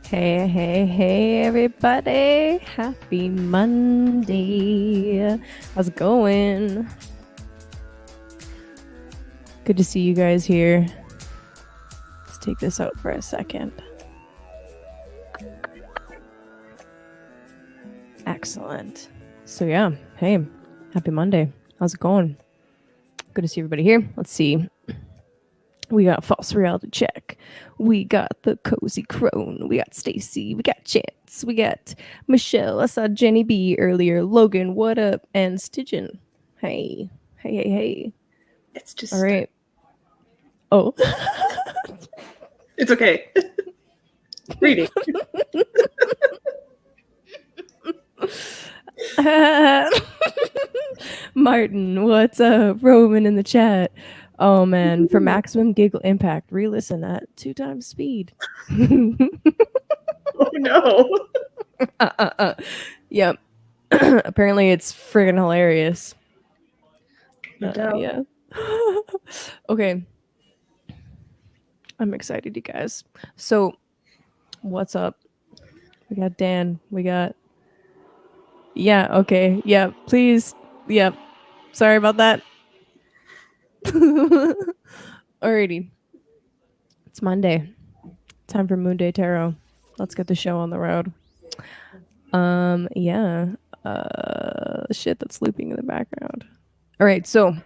Hey, everybody. Happy Monday. How's it going? Good to see you guys here. Let's take this out for a second. Excellent. So yeah, hey, happy Monday. How's it going? Good to see everybody here. Let's see. We got False Reality Check. We got the Cozy Crone. We got Stacy. We got Chance. We got Michelle. I saw Jenny B earlier. Logan, what up? And Stygian. Hey. It's just... All right. Oh. It's okay. Reading. Martin, what's up? Roman in the chat. Oh man, for maximum giggle impact, re-listen at 2 times speed. Oh no. Yep. Apparently it's friggin' hilarious. No doubt. Yeah. Okay. I'm excited, you guys. So, what's up? We got Dan. We got... Yeah, okay. Yeah, please. Yep. Sorry about that. Alrighty. It's Monday. Time for Moonday Tarot. Let's get the show on the road. Yeah. Shit that's looping in the background. Alright, so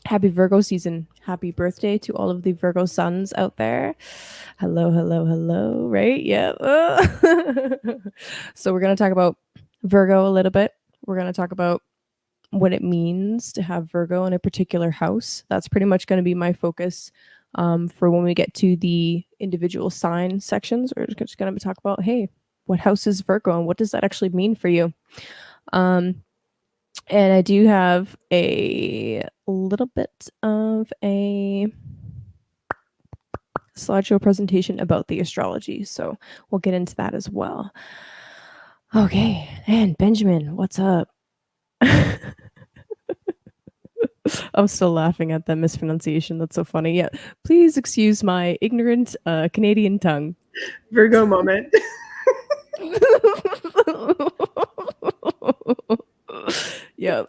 happy Virgo season. Happy birthday to all of the Virgo suns out there. Hello, right? Yeah. So we're going to talk about Virgo a little bit. We're going to talk about what it means to have Virgo in a particular house. That's pretty much going to be my focus for when we get to the individual sign sections. We're just going to talk about, hey, what house is Virgo and what does that actually mean for you? And I do have a little bit of a slideshow presentation about the astrology, so we'll get into that as well. Okay, and Benjamin, what's up? I'm still laughing at that mispronunciation. That's so funny. Yeah, please excuse my ignorant Canadian tongue. Virgo moment. Yeah.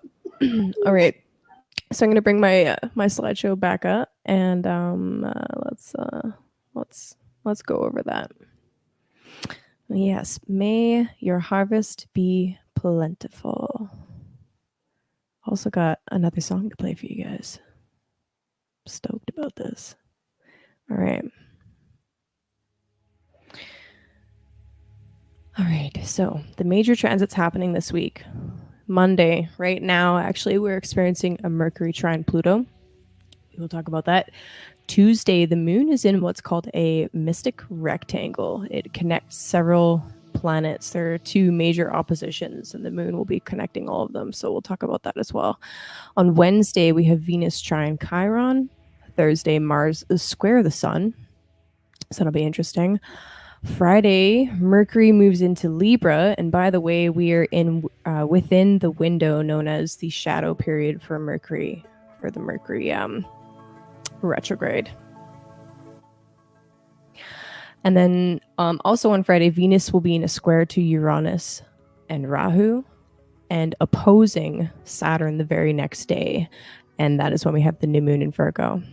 All right. So I'm gonna bring my my slideshow back up, and let's go over that. Yes, may your harvest be plentiful. Also got another song to play for you guys. Stoked about this. All right. All right. So the major transits happening this week. Monday, right now, actually, we're experiencing a Mercury trine Pluto. We'll talk about that. Tuesday, the moon is in what's called a mystic rectangle. It connects several planets. There are two major oppositions, and the moon will be connecting all of them. So we'll talk about that as well. On Wednesday, we have Venus trine Chiron. Thursday, Mars is square the sun. So that'll be interesting. Friday, Mercury moves into Libra, and by the way, we are in within the window known as the shadow period for Mercury, for the Mercury retrograde. And then also on Friday, Venus will be in a square to Uranus and Rahu, and opposing Saturn the very next day, and that is when we have the new moon in Virgo.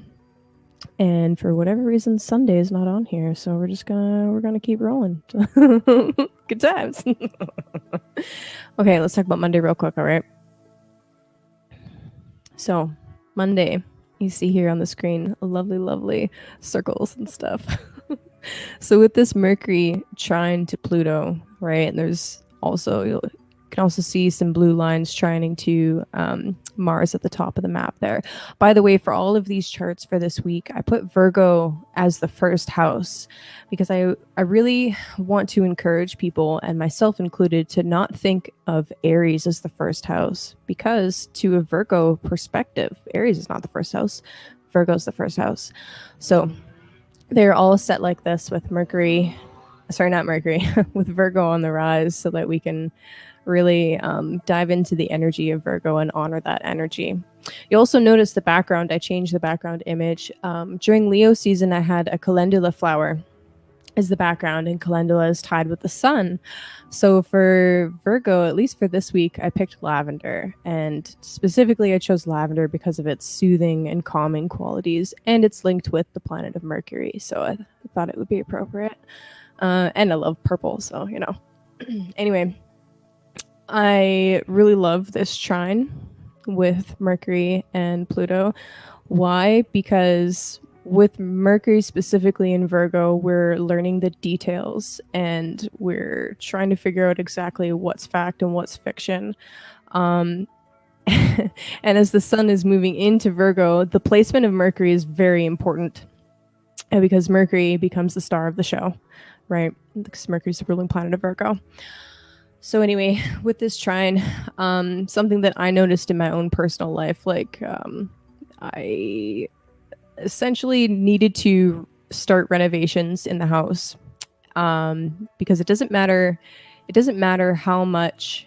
And for whatever reason, Sunday is not on here, so we're gonna keep rolling. Good times. Okay, let's talk about Monday real quick. All right. So Monday, you see here on the screen, lovely circles and stuff. So with this Mercury trine to Pluto, right? And there's also you can also see some blue lines trining to Mars at the top of the map there. By the way, for all of these charts for this week, I put Virgo as the first house because I really want to encourage people, and myself included, to not think of Aries as the first house, because to a Virgo perspective, Aries is not the first house, Virgo is the first house. So they're all set like this with Mercury, sorry, not Mercury, with Virgo on the rise, so that we can really dive into the energy of Virgo and honor that energy. You also notice the background. I changed the background image. During Leo season, I had a calendula flower as the background, and calendula is tied with the sun. So for Virgo, at least for this week, I picked lavender, and specifically I chose lavender because of its soothing and calming qualities, and it's linked with the planet of Mercury, so I thought it would be appropriate. And I love purple, so you know. Anyway, I really love this trine with Mercury and Pluto. Why? Because with Mercury specifically in Virgo, we're learning the details and we're trying to figure out exactly what's fact and what's fiction. And as the sun is moving into Virgo, the placement of Mercury is very important because Mercury becomes the star of the show, right? Because Mercury's the ruling planet of Virgo. So anyway, with this trine, something that I noticed in my own personal life, like I essentially needed to start renovations in the house because it doesn't matter how much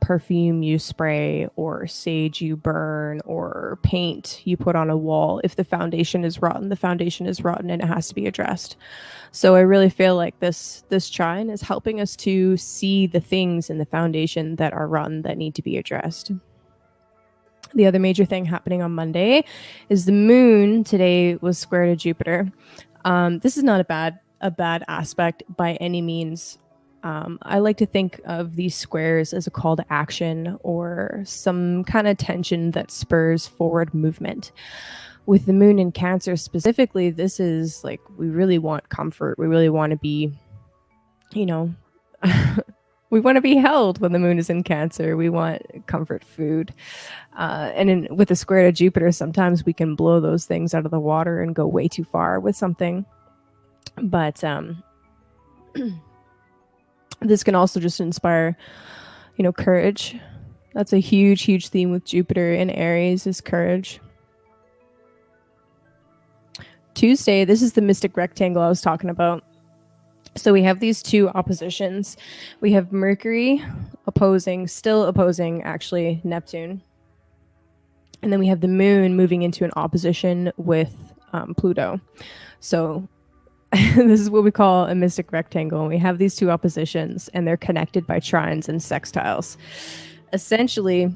perfume you spray or sage you burn or paint you put on a wall. If the foundation is rotten, the foundation is rotten and it has to be addressed. So I really feel like this trine is helping us to see the things in the foundation that are rotten that need to be addressed. The other major thing happening on Monday is the moon today was square to Jupiter. This is not a bad aspect by any means. I like to think of these squares as a call to action or some kind of tension that spurs forward movement. With the moon in Cancer specifically, this is like we really want comfort. We really want to be, you know, We want to be held when the moon is in Cancer. We want comfort food. With the square to Jupiter, sometimes we can blow those things out of the water and go way too far with something. But this can also just inspire, courage. That's a huge, huge theme with Jupiter in Aries is courage. Tuesday, this is the mystic rectangle I was talking about. So we have these two oppositions. We have Mercury still opposing actually Neptune. And then we have the moon moving into an opposition with Pluto. So this is what we call a mystic rectangle. We have these two oppositions and they're connected by trines and sextiles. Essentially,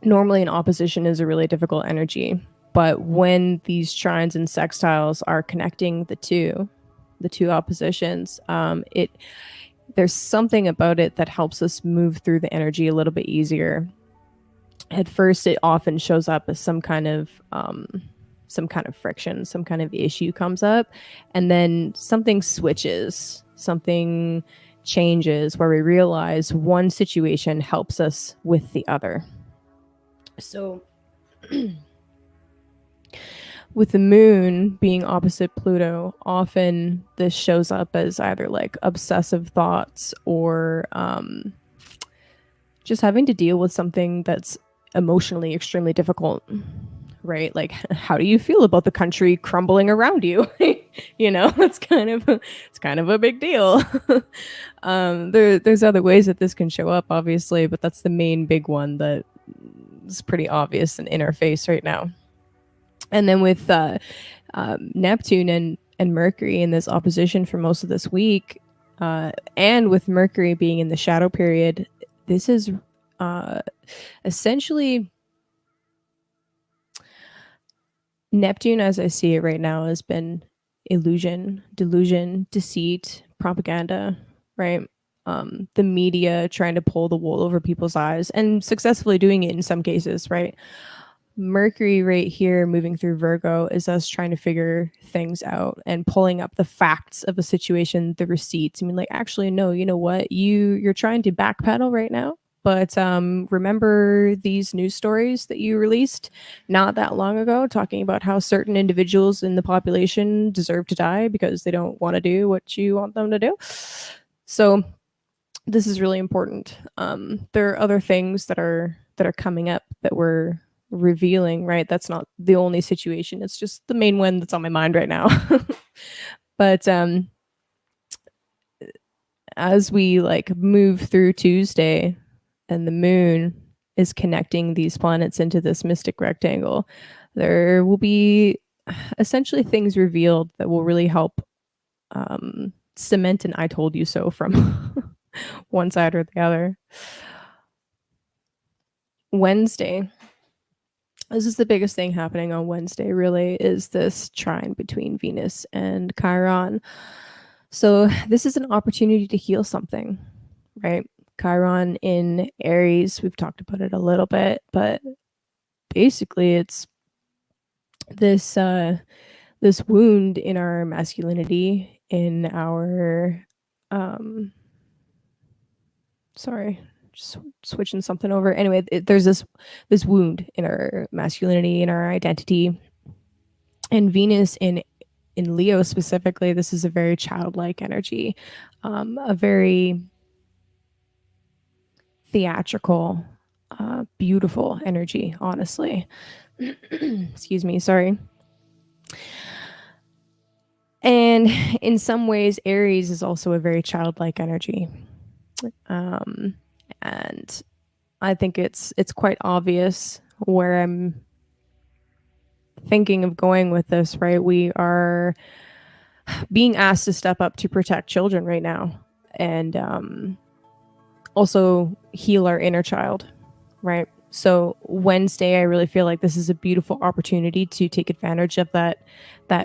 normally an opposition is a really difficult energy. But when these trines and sextiles are connecting the two oppositions, there's something about it that helps us move through the energy a little bit easier. At first, it often shows up as some kind of friction, some kind of issue comes up, and then something switches, something changes where we realize one situation helps us with the other. So with the moon being opposite Pluto, often this shows up as either like obsessive thoughts or just having to deal with something that's emotionally extremely difficult, right? Like, how do you feel about the country crumbling around you? It's kind of a big deal. There's other ways that this can show up, obviously, but that's the main big one that is pretty obvious and in our face right now. And then with Neptune and Mercury in this opposition for most of this week, and with Mercury being in the shadow period, this is essentially Neptune, as I see it right now, has been illusion, delusion, deceit, propaganda, right? The media trying to pull the wool over people's eyes and successfully doing it in some cases, right? Mercury right here moving through Virgo is us trying to figure things out and pulling up the facts of a situation, the receipts. I mean, like, actually, no, you know what? You're trying to backpedal right now, but remember these news stories that you released not that long ago talking about how certain individuals in the population deserve to die because they don't want to do what you want them to do. So this is really important. There are other things that are coming up that we're revealing, right? That's not the only situation. It's just the main one that's on my mind right now. But as we like move through Tuesday and the moon is connecting these planets into this mystic rectangle, there will be essentially things revealed that will really help cement an I told you so from one side or the other. Wednesday. This is the biggest thing happening on Wednesday, really, is this trine between Venus and Chiron. So this is an opportunity to heal something, right? Chiron in Aries, we've talked about it a little bit, but basically it's this this wound in our masculinity, in our just switching something over. Anyway, there's this wound in our masculinity, in our identity, and Venus in Leo specifically. This is a very childlike energy, a very theatrical, beautiful energy. Honestly, excuse me, sorry. And in some ways, Aries is also a very childlike energy. And I think it's quite obvious where I'm thinking of going with this, right? We are being asked to step up to protect children right now and also heal our inner child, right? So Wednesday, I really feel like this is a beautiful opportunity to take advantage of that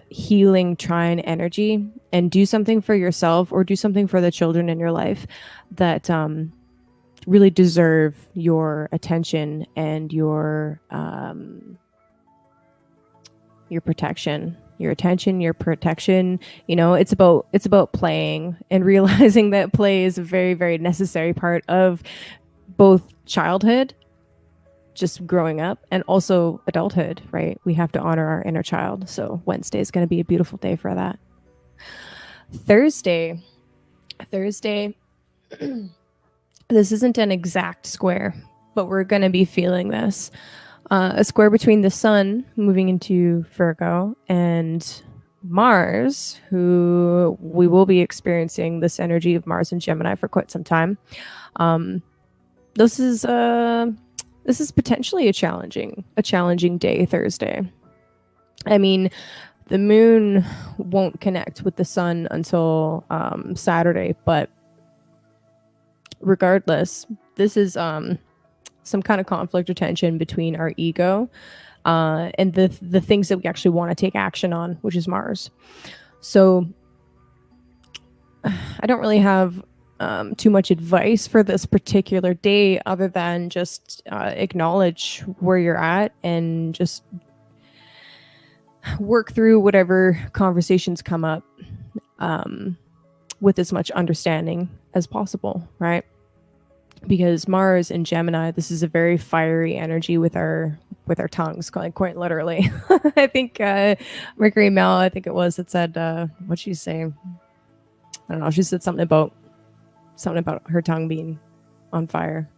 healing trine energy and do something for yourself or do something for the children in your life that really deserve your attention and your protection. your attention, your protection. It's about playing and realizing that play is a very, very necessary part of both childhood, just growing up, and also adulthood, right? We have to honor our inner child. So Wednesday is going to be a beautiful day for that. Thursday, this isn't an exact square, but we're going to be feeling this. A square between the sun moving into Virgo and Mars, who we will be experiencing this energy of Mars and Gemini for quite some time. This is potentially a challenging day, Thursday. I mean, the moon won't connect with the sun until Saturday, but regardless, this is some kind of conflict or tension between our ego and the things that we actually want to take action on, which is Mars. So I don't really have too much advice for this particular day other than just acknowledge where you're at and just work through whatever conversations come up with as much understanding as possible, right? Because Mars and Gemini, this is a very fiery energy with our tongues, quite literally. I think Mercury Mel, I think it was, that said, what'd she say? I don't know. She said something about her tongue being on fire,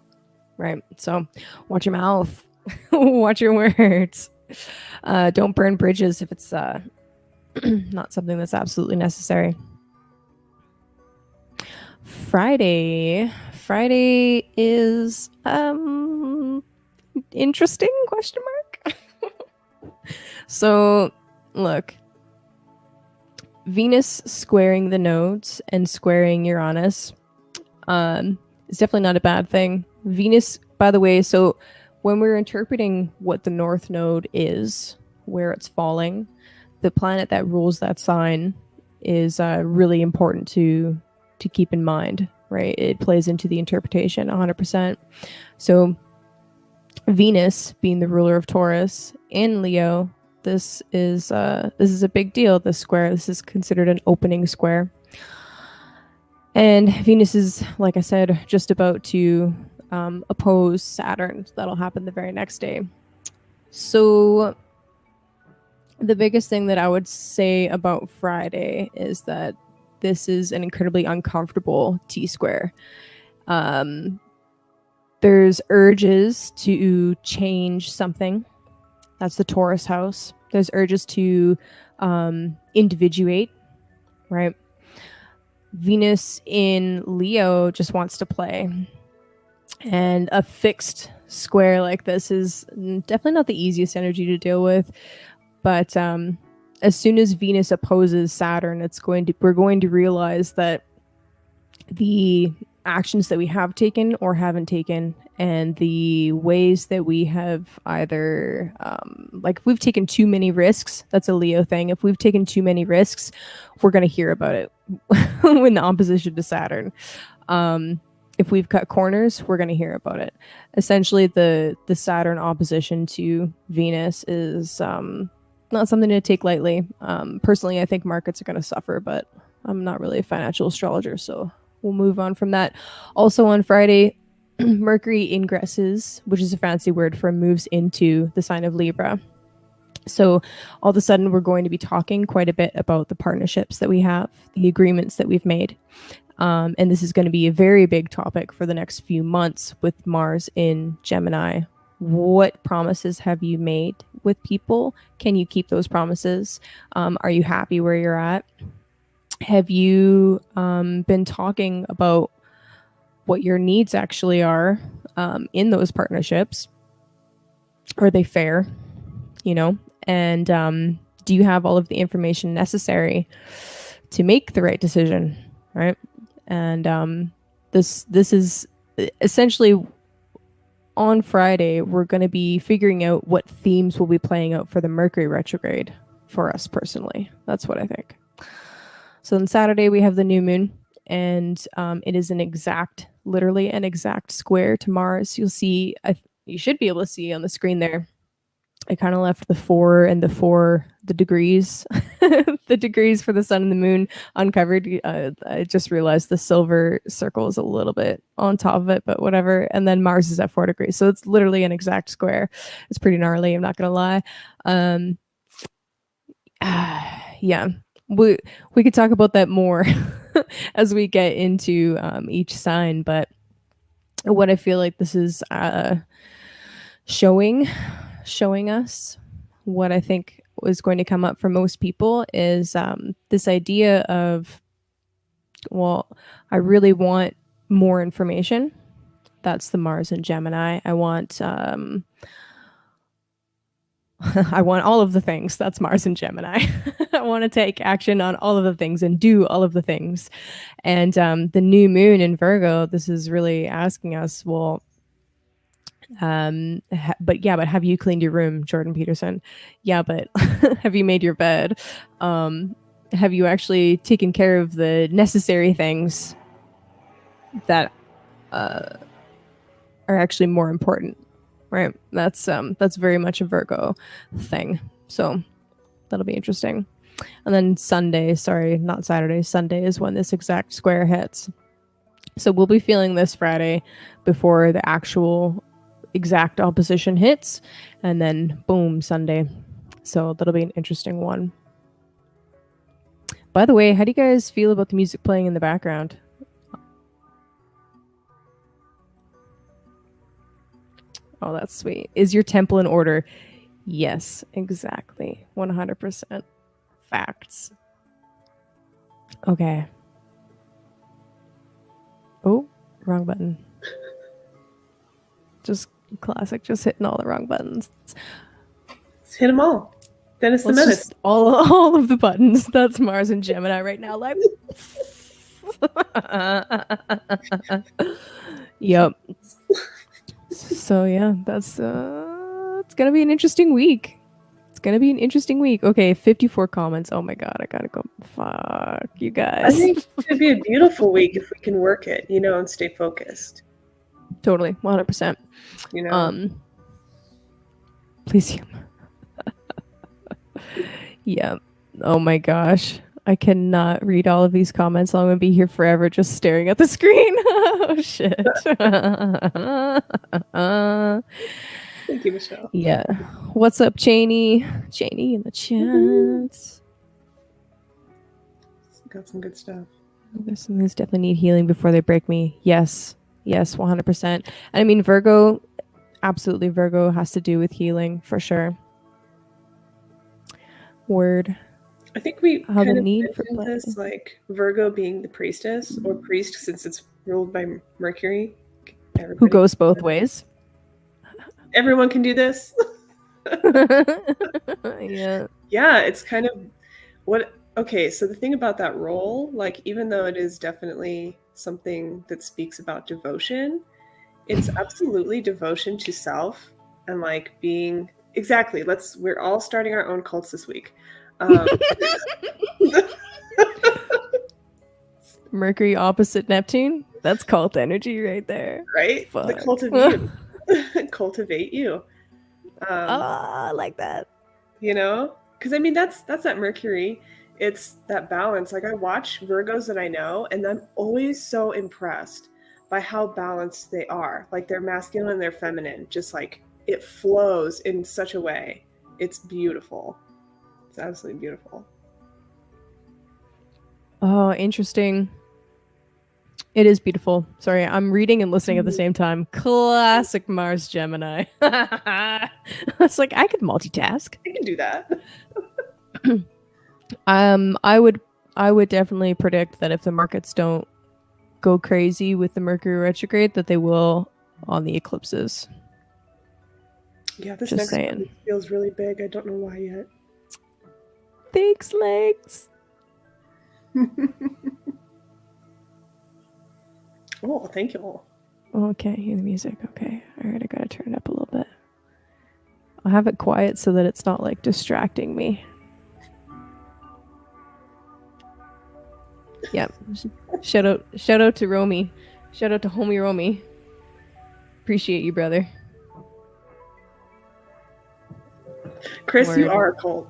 right? So watch your mouth, watch your words. Don't burn bridges if it's not something that's absolutely necessary. Friday is interesting, question mark. So look, Venus squaring the nodes and squaring Uranus is definitely not a bad thing. Venus, by the way, so when we're interpreting what the North Node is, where it's falling, the planet that rules that sign is really important to keep in mind, right? It plays into the interpretation 100%. So Venus being the ruler of Taurus in Leo, this is a big deal. This square, this is considered an opening square. And Venus is, like I said, just about to oppose Saturn. That'll happen the very next day. So the biggest thing that I would say about Friday is that this is an incredibly uncomfortable T-square. There's urges to change something. That's the Taurus house. There's urges to individuate, right? Venus in Leo just wants to play. And a fixed square like this is definitely not the easiest energy to deal with. But as soon as Venus opposes Saturn, we're going to realize that the actions that we have taken or haven't taken, and the ways that we have either like if we've taken too many risks, that's a Leo thing. If we've taken too many risks, we're going to hear about it in the opposition to Saturn. If we've cut corners, we're going to hear about it. Essentially, the Saturn opposition to Venus is not something to take lightly. Personally, I think markets are going to suffer, but I'm not really a financial astrologer, so we'll move on from that. Also on Friday, Mercury ingresses, which is a fancy word for moves into the sign of Libra. So all of a sudden, we're going to be talking quite a bit about the partnerships that we have, the agreements that we've made. And this is going to be a very big topic for the next few months with Mars in Gemini. What promises have you made with people? Can you keep those promises? Are you happy where you're at? Have you been talking about what your needs actually are in those partnerships? Are they fair? And do you have all of the information necessary to make the right decision, right? And this is essentially on Friday, we're going to be figuring out what themes will be playing out for the Mercury retrograde for us personally. That's what I think. So on Saturday, we have the new moon, and it is literally an exact square to Mars. You should be able to see on the screen there I kind of left the 4 and the degrees, the degrees for the sun and the moon uncovered. I just realized the silver circle is a little bit on top of it, but whatever. And then Mars is at 4 degrees. So it's literally an exact square. It's pretty gnarly. I'm not going to lie. Yeah, we could talk about that more as we get into each sign. But what I feel like this is showing us, what I think is going to come up for most people is this idea of, well, I really want more information. That's the Mars and Gemini. I want I want all of the things. That's Mars and Gemini. I want to take action on all of the things and do all of the things. And the new moon in Virgo, this is really asking us, well, but have you cleaned your room, Jordan Peterson? Yeah, but have you made your bed? Have you actually taken care of the necessary things that are actually more important? Right. That's very much a Virgo thing. So that'll be interesting. And then Sunday, sorry, not Saturday, Sunday is when this exact square hits. So we'll be feeling this Friday before the actual exact opposition hits, and then boom, Sunday. So that'll be an interesting one. By the way, how do you guys feel about the music playing in the background? Oh, that's sweet. Is your temple in order? Yes, exactly. 100%. Facts. Okay. Oh, wrong button. Just classic, just hitting all the wrong buttons. Let's hit them all. Dennis the Menace. All of the buttons. That's Mars and Gemini right now. Like, yep. So yeah, that's it's gonna be an interesting week. Okay, 54 comments. Oh my god, I gotta go. Fuck you guys. I think it should be a beautiful week if we can work it, and stay focused. Totally, 100%. Please. Yeah. Oh my gosh. I cannot read all of these comments. I'm going to be here forever just staring at the screen. Oh, shit. Thank you, Michelle. Yeah. What's up, Cheney? Cheney in the chat. Got some good stuff. There's some things definitely need healing before they break me. Yes, 100%. And I mean, Virgo, absolutely, Virgo has to do with healing for sure. Word. I think we How kind the of need for mentioned this, like Virgo being the priestess or priest since it's ruled by Mercury. Who goes both ways. Everyone can do this. Yeah. Yeah, it's kind of what. Okay, so the thing about that role, like even though it is definitely something that speaks about devotion, it's absolutely devotion to self and like being exactly. We're all starting our own cults this week. Mercury opposite Neptune. That's cult energy right there. Right? Fuck. The cult of you. Cultivate you. I like that. Because I mean that's that Mercury. It's that balance. Like I watch Virgos that I know, and I'm always so impressed by how balanced they are. Like they're masculine and they're feminine. Just like it flows in such a way. It's beautiful. It's absolutely beautiful. Oh, interesting. It is beautiful. Sorry, I'm reading and listening at the same time. Classic Mars Gemini. It's like I could multitask. I can do that. I would definitely predict that if the markets don't go crazy with the Mercury retrograde, that they will on the eclipses. Yeah, this Just next one saying. feels really big. I don't know why yet. Thanks, legs. Oh, thank you all. Oh, can't hear the music. Okay. All right, I gotta turn it up a little bit. I'll have it quiet so that it's not like distracting me. Yep. Shout out to Romy. Shout out to homie Romy. Appreciate you, brother. Chris, you Word. are a cult.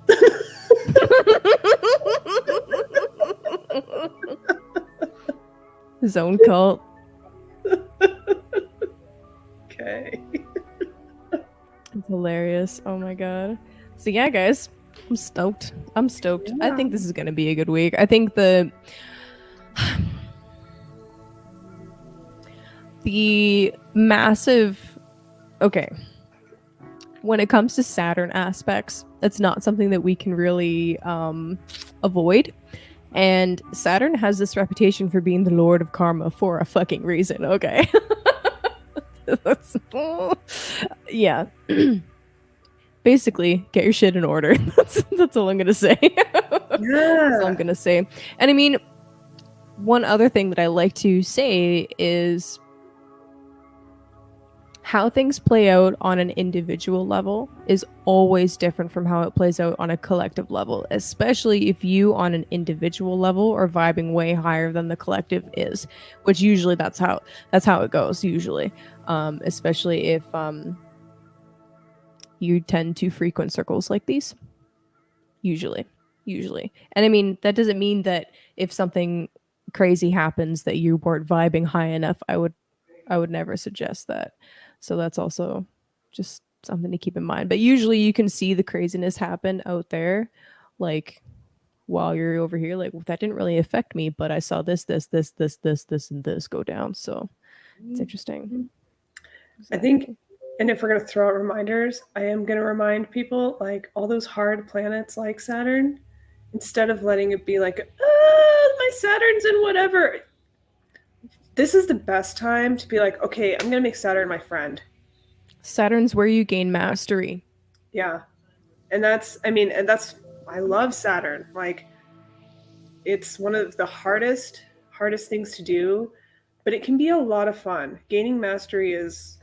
His own cult. Okay. It's hilarious. Oh my god. So yeah, guys, I'm stoked. I think this is gonna be a good week. I think the massive, okay, when it comes to Saturn aspects, it's not something that we can really avoid. And Saturn has this reputation for being the lord of karma for a fucking reason, okay? Yeah. Basically, get your shit in order. That's all I'm gonna say. That's all I'm gonna say. And I mean, one other thing that I like to say is how things play out on an individual level is always different from how it plays out on a collective level, especially if you on an individual level are vibing way higher than the collective is, which usually that's how it goes usually, especially if you tend to frequent circles like these usually. And I mean, that doesn't mean that if something crazy happens that you weren't vibing high enough. I would never suggest that. So that's also just something to keep in mind. But usually you can see the craziness happen out there, like while you're over here, like, well, that didn't really affect me, but I saw this, and this go down. So it's interesting. I think, and if we're going to throw out reminders, I am going to remind people, like, all those hard planets like Saturn, instead of letting it be like, my Saturn's in whatever. This is the best time to be like, okay, I'm going to make Saturn my friend. Saturn's where you gain mastery. Yeah. And I love Saturn. Like, it's one of the hardest things to do, but it can be a lot of fun. Gaining mastery is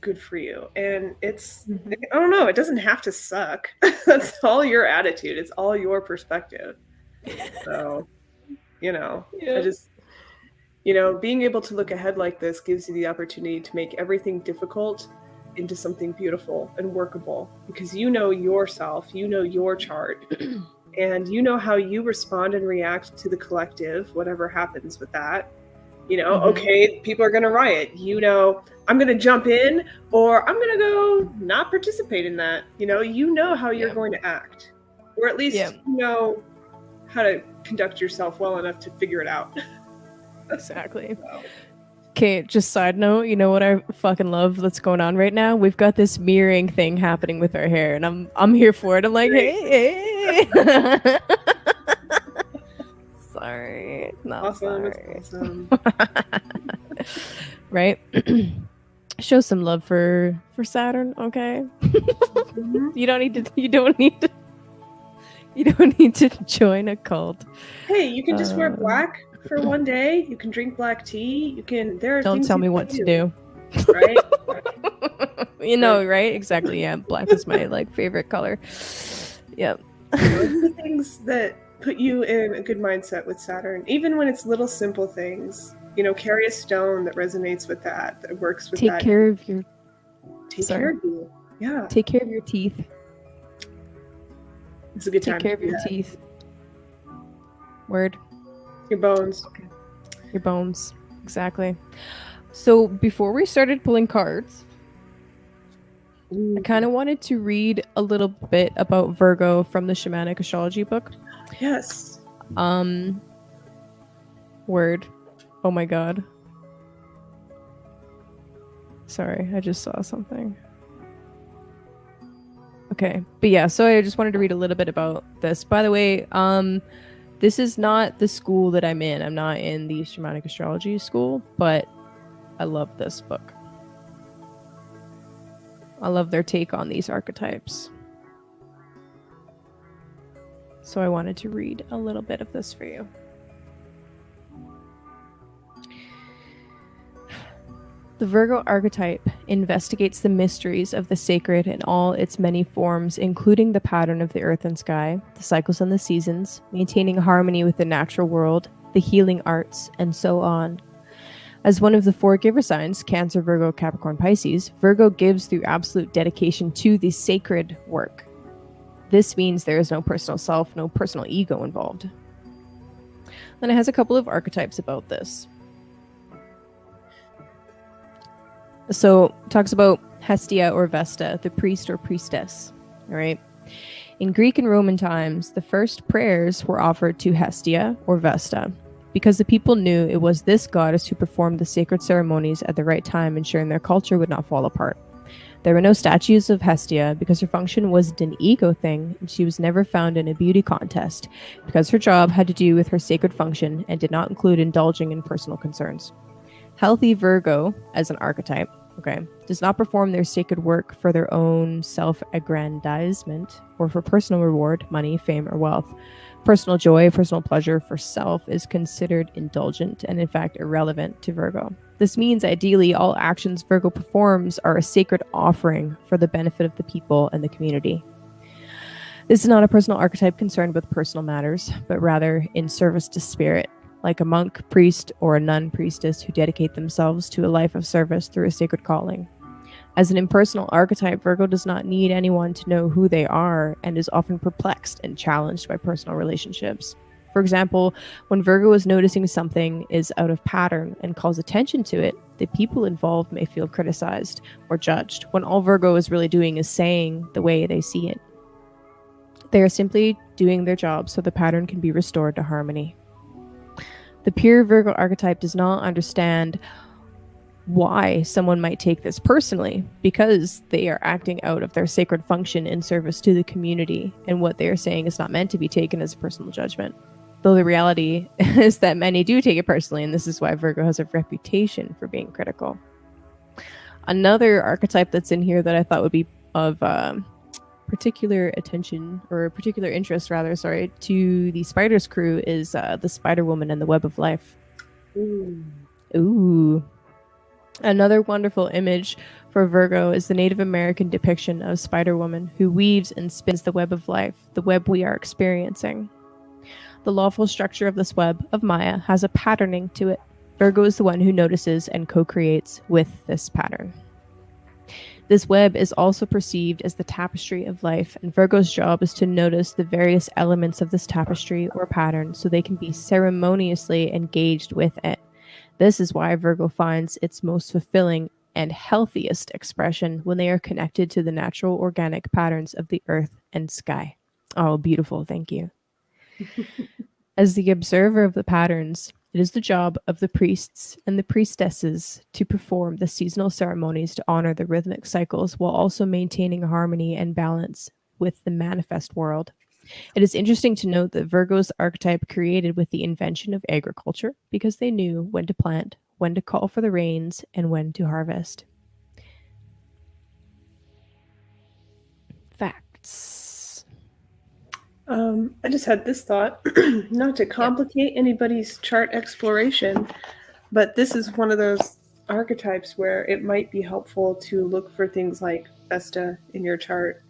good for you. And it's, I don't know, it doesn't have to suck. That's all your attitude. It's all your perspective. So, I just, being able to look ahead like this gives you the opportunity to make everything difficult into something beautiful and workable, because you know yourself, you know your chart, and you know how you respond and react to the collective, whatever happens with that. Okay, people are going to riot. I'm going to jump in, or I'm going to go not participate in that. You know how you're going to act, or at least you know how to conduct yourself well enough to figure it out. Exactly. Okay, just side note, you know what I fucking love that's going on right now? We've got this mirroring thing happening with our hair, and I'm here for it. I'm like, hey. Sorry. Not sorry. Awesome. Right? Show some love for Saturn, okay? You don't need to join a cult. Hey, you can just wear black for one day. You can drink black tea. Don't tell me what to do. Right? Right? Exactly. Yeah, black is my favorite color. Yep. The things that put you in a good mindset with Saturn, even when it's little simple things. Carry a stone that resonates with that works with that. Take care of you. Yeah. Take care of your teeth. It's a good time. Take care of your teeth. Word. Your bones. Okay. Your bones. Exactly. So before we started pulling cards, I kind of wanted to read a little bit about Virgo from the Shamanic Astrology book. Yes. Word. Oh my god. Sorry, I just saw something. Okay. But yeah, so I just wanted to read a little bit about this. By the way, this is not the school that I'm in. I'm not in the Shamanic Astrology school, but I love this book. I love their take on these archetypes. So I wanted to read a little bit of this for you. The Virgo archetype investigates the mysteries of the sacred in all its many forms, including the pattern of the earth and sky, the cycles and the seasons, maintaining harmony with the natural world, the healing arts, and so on. As one of the four giver signs, Cancer, Virgo, Capricorn, Pisces, Virgo gives through absolute dedication to the sacred work. This means there is no personal self, no personal ego involved. Then it has a couple of archetypes about this. So it talks about Hestia or Vesta, the priest or priestess. All right. In Greek and Roman times, the first prayers were offered to Hestia or Vesta because the people knew it was this goddess who performed the sacred ceremonies at the right time, ensuring their culture would not fall apart. There were no statues of Hestia because her function wasn't an ego thing, and she was never found in a beauty contest because her job had to do with her sacred function and did not include indulging in personal concerns. Healthy Virgo, as an archetype, does not perform their sacred work for their own self-aggrandizement or for personal reward, money, fame, or wealth. Personal joy, personal pleasure for self is considered indulgent and in fact irrelevant to Virgo. This means ideally all actions Virgo performs are a sacred offering for the benefit of the people and the community. This is not a personal archetype concerned with personal matters, but rather in service to spirit, like a monk, priest, or a nun priestess who dedicate themselves to a life of service through a sacred calling. As an impersonal archetype, Virgo does not need anyone to know who they are and is often perplexed and challenged by personal relationships. For example, when Virgo is noticing something is out of pattern and calls attention to it, the people involved may feel criticized or judged, when all Virgo is really doing is saying the way they see it. They are simply doing their job so the pattern can be restored to harmony. The pure Virgo archetype does not understand why someone might take this personally, because they are acting out of their sacred function in service to the community, and what they are saying is not meant to be taken as a personal judgment. Though the reality is that many do take it personally, and this is why Virgo has a reputation for being critical. Another archetype that's in here that I thought would be of particular attention, or particular interest rather, to the Spider's crew is the Spider Woman and the Web of Life. Ooh. Another wonderful image for Virgo is the Native American depiction of Spider Woman who weaves and spins the web of life, the web we are experiencing. The lawful structure of this web of Maya has a patterning to it. Virgo is the one who notices and co-creates with this pattern. This web is also perceived as the tapestry of life, and Virgo's job is to notice the various elements of this tapestry or pattern so they can be ceremoniously engaged with it. This is why Virgo finds its most fulfilling and healthiest expression when they are connected to the natural organic patterns of the earth and sky. Oh, beautiful. Thank you. As the observer of the patterns, it is the job of the priests and the priestesses to perform the seasonal ceremonies to honor the rhythmic cycles while also maintaining harmony and balance with the manifest world. It is interesting to note that Virgo's archetype created with the invention of agriculture because they knew when to plant, when to call for the rains, and when to harvest. Facts. I just had this thought, not to complicate anybody's chart exploration, but this is one of those archetypes where it might be helpful to look for things like Vesta in your chart.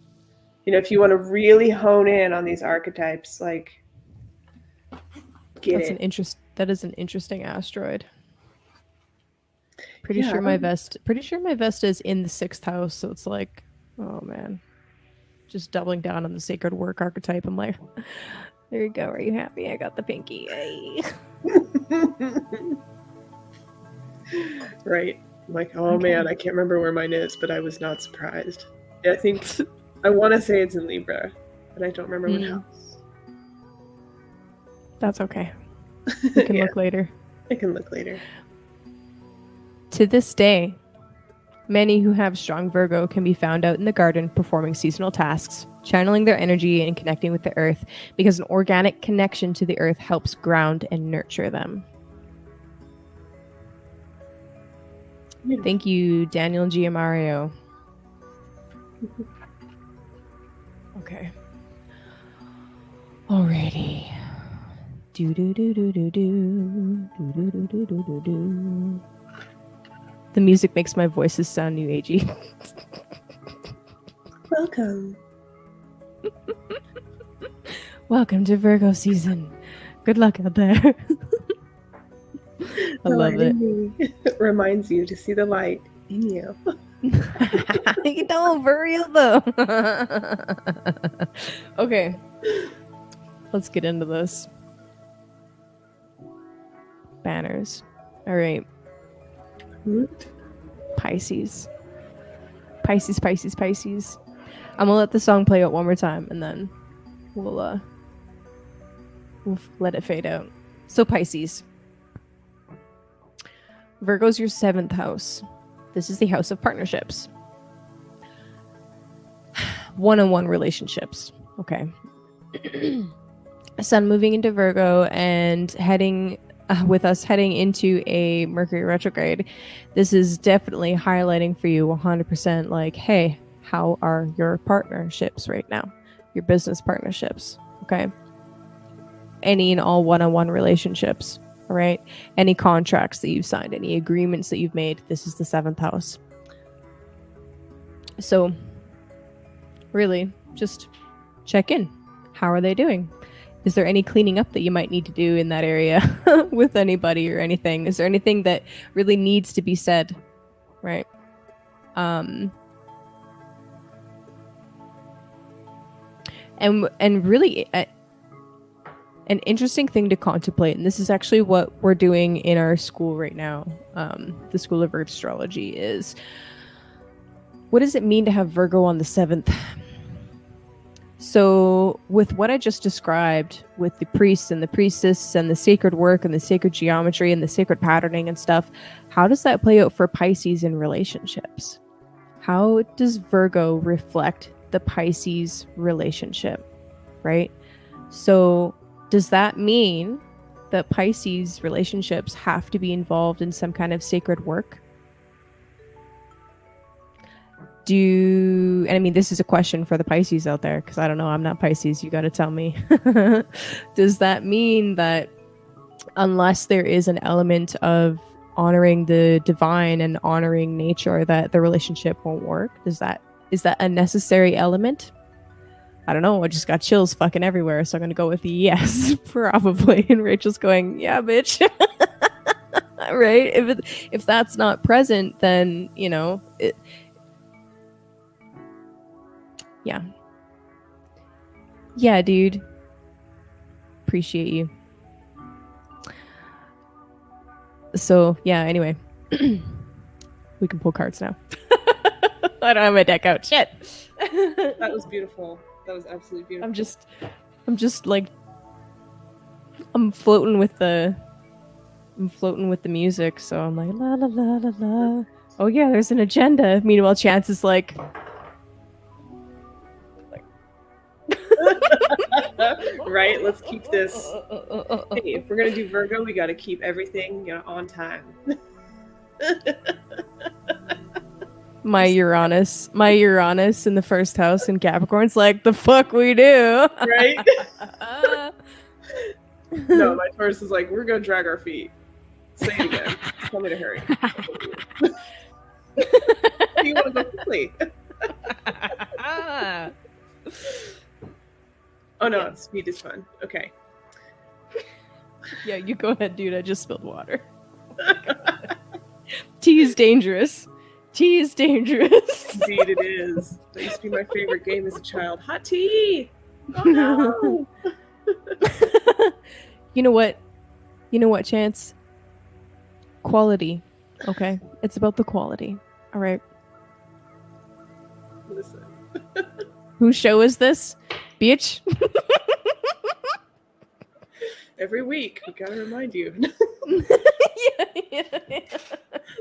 You know, if you want to really hone in on these archetypes, like that is an interesting asteroid. Pretty sure my Vesta is in the 6th house, so it's like, oh man. Just doubling down on the sacred work archetype. I'm like, there you go. Are you happy? I got the pinky. Hey. Right. I'm like, oh man, I can't remember where mine is, but I was not surprised. I think I want to say it's in Libra, but I don't remember what house. That's okay. We can look later. I can look later. To this day, many who have strong Virgo can be found out in the garden performing seasonal tasks, channeling their energy and connecting with the earth, because an organic connection to the earth helps ground and nurture them. Yeah. Thank you, Daniel Giamario. Okay. Alrighty. Do do do do do do do do do do do do do. The music makes my voices sound new agey. Welcome. Welcome to Virgo season. Good luck out there. I love it. It reminds you to see the light Yeah. You don't, for real though. Okay, let's get into this. Banners. All right. Pisces. Pisces, Pisces, Pisces. I'm gonna let the song play out one more time and then we'll let it fade out. So Pisces. Virgo's your 7th house. This is the house of partnerships. One-on-one relationships. Okay. Sun moving into Virgo and heading with us heading into a Mercury retrograde. This is definitely highlighting for you 100% like, hey, how are your partnerships right now? Your business partnerships. Okay. Any and all one-on-one relationships. All right. Any contracts that you've signed, any agreements that you've made. This is the 7th house. So really just check in. How are they doing? Is there any cleaning up that you might need to do in that area with anybody or anything? Is there anything that really needs to be said? Right. And really an interesting thing to contemplate, and this is actually what we're doing in our school right now, the School of Earth Astrology, is what does it mean to have Virgo on the 7th? So with what I just described with the priests and the priestess and the sacred work and the sacred geometry and the sacred patterning and stuff, how does that play out for Pisces in relationships? How does Virgo reflect the Pisces relationship, right? So does that mean that Pisces relationships have to be involved in some kind of sacred work? And I mean, this is a question for the Pisces out there, because I don't know, I'm not Pisces, you got to tell me. Does that mean that unless there is an element of honoring the divine and honoring nature, that the relationship won't work? Is that a necessary element? I don't know. I just got chills fucking everywhere, so I'm gonna go with yes, probably. And Rachel's going, yeah, bitch. Right? If that's not present, then yeah. Yeah, dude. Appreciate you. So, yeah, anyway. We can pull cards now. I don't have my deck out. Shit. That was beautiful. That was absolutely beautiful. I'm just like I'm floating with the music, so I'm like la la la la la. Oh yeah, there's an agenda. Meanwhile, Chance is like right, let's keep this. Hey, if we're gonna do Virgo, we got to keep everything on time. my Uranus in the 1st house in Capricorn's like, the fuck we do, right? No, my Taurus is like, we're gonna drag our feet. Say it again. Tell me to hurry. You want to go quickly? Oh no, speed is fun. Okay. Yeah, you go ahead, dude. I just spilled water. Tea is dangerous. Tea is dangerous. Indeed it is. That used to be my favorite game as a child. Hot tea! Oh no! You know what? Chance? Quality. Okay? It's about the quality. All right. Listen. Whose show is this? Bitch. Every week, we gotta remind you. Yeah.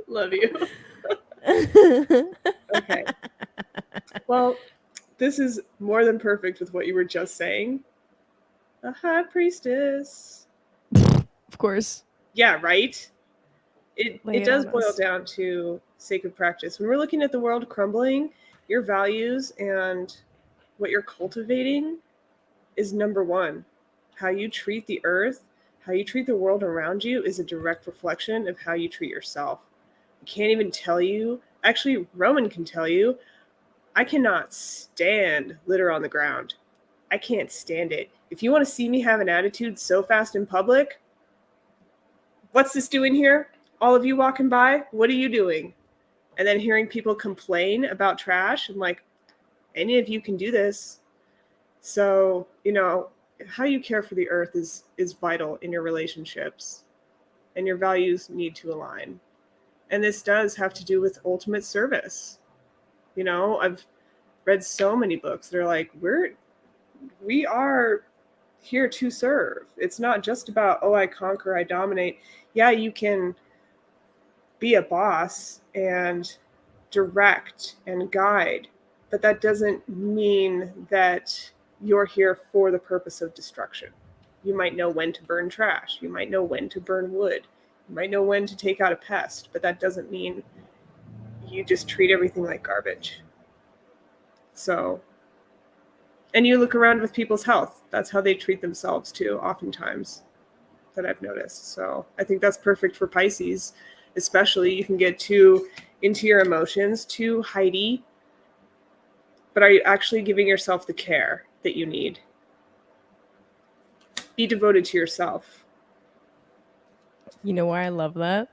Love you. Okay. Well, this is more than perfect with what you were just saying. A high priestess. Of course. Yeah, right? It does boil down to sacred practice. When we're looking at the world crumbling, your values and what you're cultivating is number one. How you treat the earth, how you treat the world around you is a direct reflection of how you treat yourself. I can't even tell you. Actually, Roman can tell you, I cannot stand litter on the ground. I can't stand it. If you want to see me have an attitude so fast in public, what's this doing here? All of you walking by, what are you doing? And then hearing people complain about trash, I'm like, any of you can do this. So, you know, how you care for the earth is vital in your relationships, and your values need to align. And this does have to do with ultimate service. You know, I've read so many books that are like, we are here to serve. It's not just about, oh, I conquer, I dominate. Yeah, you can be a boss and direct and guide, but that doesn't mean that you're here for the purpose of destruction. You might know when to burn trash, you might know when to burn wood, you might know when to take out a pest, but that doesn't mean you just treat everything like garbage. So, and you look around with people's health, that's how they treat themselves too, oftentimes, that I've noticed. So I think that's perfect for Pisces, especially. You can get too into your emotions, too Heidi, but are you actually giving yourself the care that you need? Be devoted to yourself. You know why I love that?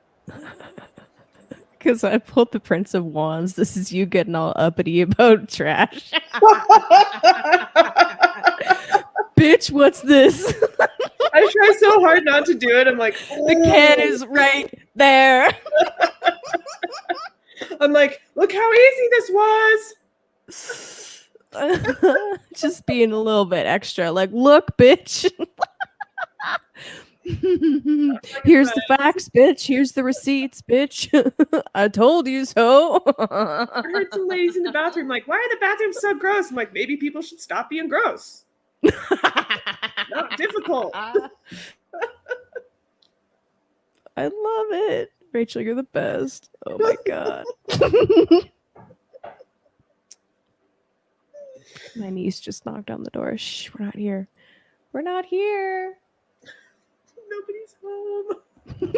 Because I pulled the Prince of Wands. This is you getting all uppity about trash. Bitch, what's this? I try so hard not to do it. I'm like, the can is right there. I'm like, look how easy this was. Just being a little bit extra. Like, look, bitch. Here's the facts, bitch. Here's the receipts, bitch. I told you so. I heard some ladies in the bathroom like, why are the bathrooms so gross? I'm like, maybe people should stop being gross. Not difficult. I love it. Rachel, you're the best. Oh my god. My niece just knocked on the door. Shh, we're not here. We're not here. Nobody's home.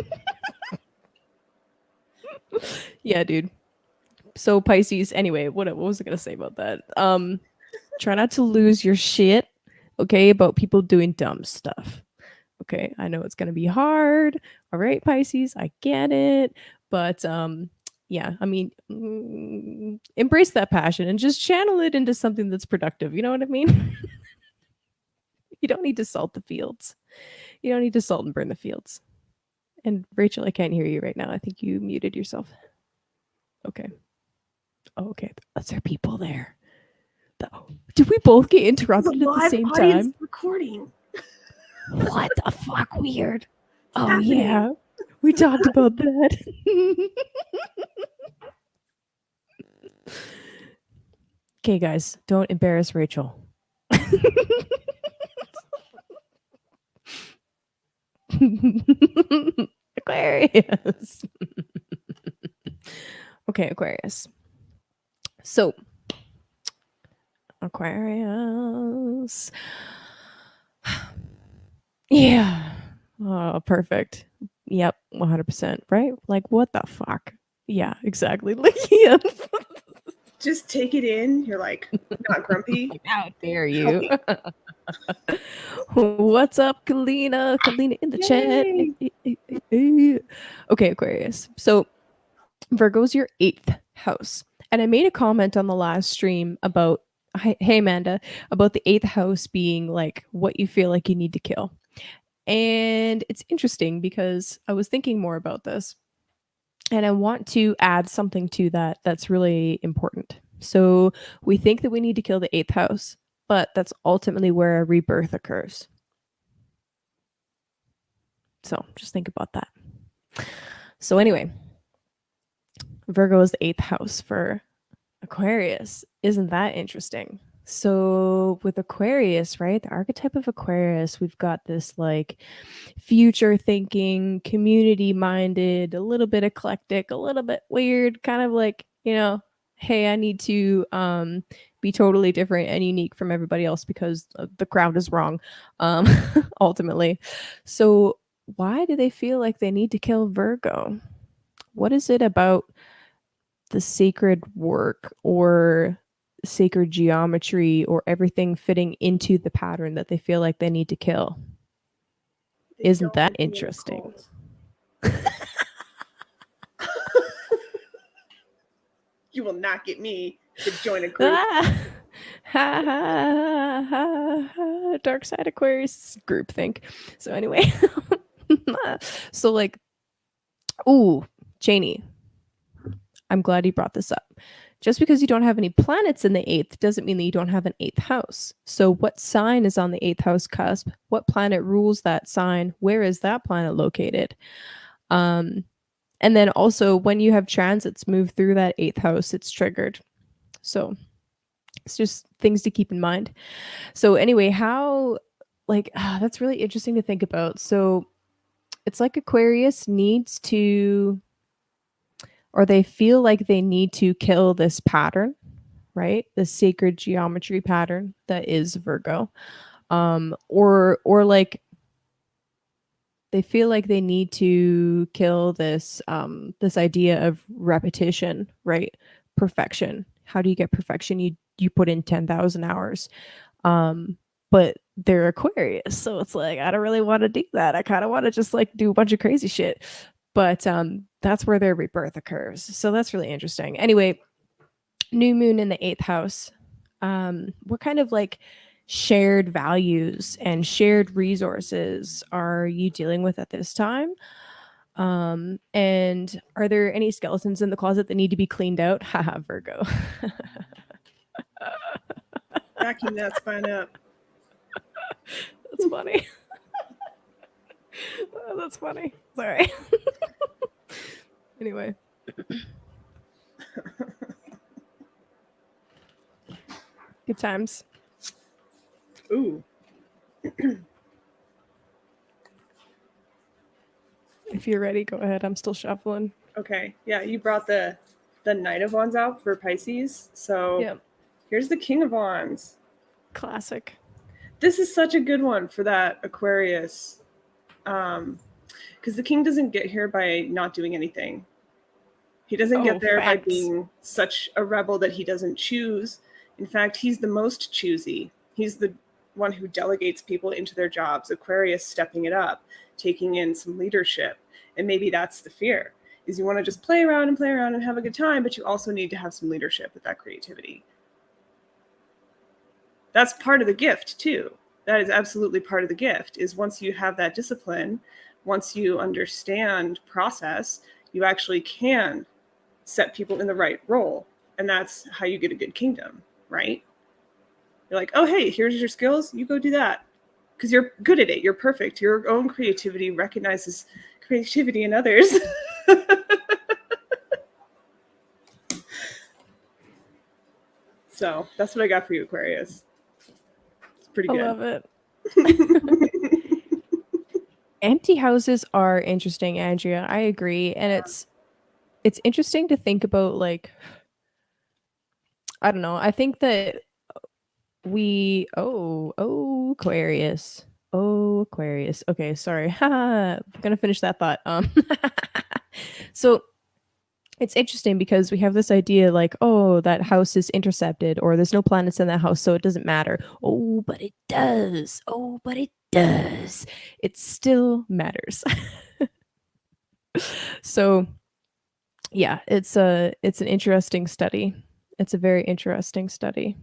Yeah, dude. So Pisces, anyway, what was I gonna say about that? Try not to lose your shit, okay, about people doing dumb stuff. Okay, I know it's gonna be hard. All right, Pisces, I get it. But yeah, I mean, embrace that passion and just channel it into something that's productive. You know what I mean? You don't need to salt the fields. You don't need to salt and burn the fields. And Rachel, I can't hear you right now. I think you muted yourself. Okay. Oh, okay. Are there people there? Did we both get interrupted at the same time? Recording. What the fuck? Weird. Oh happening? Yeah. We talked about that. Okay, guys, don't embarrass Rachel. Aquarius. Okay, Aquarius. So, Aquarius. Yeah. Oh, perfect. Yep, 100%. Right? Like, what the fuck? Yeah, exactly. Yeah. Just take it in. You're like, not grumpy. How dare you? What's up, Kalina? Kalina in the chat. Okay, Aquarius. So Virgo's your 8th house. And I made a comment on the last stream about, hey, Amanda, about the 8th house being like what you feel like you need to kill. And it's interesting because I was thinking more about this. And I want to add something to that that's really important. So we think that we need to kill the 8th house, but that's ultimately where a rebirth occurs. So just think about that. So anyway, Virgo is the 8th house for Aquarius. Isn't that interesting? So with Aquarius, right, the archetype of Aquarius, we've got this like future thinking, community minded, a little bit eclectic, a little bit weird, kind of like, you know, hey, I need to be totally different and unique from everybody else because the crowd is wrong, ultimately. So why do they feel like they need to kill Virgo? What is it about the sacred work or sacred geometry or everything fitting into the pattern that they feel like they need to kill? Isn't that interesting? You will not get me to join a group. Ah! Ha, ha, ha, ha. Dark side Aquarius group think. So anyway, so like, ooh, Janie, I'm glad you brought this up. Just because you don't have any planets in the eighth doesn't mean that you don't have an eighth house. So, what sign is on the eighth house cusp? What planet rules that sign? Where is that planet located? And then also, when you have transits move through that eighth house, it's triggered. So, it's just things to keep in mind. So, anyway, how, like, that's really interesting to think about. So, it's like Aquarius needs to, or they feel like they need to kill this pattern, right? The sacred geometry pattern that is Virgo. Or like they feel like they need to kill this this idea of repetition, right? Perfection. How do you get perfection? You put in 10,000 hours. But they're Aquarius, so it's like I don't really want to do that. I kind of want to just like do a bunch of crazy shit. But that's where their rebirth occurs. So that's really interesting. Anyway, new moon in the eighth house. What kind of like shared values and shared resources are you dealing with at this time? And are there any skeletons in the closet that need to be cleaned out? Haha, Virgo. Vacuum that spine up. That's funny. Oh, that's funny. Sorry. Anyway. Good times. Ooh. If you're ready, go ahead. I'm still shuffling. Okay. Yeah, you brought the Knight of Wands out for Pisces. So Yep. here's the King of Wands. Classic. This is such a good one for that Aquarius. Because the king doesn't get here by not doing anything. He doesn't get there by being such a rebel that he doesn't choose. In fact, he's the most choosy. He's the one who delegates people into their jobs. Aquarius stepping it up, taking in some leadership. And maybe that's the fear, is you want to just play around and have a good time, but you also need to have some leadership with that creativity. That's part of the gift too. That is absolutely part of the gift, is once you have that discipline, once you understand process, you actually can set people in the right role. And that's how you get a good kingdom, right? You're like, oh, hey, here's your skills. You go do that. Because you're good at it. You're perfect. Your own creativity recognizes creativity in others. So that's what I got for you, Aquarius. It's pretty good. I love it. Empty houses are interesting, Andrea. I agree. And it's interesting to think about, like, I don't know. I think that Aquarius. Oh, Aquarius. Okay, sorry. I'm gonna finish that thought. So it's interesting because we have this idea like, oh, that house is intercepted, or there's no planets in that house, so it doesn't matter. Oh, but it does. Oh, but it does. It still matters. So yeah, it's an interesting study. It's a very interesting study.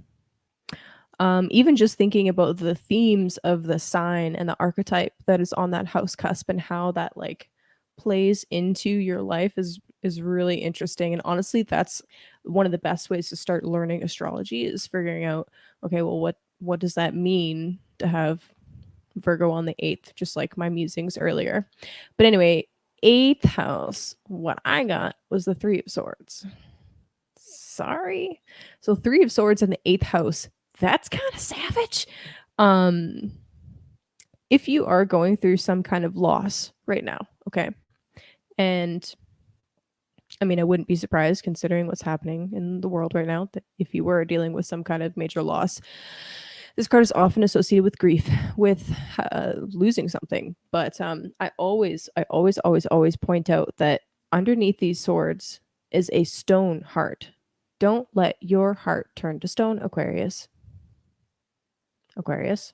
Even just thinking about the themes of the sign and the archetype that is on that house cusp and how that like plays into your life is really interesting. And honestly, that's one of the best ways to start learning astrology, is figuring out, okay, well, what does that mean to have Virgo on the 8th, just like my musings earlier. But anyway, 8th house, what I got was the 3 of Swords. Sorry. So 3 of Swords in the 8th house, that's kind of savage. If you are going through some kind of loss right now, okay? And I mean, I wouldn't be surprised, considering what's happening in the world right now, that if you were dealing with some kind of major loss, this card is often associated with grief, with losing something. But I always point out that underneath these swords is a stone heart. Don't let your heart turn to stone, Aquarius. Aquarius.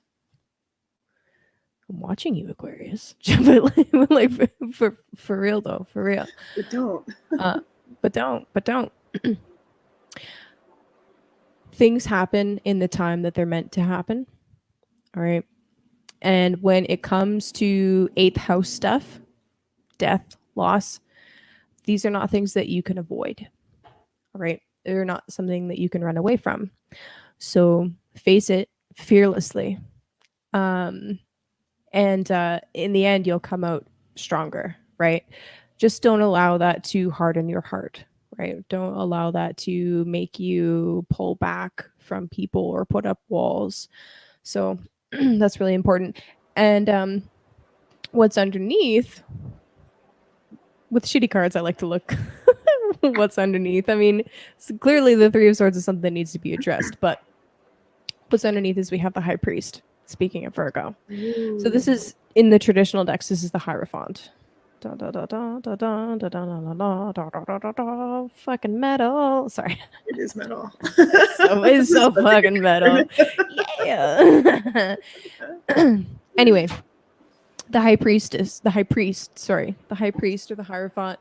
I'm watching you, Aquarius. But like for real though, for real. But don't. But don't. Things happen in the time that they're meant to happen. All right. And when it comes to eighth house stuff, death, loss, these are not things that you can avoid. All right. They're not something that you can run away from. So face it fearlessly. And in the end, you'll come out stronger, right? Just don't allow that to harden your heart, right? Don't allow that to make you pull back from people or put up walls. So that's really important. And what's underneath, with shitty cards, I like to look what's underneath. I mean, so clearly the Three of Swords is something that needs to be addressed, but what's underneath is we have the High Priest, speaking of Virgo. Ooh. So this is, in the traditional decks, this is the Hierophant. Da, da, da, da, da, da, da, da, da, da, da, da, da, da, fucking metal. Sorry. It is metal. It's so fucking metal. Yeah. Anyway, the High Priest or the Hierophant.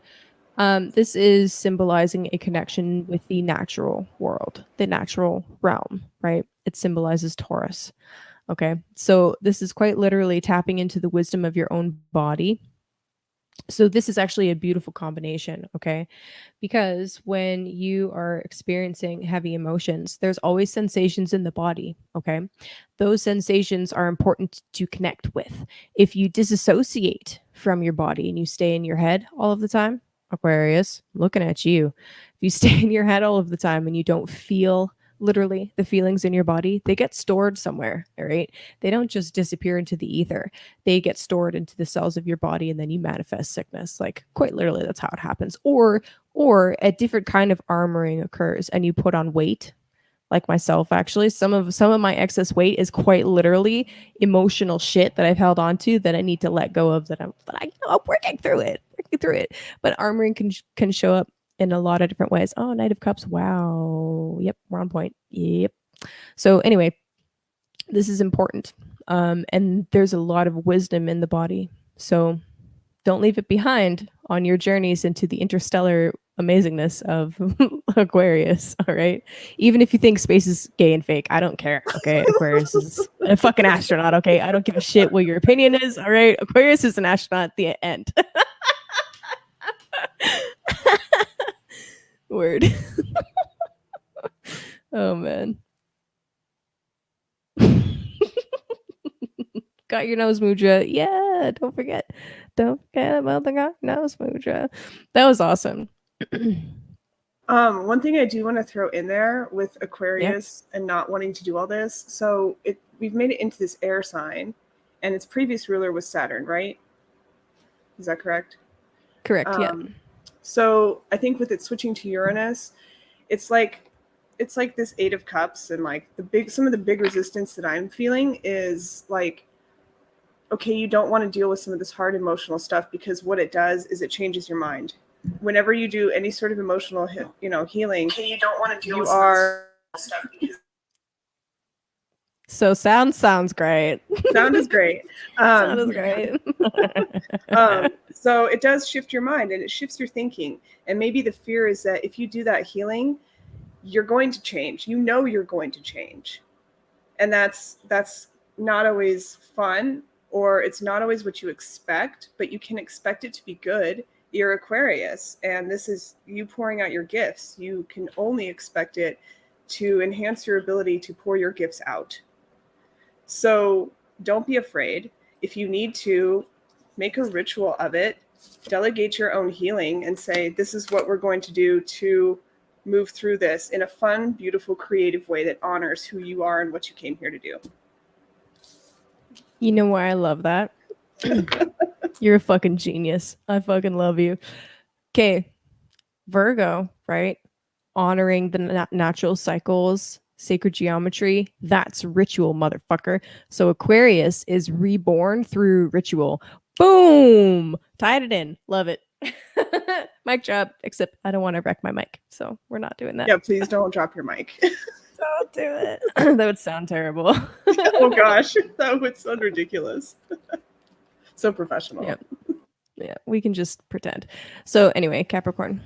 This is symbolizing a connection with the natural world, the natural realm, right? It symbolizes Taurus. Okay. So this is quite literally tapping into the wisdom of your own body. So this is actually a beautiful combination, okay? Because when you are experiencing heavy emotions, there's always sensations in the body, okay? Those sensations are important to connect with. If you disassociate from your body and you stay in your head all of the time, Aquarius, I'm looking at you. If you stay in your head all of the time and you don't feel literally the feelings in your body, they get stored somewhere, all right? They don't just disappear into the ether. They get stored into the cells of your body and then you manifest sickness. Like quite literally that's how it happens. Or a different kind of armoring occurs and you put on weight, like myself actually. Some of my excess weight is quite literally emotional shit that I've held on to that I need to let go of, I'm working through it. But armoring can show up in a lot of different ways. Oh, Knight of Cups. Wow. Yep, we're on point. Yep. So anyway, this is important. And there's a lot of wisdom in the body. So don't leave it behind on your journeys into the interstellar amazingness of Aquarius. All right. Even if you think space is gay and fake, I don't care. Okay. Aquarius is a fucking astronaut. Okay. I don't give a shit what your opinion is. All right. Aquarius is an astronaut at the end. Word. Oh man. Got your nose mudra. Yeah, don't forget about the got nose mudra. That was awesome. One thing I do want to throw in there with Aquarius and not wanting to do all this. So we've made it into this air sign, and its previous ruler was Saturn, right? Is that correct? Correct. Yeah. So I think with it switching to Uranus, it's like this Eight of Cups, and like some of the big resistance that I'm feeling is like, okay, you don't want to deal with some of this hard emotional stuff because what it does is it changes your mind. Whenever you do any sort of emotional, healing, okay, you don't want to deal with stuff. So sounds great. Sound is great. Sound is great. So it does shift your mind and it shifts your thinking. And maybe the fear is that if you do that healing, you're going to change. You're going to change. And that's not always fun, or it's not always what you expect, but you can expect it to be good. You're Aquarius, and this is you pouring out your gifts. You can only expect it to enhance your ability to pour your gifts out. So don't be afraid. If you need to, make a ritual of it, delegate your own healing, and say, this is what we're going to do to move through this in a fun, beautiful, creative way that honors who you are and what you came here to do. You know why I love that? You're a fucking genius. I fucking love you. Okay. Virgo, right? Honoring the natural cycles, sacred geometry. That's ritual, motherfucker. So Aquarius is reborn through ritual. Boom! Tied it in. Love it. Mic drop, except I don't want to wreck my mic. So we're not doing that. Yeah, please don't drop your mic. Don't do it. That would sound terrible. Oh gosh, that would sound ridiculous. So professional. Yeah, we can just pretend. So anyway, Capricorn.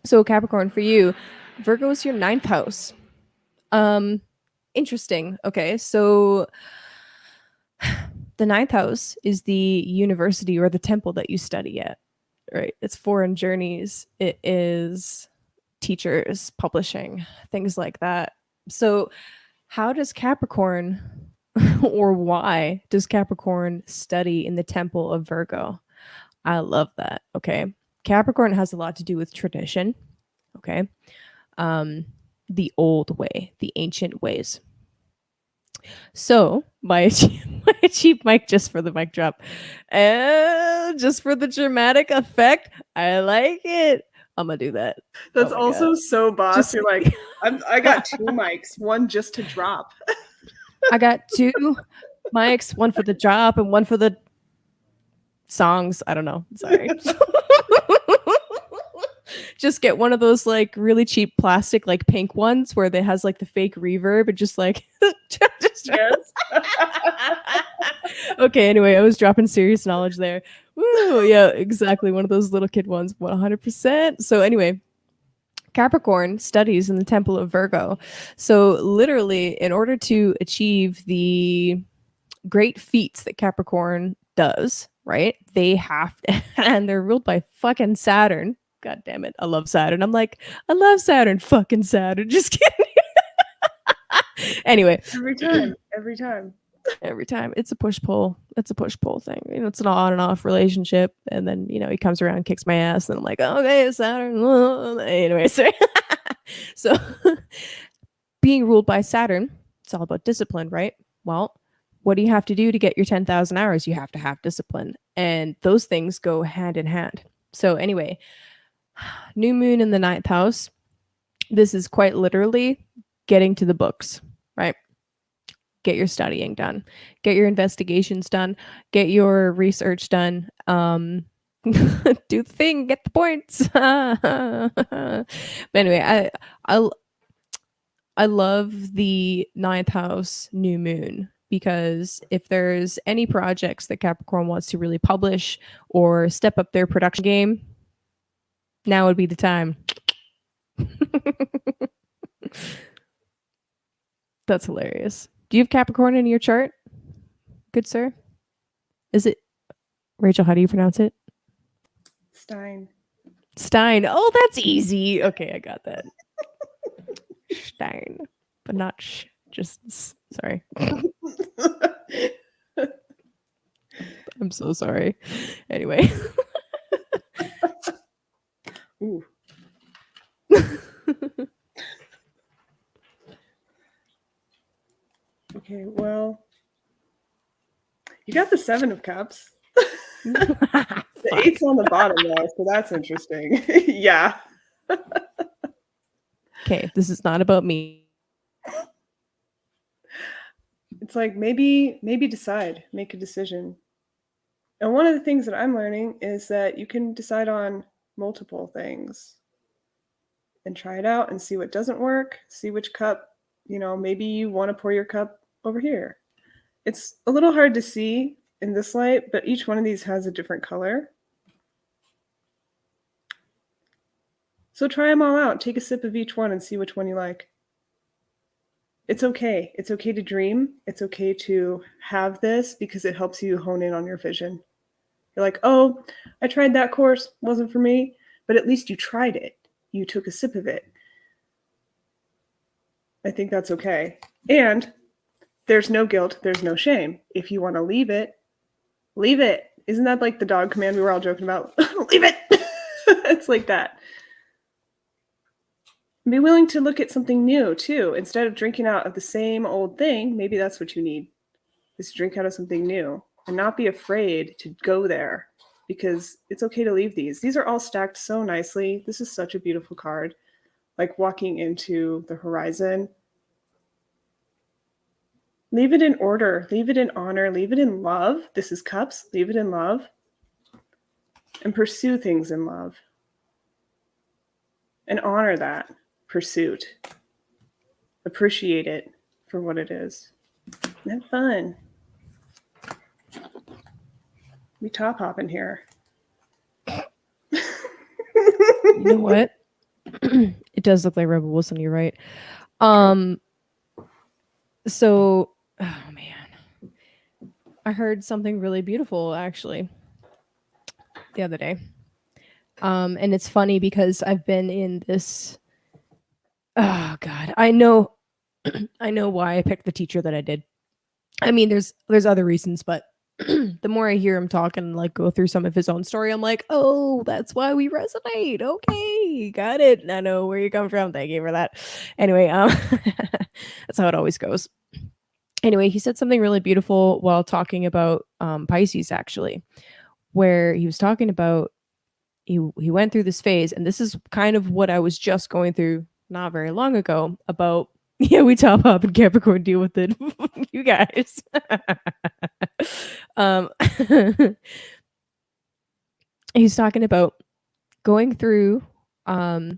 So Capricorn, for you, Virgo is your 9th house. Interesting. Okay, so the 9th house is the university or the temple that you study at, right? It's foreign journeys. It is teachers, publishing, things like that. So, how does Capricorn or why does Capricorn study in the temple of Virgo? I love that. Okay. Capricorn has a lot to do with tradition. Okay. Um, the old way, the ancient ways. So, my my cheap mic just for the mic drop, just for the dramatic effect. I like it. I'm gonna do that. That's Oh my god! also so boss. Just You're like, I got two mics, one just to drop. I got 2 mics, one for the drop and one for the songs. I don't know. Sorry. Just get one of those like really cheap plastic like pink ones where they has like the fake reverb and just like Yes. Okay, anyway, I was dropping serious knowledge there. Woo, yeah, exactly. One of those little kid ones, 100%. So anyway, Capricorn studies in the temple of Virgo. So literally, in order to achieve the great feats that Capricorn does, right? They have to, and they're ruled by fucking Saturn. God damn it. I love Saturn. I'm like, I love Saturn. Fucking Saturn. Just kidding. Anyway. Every time. Every time. Every time. It's a push pull. It's a push pull thing. You know, it's an on and off relationship. And then, you know, he comes around, kicks my ass, and I'm like, okay, Saturn. Anyway, so being ruled by Saturn, it's all about discipline, right? Well, what do you have to do to get your 10,000 hours? You have to have discipline. And those things go hand in hand. So, anyway, new moon in the 9th house. This is quite literally getting to the books, right? Get your studying done, get your investigations done, get your research done. Do the thing, get the points. But anyway, I love the 9th house new moon because if there's any projects that Capricorn wants to really publish or step up their production game, now would be the time. That's hilarious. Do you have Capricorn in your chart? Good sir? Is it Rachel, how do you pronounce it? Stein. Stein. Oh, that's easy. Okay, I got that. Stein. But not just sorry. I'm so sorry. Anyway. Ooh. Okay, well, you got the 7 of Cups. The 8's on the bottom though, so that's interesting. Yeah. Okay, this is not about me. It's like maybe decide, make a decision. And one of the things that I'm learning is that you can decide on multiple things and try it out and see what doesn't work, see which cup, you know, maybe you want to pour your cup over here. It's a little hard to see in this light, but each one of these has a different color. So try them all out. Take a sip of each one and see which one you like. It's okay. It's okay to dream. It's okay to have this because it helps you hone in on your vision. You're like, oh, I tried that course. Wasn't for me. But at least you tried it. You took a sip of it. I think that's okay. And there's no guilt. There's no shame. If you want to leave it, leave it. Isn't that like the dog command we were all joking about? Leave it. It's like that. Be willing to look at something new too. Instead of drinking out of the same old thing, maybe that's what you need, is to drink out of something new and not be afraid to go there, because it's okay to leave these. These are all stacked so nicely. This is such a beautiful card. Like walking into the horizon. Leave it in order. Leave it in honor. Leave it in love. This is Cups. Leave it in love. And pursue things in love. And honor that pursuit. Appreciate it for what it is. And have fun. We top hopping here. You know what? It does look like Rebel Wilson. You're right. True. So, oh man, I heard something really beautiful actually the other day. And it's funny because I've been in this. Oh God, I know, I know why I picked the teacher that I did. I mean, there's other reasons, but the more I hear him talk and like go through some of his own story, I'm like, oh, that's why we resonate. Okay, got it. I know where you come from. Thank you for that. Anyway, that's how it always goes. Anyway, he said something really beautiful while talking about Pisces, actually, where he was talking about he went through this phase, and this is kind of what I was just going through not very long ago about yeah, we top up and Capricorn deal with it. You guys. um he's talking about going through um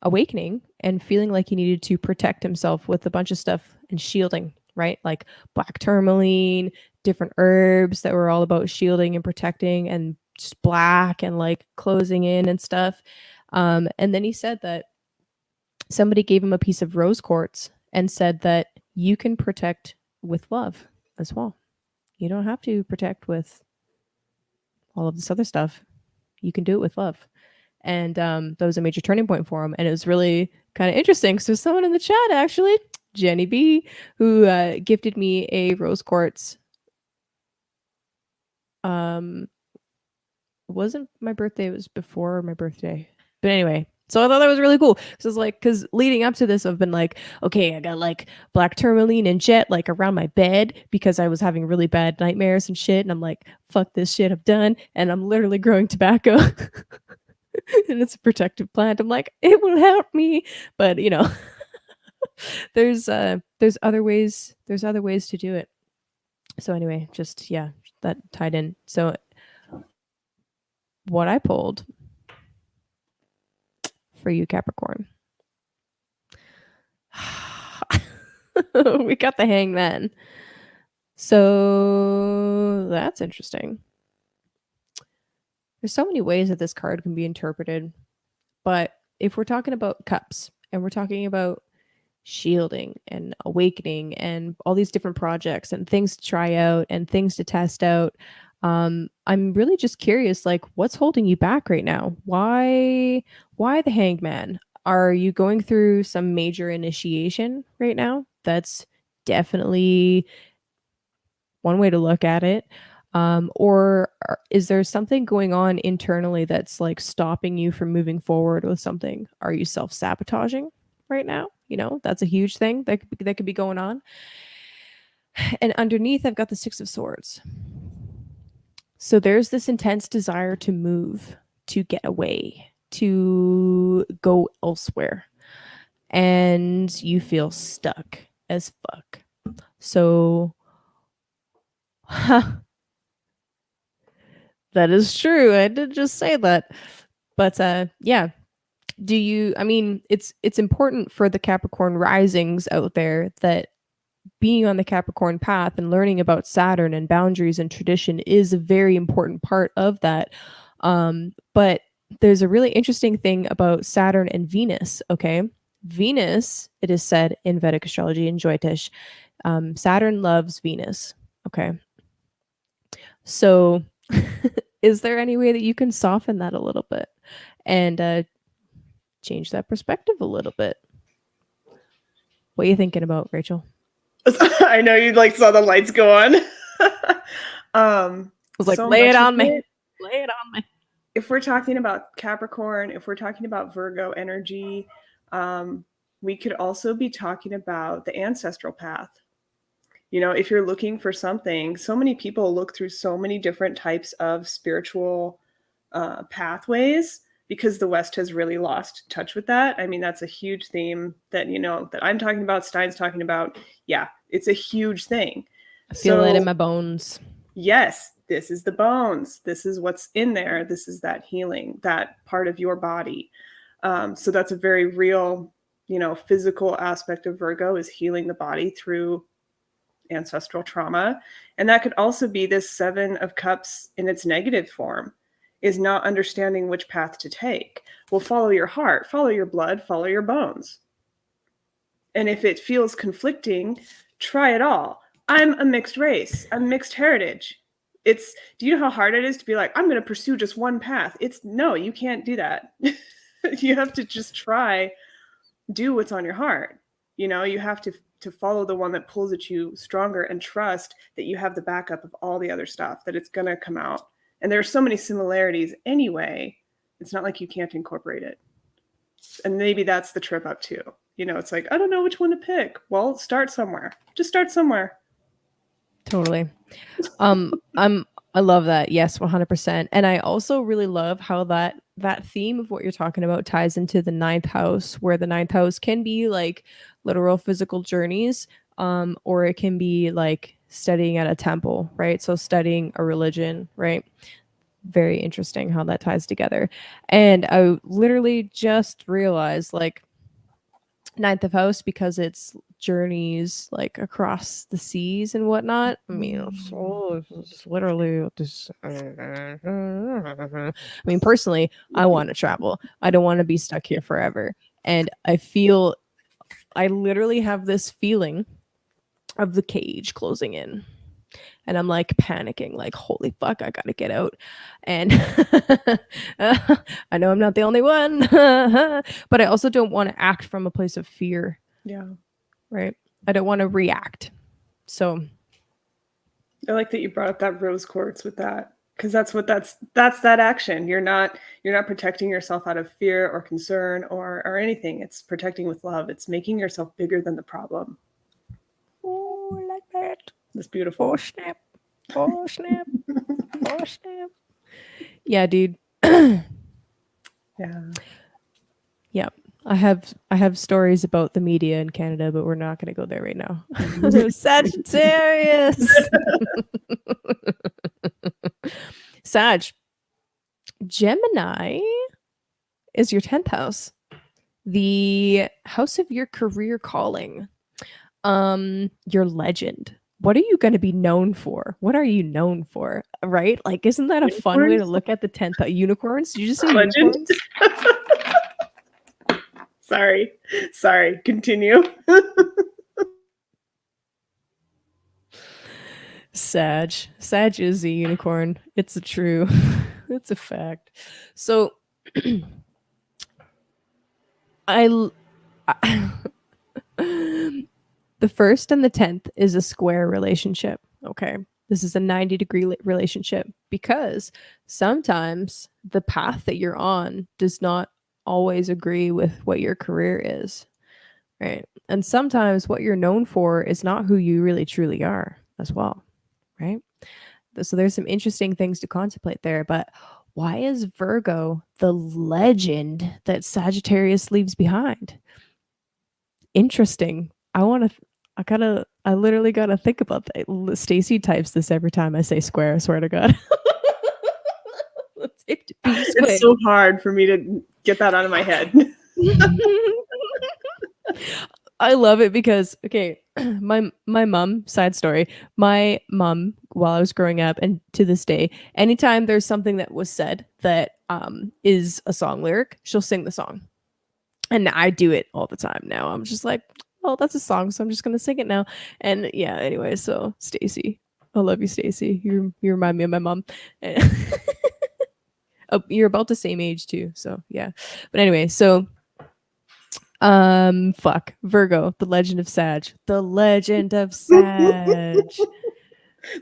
awakening and feeling like he needed to protect himself with a bunch of stuff and shielding, right? Like black tourmaline, different herbs that were all about shielding and protecting, and just black and like closing in and stuff. And then he said that somebody gave him a piece of rose quartz and said that you can protect with love as well. You don't have to protect with all of this other stuff. You can do it with love. And that was a major turning point for him. And it was really kind of interesting. So someone in the chat, actually, Jenny B, who gifted me a rose quartz. Wasn't my birthday, it was before my birthday. But anyway, so I thought that was really cool. So it's like, because leading up to this, I've been like, okay, I got like black tourmaline and jet like around my bed because I was having really bad nightmares and shit. And I'm like, fuck this shit, I'm done. And I'm literally growing tobacco. And it's a protective plant. I'm like, it will help me. But you know, there's other ways, there's other ways to do it. So anyway, just yeah, that tied in. So what I pulled for you, Capricorn. We got the hangman. So that's interesting. There's so many ways that this card can be interpreted. But if we're talking about cups and we're talking about shielding and awakening and all these different projects and things to try out and things to test out, I'm really just curious, like, what's holding you back right now? Why the hangman? Are you going through some major initiation right now? That's definitely one way to look at it. Or is there something going on internally that's like stopping you from moving forward with something? Are you self-sabotaging right now? You know, that's a huge thing that could be going on. And underneath, I've got the Six of Swords. So there's this intense desire to move, to get away, to go elsewhere. And you feel stuck as fuck. So, that is true. I did just say that. But yeah, do you, I mean, it's important for the Capricorn risings out there that being on the Capricorn path and learning about Saturn and boundaries and tradition is a very important part of that. But there's a really interesting thing about Saturn and Venus. Okay, Venus, it is said in Vedic astrology and Jyotish, Saturn loves Venus. Okay, so is there any way that you can soften that a little bit and change that perspective a little bit? What are you thinking about, Rachel? I know you like saw the lights go on. I was like, so lay it much on of me. it. Lay it on me. If we're talking about Capricorn, if we're talking about Virgo energy, we could also be talking about the ancestral path. You know, if you're looking for something, so many people look through so many different types of spiritual pathways because the West has really lost touch with that. I mean, that's a huge theme that, you know, that I'm talking about, Stein's talking about. Yeah, it's a huge thing. I feel that in So, my bones. yes, this is the bones. This is what's in there. This is that healing, that part of your body. So that's a very real, you know, physical aspect of Virgo is healing the body through ancestral trauma. And that could also be this Seven of Cups in its negative form. is not understanding which path to take. Well, follow your heart, follow your blood, follow your bones. And if it feels conflicting, try it all. I'm a mixed race. I'm mixed heritage. Do you know how hard it is to be like, I'm going to pursue just one path? No, you can't do that. You have to just try, do what's on your heart. You know, you have to follow the one that pulls at you stronger and trust that you have the backup of all the other stuff, that it's going to come out. And there are so many similarities anyway. It's not like you can't incorporate it. And maybe that's the trip up too. You know, it's like, I don't know which one to pick. Well, start somewhere. Just start somewhere. Totally. I love that. Yes, 100%. And I also really love how that theme of what you're talking about ties into the ninth house, where the ninth house can be like literal physical journeys, or it can be like studying at a temple, right? So studying a religion, right? Very interesting how that ties together. And I literally just realized, like, ninth of house, because it's journeys like across the seas and whatnot. I mean, it's literally this. I mean, personally, I want to travel. I don't want to be stuck here forever. And I literally have this feeling of the cage closing in. And I'm like panicking, like, holy fuck, I gotta get out. And I know I'm not the only one, but I also don't want to act from a place of fear. Yeah. Right. I don't want to react. So I like that you brought up that rose quartz with that, because that's that action. You're not protecting yourself out of fear or concern or anything. It's protecting with love. It's making yourself bigger than the problem. oh, like that. That's beautiful. Oh snap. Oh snap. Oh snap. Yeah, dude. Yeah. Yep. I have stories about the media in Canada, but we're not going to go there right now. Sagittarius. Sag. Gemini is your 10th house. The house of your career calling. Your legend. What are you going to be known for? What are you known for? Right? Like, isn't that a fun way to look at the 10th? Unicorns? Did you just say Legend? unicorns? Sorry. Continue. Sag is a unicorn. It's a fact. So the 1st and the 10th is a square relationship. Okay. This is a 90-degree relationship, because sometimes the path that you're on does not always agree with what your career is. Right. And sometimes what you're known for is not who you really truly are as well. Right. So there's some interesting things to contemplate there. But why is Virgo the legend that Sagittarius leaves behind? Interesting. I literally gotta think about that. Stacy types this every time I say square, I swear to God. It's so hard for me to get that out of my head. I love it because, okay, my mom, side story, my mom, while I was growing up and to this day, anytime there's something that was said that is a song lyric, she'll sing the song. And I do it all the time now. I'm just like, oh, that's a song, so I'm just gonna sing it now. And yeah, anyway, so Stacy, I love you, Stacy. You remind me of my mom. Oh, you're about the same age too, so yeah. But anyway, so fuck, Virgo, the legend of Sag. The legend of Sag.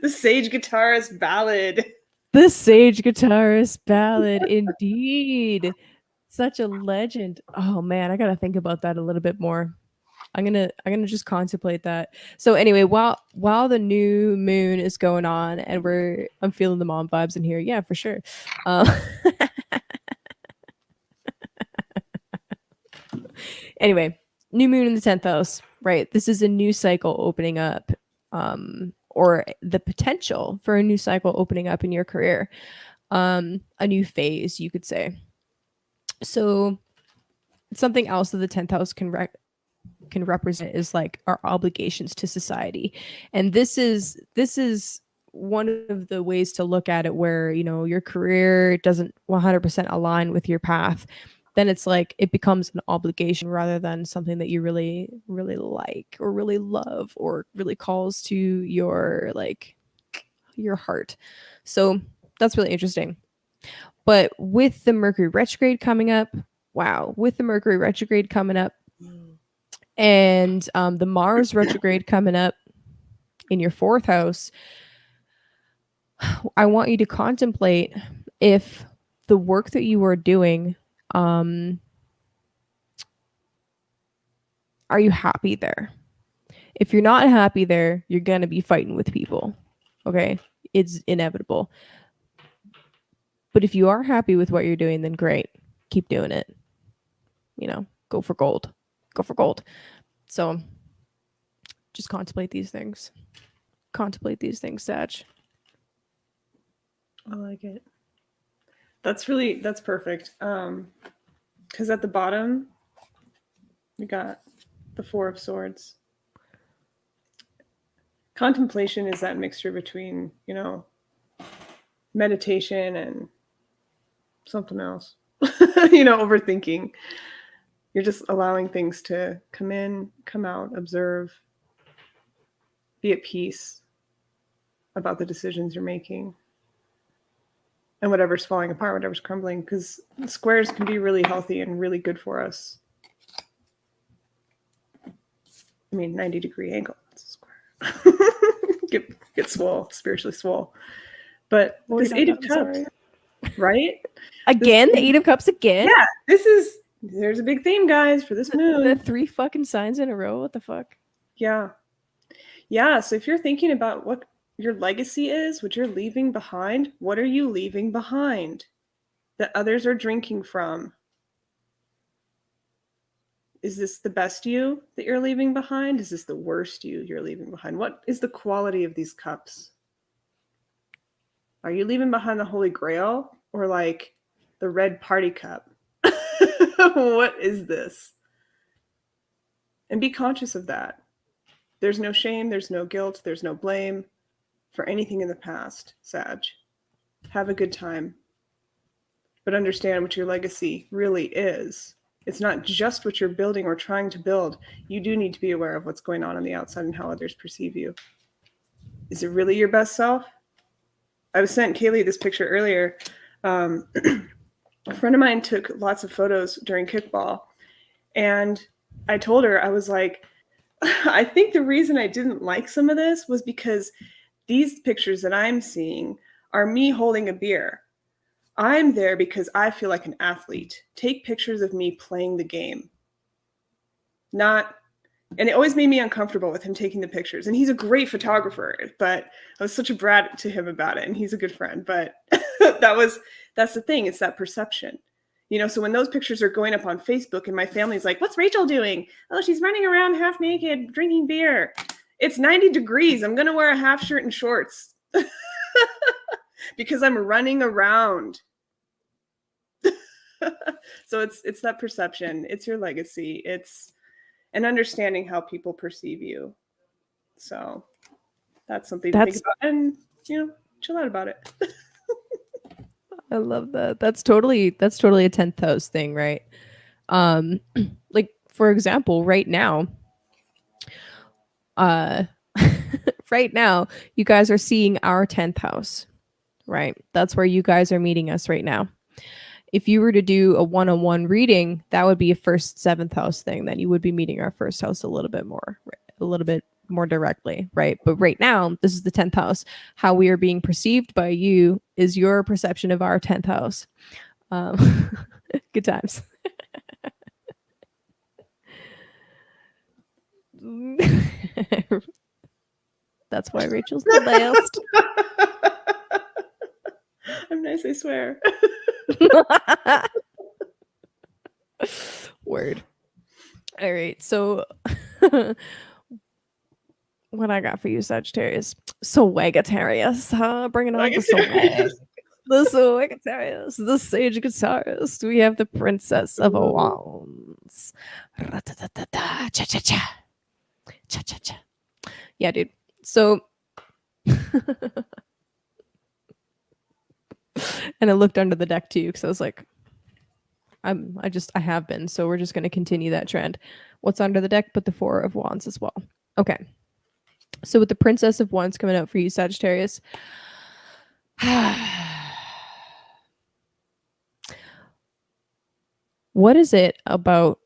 The sage guitarist ballad. The sage guitarist ballad, indeed. Such a legend. Oh man, I gotta think about that a little bit more. I'm gonna just contemplate that. So anyway, while the new moon is going on and I'm feeling the mom vibes in here, yeah, for sure. Anyway, new moon in the 10th house, right? This is a new cycle opening up, or the potential for a new cycle opening up in your career, a new phase, you could say. So something else that the 10th house can represent is like our obligations to society. And this is one of the ways to look at it where, you know, your career doesn't 100% align with your path, then it's like it becomes an obligation rather than something that you really, really like or really love or really calls to your like your heart. So that's really interesting. But with the Mercury retrograde coming up, wow, with the Mercury retrograde coming up and the Mars retrograde coming up in your fourth house, I want you to contemplate if the work that you are doing, are you happy there? If you're not happy there, you're going to be fighting with people. Okay? It's inevitable. But if you are happy with what you're doing, then great. Keep doing it. You know, go for gold. Go for gold. So just contemplate these things. Contemplate these things, Sag. I like it. That's perfect. Because at the bottom, we got the Four of Swords. Contemplation is that mixture between, you know, meditation and something else. You know, overthinking. You're just allowing things to come in, come out, observe, be at peace about the decisions you're making and whatever's falling apart, whatever's crumbling, because squares can be really healthy and really good for us. I mean, 90-degree angle, it's a square. get swole, spiritually swole. But this Eight of Cups, right? Again, the Eight of Cups again? Yeah, there's a big theme, guys, for this moon. The 3 fucking signs in a row, what the fuck? Yeah. Yeah, so if you're thinking about what your legacy is, what you're leaving behind, what are you leaving behind that others are drinking from? Is this the best you that you're leaving behind? Is this the worst you're leaving behind? What is the quality of these cups? Are you leaving behind the Holy Grail or like the red party cup? What is this? And be conscious of that. There's no shame, there's no guilt, there's no blame for anything in the past, Sag. Have a good time. But understand what your legacy really is. It's not just what you're building or trying to build. You do need to be aware of what's going on the outside and how others perceive you. Is it really your best self? I was sent Kaylee this picture earlier. A friend of mine took lots of photos during kickball. And I told her, I was like, I think the reason I didn't like some of this was because these pictures that I'm seeing are me holding a beer. I'm there because I feel like an athlete. Take pictures of me playing the game. And it always made me uncomfortable with him taking the pictures. And he's a great photographer, but I was such a brat to him about it. And he's a good friend, but that's the thing. It's that perception. You know, so when those pictures are going up on Facebook and my family's like, what's Rachel doing? Oh, she's running around half naked, drinking beer. It's 90 degrees. I'm going to wear a half shirt and shorts because I'm running around. So it's that perception. It's your legacy. It's an understanding how people perceive you. So that's something to think about and, you know, chill out about it. I love that. That's totally a 10th house thing, right? Like for example, right now, right now, you guys are seeing our 10th house, right? That's where you guys are meeting us right now. If you were to do a one-on-one reading, that would be a first 7th house thing. Then you would be meeting our first house a little bit more directly, right? But right now, this is the 10th house. How we are being perceived by you is your perception of our 10th house. Good times. That's why Rachel's the best. I'm nice, I swear. Word. All right, so what I got for you, Sagittarius? Sagittarius, huh? Bringing on the swag. The Sagittarius, the Sage Guitarist. We have the Princess of Wands. Cha cha cha. Cha cha cha. Yeah, dude. So And I looked under the deck too because I was like, I have been. So we're just going to continue that trend. What's under the deck? But the Four of Wands as well. Okay. So with the Princess of Wands coming out for you, Sagittarius. What is it about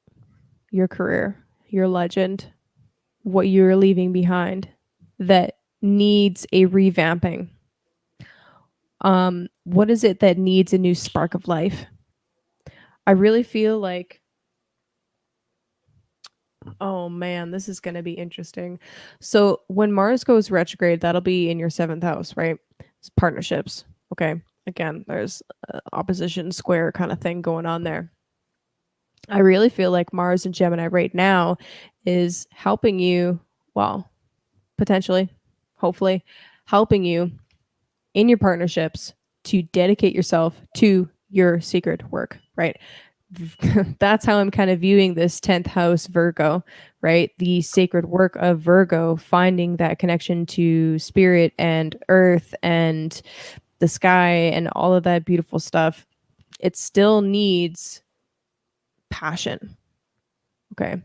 your career, your legend, what you're leaving behind that needs a revamping? What is it that needs a new spark of life? I really feel like, oh man, this is going to be interesting. So when Mars goes retrograde, that'll be in your 7th house, right? It's partnerships. Okay. Again, there's opposition square kind of thing going on there. I really feel like Mars and Gemini right now is helping you, well, potentially, hopefully, helping you in your partnerships to dedicate yourself to your secret work, right? That's how I'm kind of viewing this 10th house Virgo, right? The sacred work of Virgo, finding that connection to spirit and earth and the sky and all of that beautiful stuff. It still needs passion. Okay.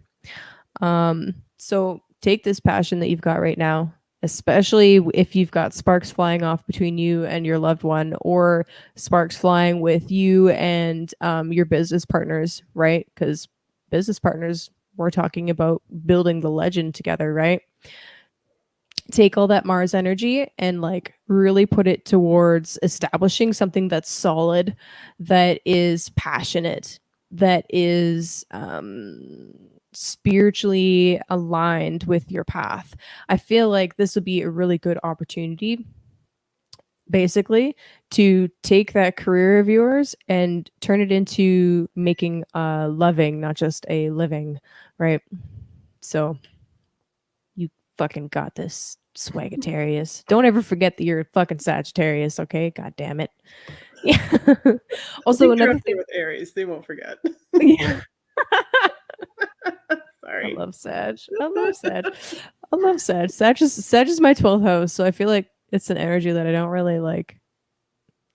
So take this passion that you've got right now, especially if you've got sparks flying off between you and your loved one, or sparks flying with you and your business partners, right? Because business partners, we're talking about building the legend together, right? Take all that Mars energy and like really put it towards establishing something that's solid, that is passionate, that is spiritually aligned with your path. I feel like this would be a really good opportunity, basically, to take that career of yours and turn it into making a loving, not just a living, right? So you fucking got this, Swagatarius. Don't ever forget that you're a fucking Sagittarius, okay? God damn it. Yeah. Also, another thing with Aries, they won't forget. Yeah. Sorry. I love Sag. I love Sag. I love Sag. Sag is my 12th house, so I feel like it's an energy that I don't really like.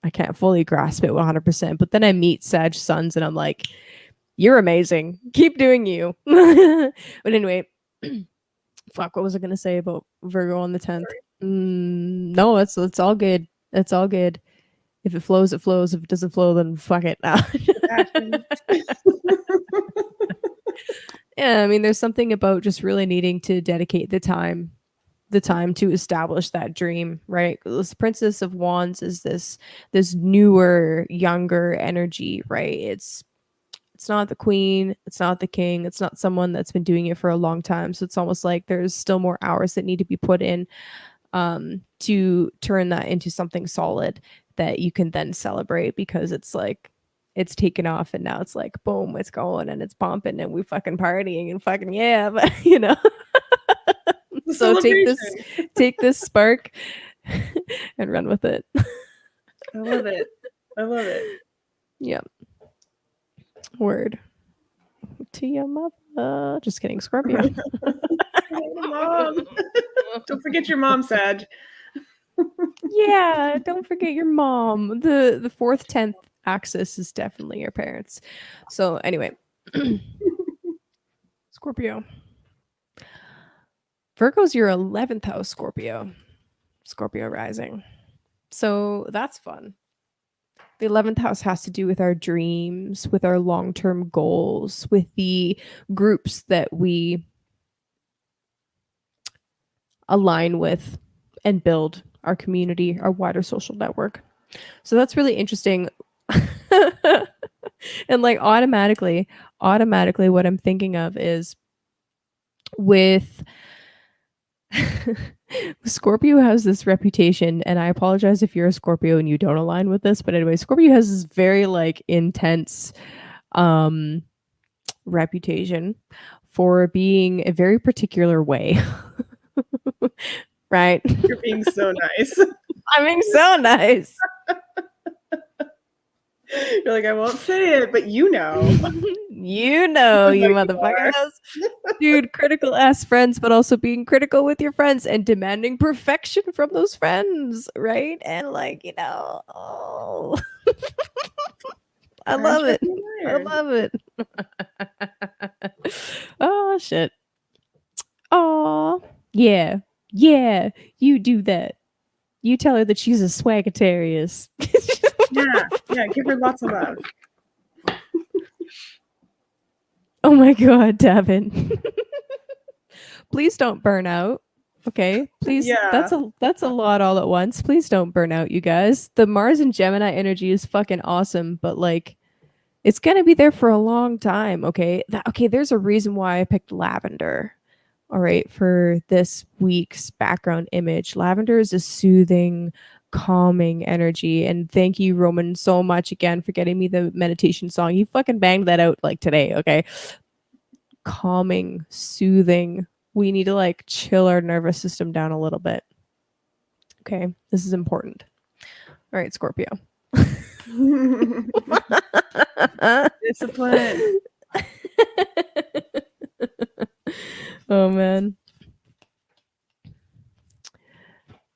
I can't fully grasp it 100%. But then I meet Sag sons, and I'm like, "You're amazing. Keep doing you." But anyway, fuck. What was I gonna say about Virgo on the 10th? No, it's all good. It's all good. If it flows, it flows. If it doesn't flow, then fuck it. Yeah, I mean, there's something about just really needing to dedicate the time to establish that dream, right? This Princess of Wands is this newer, younger energy, right? It's not the queen, it's not the king, it's not someone that's been doing it for a long time. So it's almost like there's still more hours that need to be put in to turn that into something solid that you can then celebrate, because it's like it's taken off and now it's like boom, it's going and it's pumping and we fucking partying and fucking yeah, but you know. So take this spark and run with it. I love it. I love it. Yeah. Word to your mother. Just kidding, Scorpio. Mom. Don't forget your mom, Sag. Yeah, don't forget your mom. The 4th, 10th axis is definitely your parents. So anyway, Scorpio. Virgo's your 11th house, Scorpio rising. So that's fun. The 11th house has to do with our dreams, with our long-term goals, with the groups that we align with and build our community, our wider social network. So that's really interesting. And like automatically what I'm thinking of is with Scorpio has this reputation, and I apologize if you're a Scorpio and you don't align with this, but anyway, Scorpio has this very like intense reputation for being a very particular way. Right? You're being so nice. I'm being so nice. You're like, I won't say it, but you know. You know, you motherfuckers. Dude, critical ass friends, but also being critical with your friends and demanding perfection from those friends, right? And like, oh, I Iron love it. sharpening I iron. love it. Oh shit. Oh, yeah. Yeah, you do that. You tell her that she's a Swagatarius. Yeah, give her lots of love. Oh my god, Davin. Please don't burn out. Okay, please. Yeah. That's a lot all at once. Please don't burn out, you guys. The Mars and Gemini energy is fucking awesome, but like, it's gonna be there for a long time. Okay, okay. There's a reason why I picked lavender. All right, for this week's background image, lavender is a soothing, calming energy. And thank you, Roman, so much again for getting me the meditation song. You fucking banged that out like today. Okay, calming, soothing. We need to like chill our nervous system down a little bit. Okay, this is important. All right, Scorpio. Discipline. Oh man.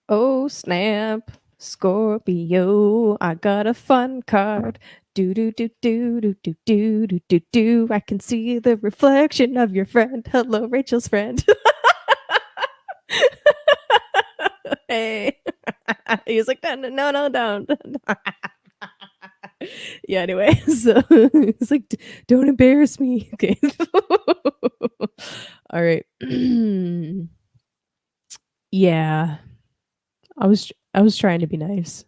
Oh snap. Scorpio, I got a fun card. Do do do do do do do do do do. I can see the reflection of your friend. Hello, Rachel's friend. Hey. He was like, no, don't. Yeah, anyway, so it's like, don't embarrass me. Okay. All right. Yeah. I was trying to be nice.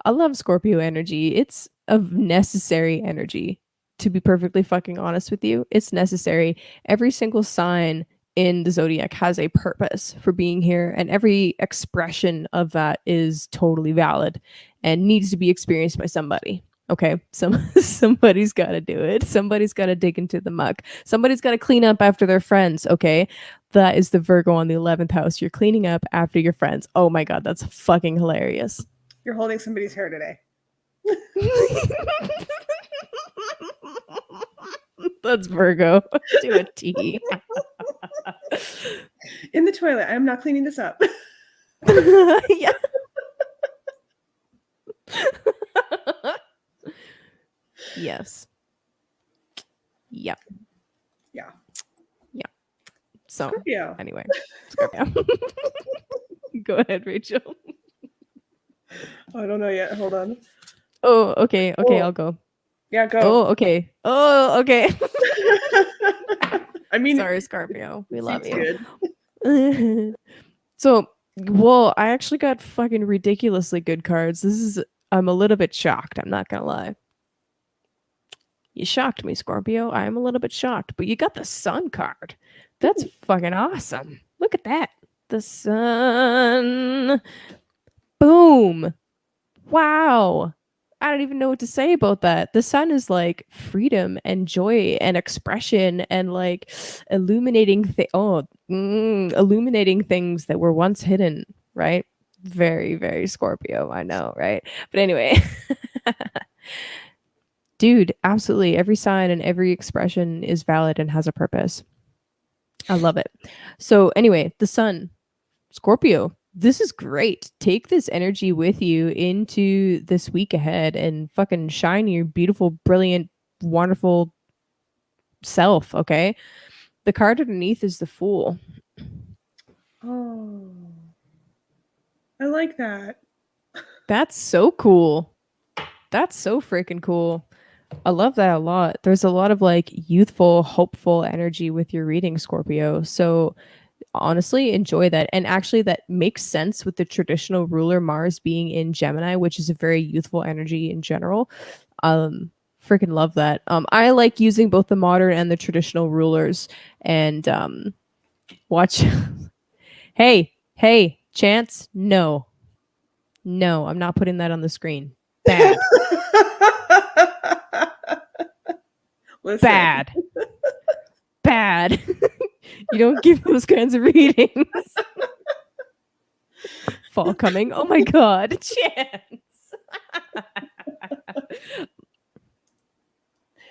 I love Scorpio energy. It's a necessary energy. To be perfectly fucking honest with you, it's necessary. Every single sign in the zodiac has a purpose for being here, and every expression of that is totally valid and needs to be experienced by somebody. Okay, somebody's got to do it. Somebody's got to dig into the muck. Somebody's got to clean up after their friends. Okay, that is the Virgo on the 11th house. You're cleaning up after your friends. Oh my god, that's fucking hilarious. You're holding somebody's hair today. That's Virgo to a T. In the toilet. I am not cleaning this up. Yeah. Yes. Yep. Yeah. Yeah. So Scorpio. anyway, Scorpio. Go ahead, Rachel. Oh, I don't know yet. Hold on. Oh, okay. Okay, Oh. I'll go. Yeah, go. Oh, okay. Oh, okay. I mean, sorry, Scorpio. We love you. Good. So, well, I actually got fucking ridiculously good cards. I'm a little bit shocked. I'm not gonna lie. You shocked me, Scorpio. I am a little bit shocked, but you got the Sun card. That's fucking awesome. Look at that. The Sun. Boom. Wow. I don't even know what to say about that. The Sun is like freedom and joy and expression and like illuminating illuminating things that were once hidden, right? Very, very Scorpio, I know, right? But anyway. Dude, absolutely. Every sign and every expression is valid and has a purpose. I love it. So, anyway, the Sun, Scorpio, this is great. Take this energy with you into this week ahead and fucking shine your beautiful, brilliant, wonderful self, okay? The card underneath is the Fool. Oh, I like that. That's so cool. That's so freaking cool. I love that a lot. There's a lot of like youthful, hopeful energy with your reading, Scorpio. So honestly, enjoy that. And actually, that makes sense with the traditional ruler Mars being in Gemini, which is a very youthful energy in general. Freaking love that. I like using both the modern and the traditional rulers. And watch. Hey, Chance, no, I'm not putting that on the screen. Bad. Listen. Bad. You don't give those kinds of readings. Fall coming. Oh my god, Chance.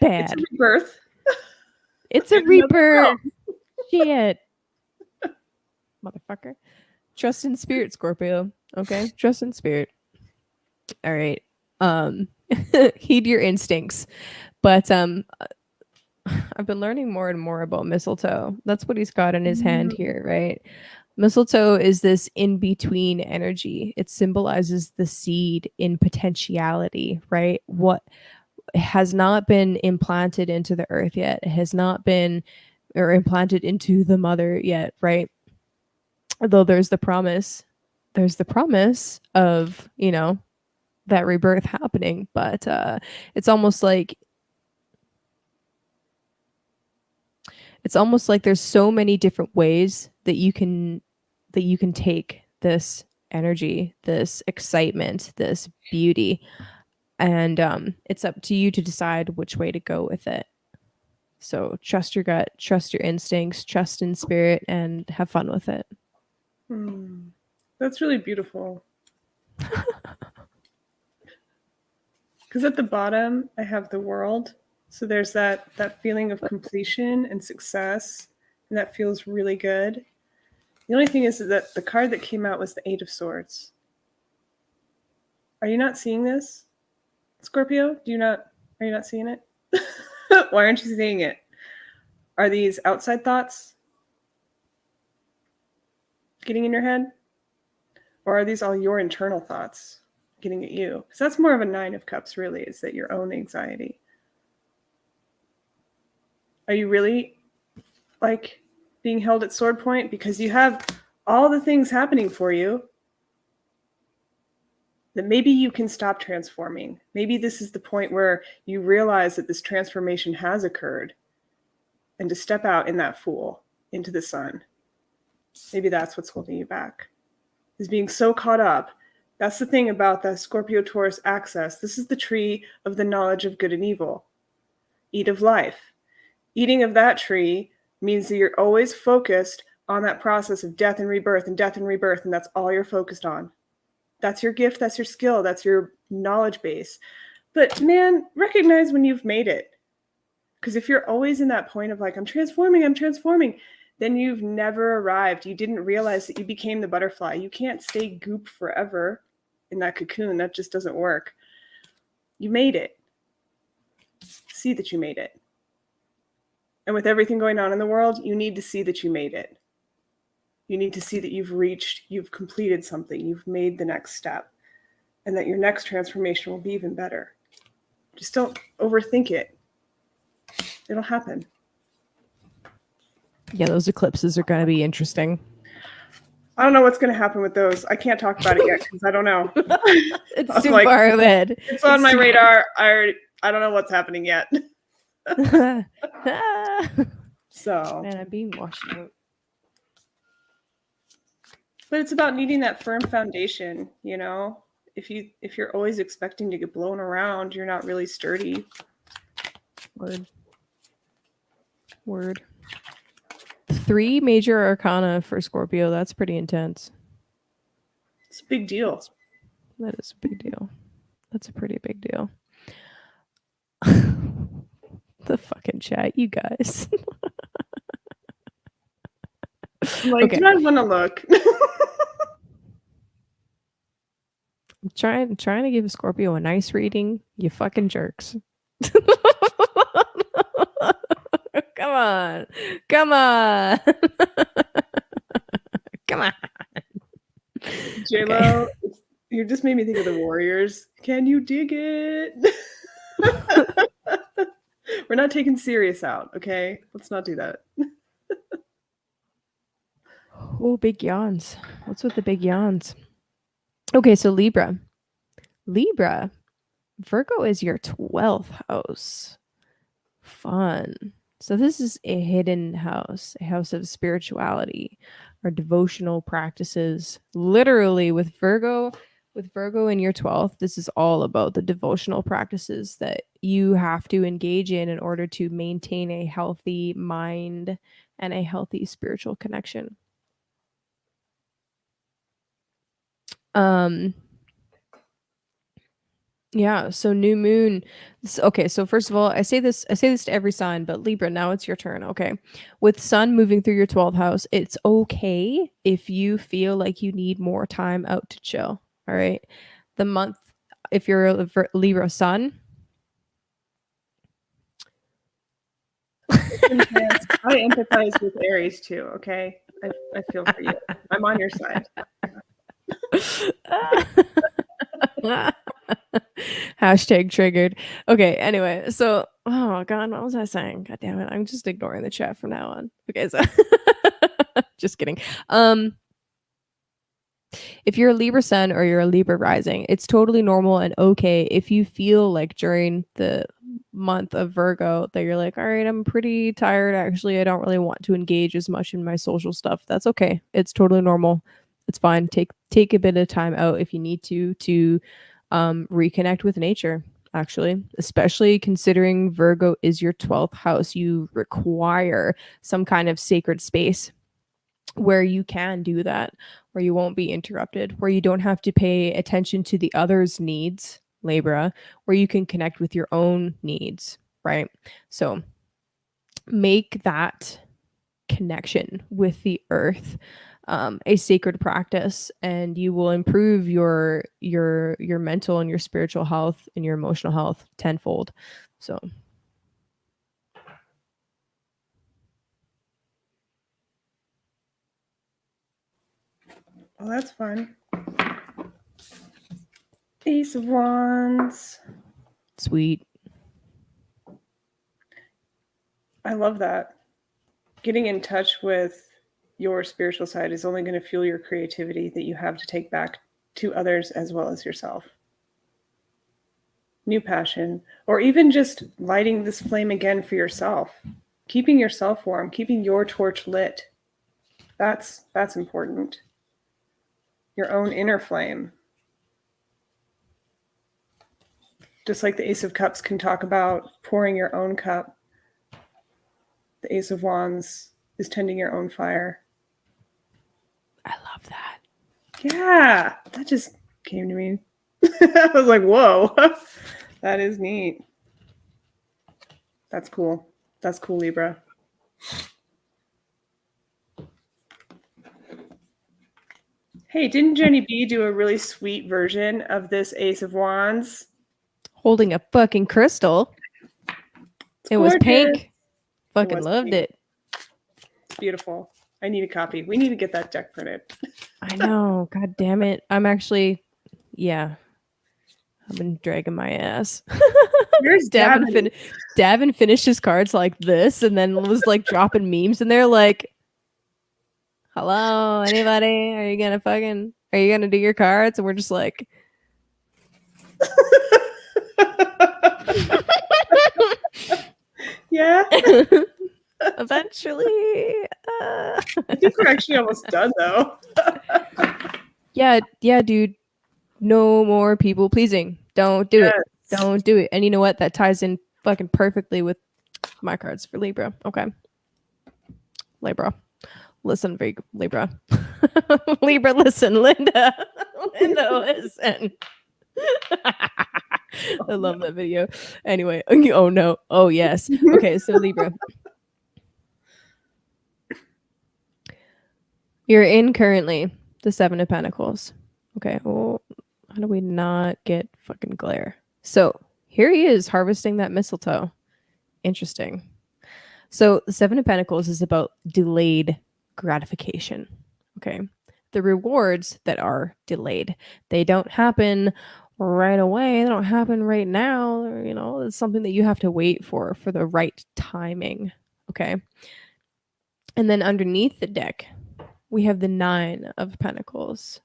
It's a Bad. rebirth. It's a In another reaper. realm. Shit. Motherfucker. Trust in spirit, Scorpio. Okay? Trust in spirit. All right. Heed your instincts. But I've been learning more and more about mistletoe. That's what he's got in his hand here, right? Mistletoe is this in between energy. It symbolizes the seed in potentiality, right? What has not been implanted into the earth yet, it has not been or implanted into the mother yet, right? Though there's the promise of, that rebirth happening, but it's almost like there's so many different ways that you can take this energy, this excitement, this beauty, and it's up to you to decide which way to go with it. So trust your gut, trust your instincts, trust in spirit, and have fun with it. That's really beautiful. Because at the bottom, I have the world. So there's that feeling of completion and success, and that feels really good. The only thing is that the card that came out was the Eight of Swords. Are you not seeing this, Scorpio? Are you not seeing it? Why aren't you seeing it? Are these outside thoughts getting in your head? Or are these all your internal thoughts getting at you? Because that's more of a Nine of Cups, really, is that your own anxiety. Are you really like being held at sword point? Because you have all the things happening for you that maybe you can stop transforming. Maybe this is the point where you realize that this transformation has occurred and to step out in that Fool into the sun. Maybe that's what's holding you back, is being so caught up. That's the thing about the Scorpio Taurus axis. This is the tree of the knowledge of good and evil. Eat of life. Eating of that tree means that you're always focused on that process of death and rebirth, and that's all you're focused on. That's your gift, that's your skill, that's your knowledge base. But man, recognize when you've made it. Because if you're always in that point of like, I'm transforming, then you've never arrived. You didn't realize that you became the butterfly. You can't stay goop forever in that cocoon. That just doesn't work. You made it. See that you made it. And with everything going on in the world, you need to see that you made it. You need to see that you've completed something, you've made the next step, and that your next transformation will be even better. Just don't overthink it. It'll happen. Yeah, those eclipses are going to be interesting. I don't know what's going to happen with those. I can't talk about it yet because I don't know. It's too far ahead. It's on my radar. I don't know what's happening yet. So, man, I'm being washed out. But it's about needing that firm foundation, you know? If you're always expecting to get blown around, you're not really sturdy. Word. 3 major arcana for Scorpio. That's pretty intense. It's a big deal. That is a big deal. That's a pretty big deal. The fucking chat, you guys. I'm like, okay. Do I want to look? I'm trying to give Scorpio a nice reading. You fucking jerks. Come on. Come on. Come on. J-Lo, okay. You just made me think of the Warriors. Can you dig it? We're not taking Sirius out, okay? Let's not do that. Oh, big yawns. What's with the big yawns? Okay, so Libra. Virgo is your 12th house. Fun. So this is a hidden house, a house of spirituality or devotional practices. Literally with Virgo in your 12th, this is all about the devotional practices that you have to engage in order to maintain a healthy mind and a healthy spiritual connection. Yeah, so new moon. Okay, so first of all, I say this to every sign, but Libra, now it's your turn, okay? With sun moving through your 12th house, it's okay if you feel like you need more time out to chill, all right? The month if you're a Libra sun, I empathize with Aries too, okay? I feel for you. I'm on your side. hashtag triggered. Okay, anyway, so oh god, what was I saying? God damn it, I'm just ignoring the chat from now on. Okay, so just kidding. If you're a Libra sun or you're a Libra rising, it's totally normal and okay if you feel like during the month of Virgo that you're like, all right, I'm pretty tired. Actually, I don't really want to engage as much in my social stuff. That's okay. It's totally normal. It's fine. Take a bit of time out if you need to reconnect with nature. Actually, especially considering Virgo is your 12th house, you require some kind of sacred space where you can do that, where you won't be interrupted, where you don't have to pay attention to the other's needs, Libra, where you can connect with your own needs, right? So make that connection with the earth a sacred practice, and you will improve your mental and your spiritual health and your emotional health tenfold. So Well, that's fun. Ace of Wands. sweet. I love that. Getting in touch with your spiritual side is only going to fuel your creativity that you have to take back to others as well as yourself. New passion, or even just lighting this flame again for yourself, keeping yourself warm, keeping your torch lit. That's important. Your own inner flame. Just like the Ace of Cups can talk about pouring your own cup, the Ace of Wands is tending your own fire. I love that. Yeah, that just came to me. I was like, whoa, that is neat. That's cool. That's cool, Libra. Hey, didn't Jenny B do a really sweet version of this Ace of Wands? Holding a fucking crystal. It was pink. Fucking loved pink. it. It's beautiful. I need a copy. We need to get that deck printed. I know. God damn it. I'm actually, yeah. I've been dragging my ass. Here's Davin. Davin finished his cards like this and then was like dropping memes and they're like, hello, anybody? Are you gonna do your cards? And we're just like, Yeah. eventually. I think we're actually almost done though. Yeah, dude. No more people pleasing. Don't do it. Don't do it. And you know what? That ties in fucking perfectly with my cards for Libra. Okay. Libra. Listen, Libra. Libra, listen. Linda. Linda, listen. I love that video. Anyway. Oh, no. Oh, yes. Okay, so Libra. You're in currently the Seven of Pentacles. Okay. Well, how do we not get fucking glare? So here he is harvesting that mistletoe. Interesting. So the Seven of Pentacles is about delayed gratification. Okay. The rewards that are delayed, they don't happen right away. They don't happen right now. You know, it's something that you have to wait for the right timing. Okay. And then underneath the deck, we have the Nine of Pentacles.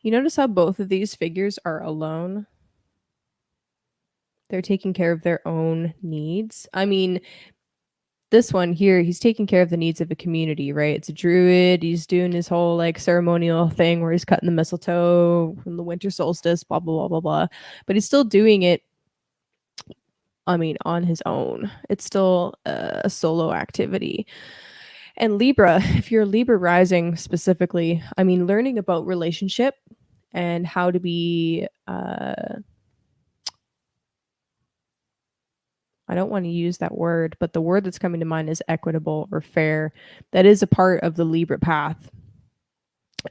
You notice how both of these figures are alone? They're taking care of their own needs. I mean, this one here, he's taking care of the needs of a community, right? It's a druid. He's doing his whole like ceremonial thing where he's cutting the mistletoe from the winter solstice, blah, blah, blah, blah, blah. But he's still doing it, I mean, on his own. It's still a solo activity. And Libra, if you're Libra rising specifically, I mean, learning about relationship and how to be I don't want to use that word, but the word that's coming to mind is equitable or fair. That is a part of the Libra path.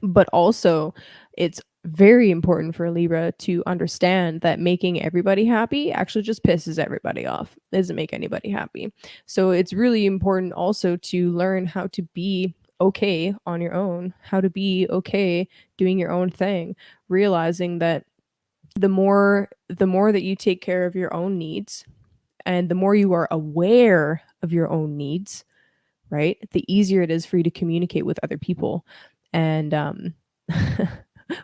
But also, it's very important for Libra to understand that making everybody happy actually just pisses everybody off. It doesn't make anybody happy. So it's really important also to learn how to be okay on your own, how to be okay doing your own thing, realizing that the more that you take care of your own needs and the more you are aware of your own needs, right? The easier it is for you to communicate with other people and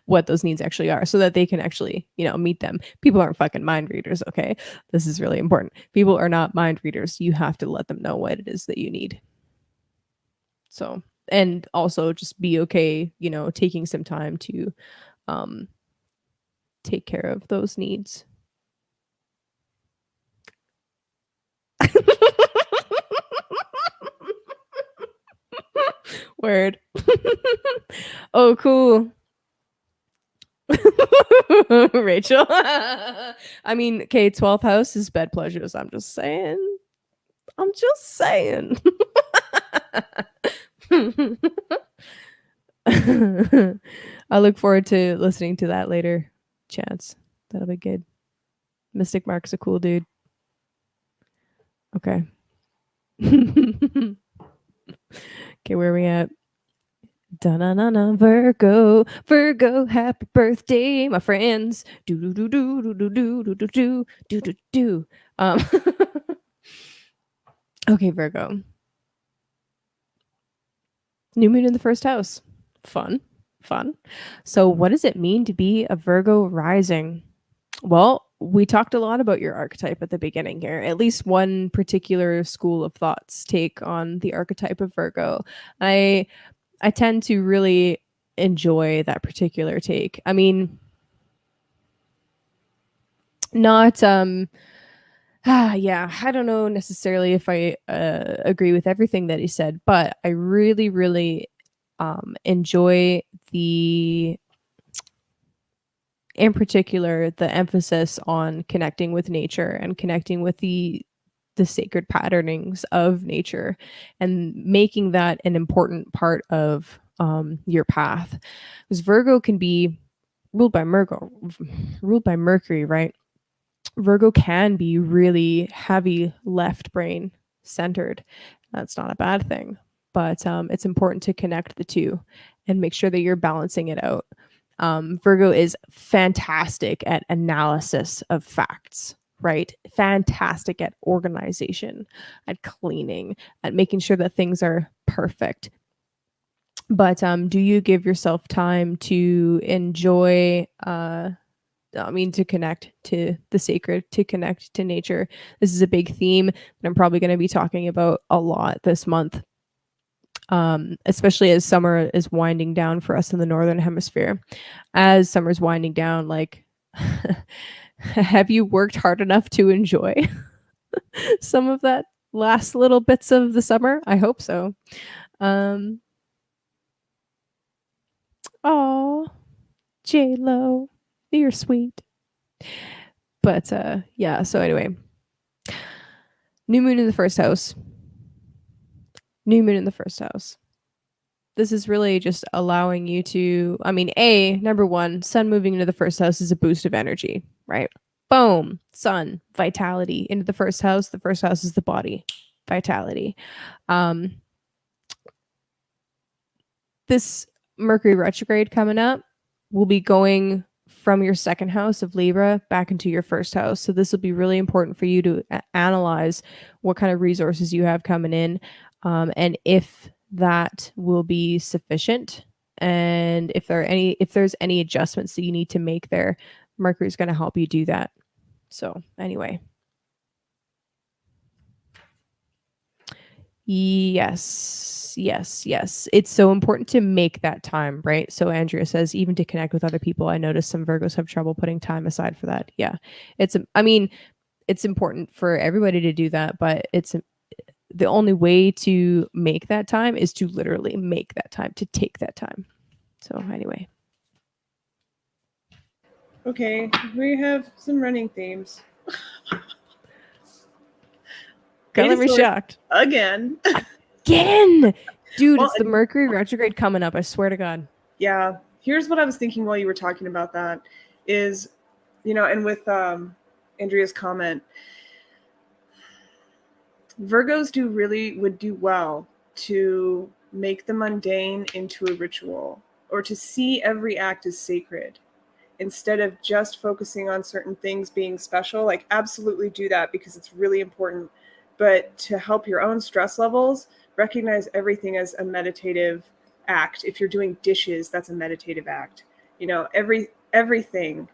what those needs actually are so that they can actually, meet them. People aren't fucking mind readers, okay? This is really important. People are not mind readers. You have to let them know what it is that you need. So, and also just be okay, taking some time to take care of those needs. Word. Oh, cool. Rachel. I mean, okay, 12th house is bed pleasures. I'm just saying. I look forward to listening to that later. Chance. That'll be good. Mystic Mark's a cool dude. Okay. Okay, where are we at? Da-na-na-na, Virgo, Virgo, happy birthday, my friends. Do do do do do do do do do do do do. Okay, Virgo. New moon in the first house. Fun. So, what does it mean to be a Virgo rising? Well, we talked a lot about your archetype at the beginning here. At least one particular school of thoughts take on the archetype of Virgo. I tend to really enjoy that particular take. I mean, not yeah, I don't know necessarily if I agree with everything that he said, but I really really enjoy the in particular the emphasis on connecting with nature and connecting with the sacred patternings of nature and making that an important part of your path, because Virgo can be ruled by Mercury, right? Virgo can be really heavy left brain centered. That's not a bad thing, but it's important to connect the two and make sure that you're balancing it out. Virgo is fantastic at analysis of facts, right? Fantastic at organization, at cleaning, at making sure that things are perfect. But do you give yourself time to enjoy to connect to the sacred, to connect to nature? This is a big theme that I'm probably going to be talking about a lot this month, especially as summer is winding down for us in the northern hemisphere. As summer's winding down, like, have you worked hard enough to enjoy some of that last little bits of the summer? I hope so. Oh, J-Lo, you're sweet. But yeah, so anyway, new moon in the first house. New moon in the first house. This is really just allowing you to, number one, sun moving into the first house is a boost of energy, right? Boom, sun, vitality into the first house. The first house is the body, vitality. This Mercury retrograde coming up will be going from your second house of Libra back into your first house. So this will be really important for you to analyze what kind of resources you have coming in, and if that will be sufficient, and if there's any adjustments that you need to make there. Mercury is going to help you do that. So anyway. Yes. It's so important to make that time, right? So Andrea says, even to connect with other people. I noticed some Virgos have trouble putting time aside for that. Yeah. It's important for everybody to do that, but the only way to make that time is to literally make that time, to take that time. So anyway. Okay, we have some running themes. Color me shocked. Again. Again! Dude, Well, it's the Mercury retrograde coming up. I swear to God. Yeah. Here's what I was thinking while you were talking about that is, and with Andrea's comment, Virgos would do well to make the mundane into a ritual, or to see every act as sacred instead of just focusing on certain things being special. Like, absolutely do that because it's really important. But to help your own stress levels, recognize everything as a meditative act. If you're doing dishes, that's a meditative act. Everything.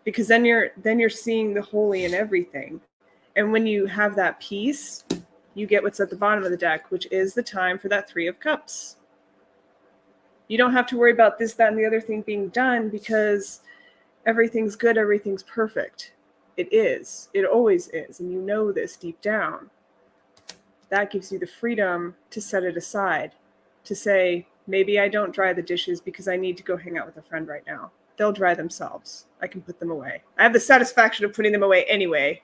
Because then you're seeing the holy in everything. And when you have that peace, you get what's at the bottom of the deck, which is the time for that 3 of Cups. You don't have to worry about this, that, and the other thing being done because everything's good, everything's perfect. It is. It always is. And you know this deep down. That gives you the freedom to set it aside, to say, maybe I don't dry the dishes because I need to go hang out with a friend right now. They'll dry themselves. I can put them away. I have the satisfaction of putting them away anyway,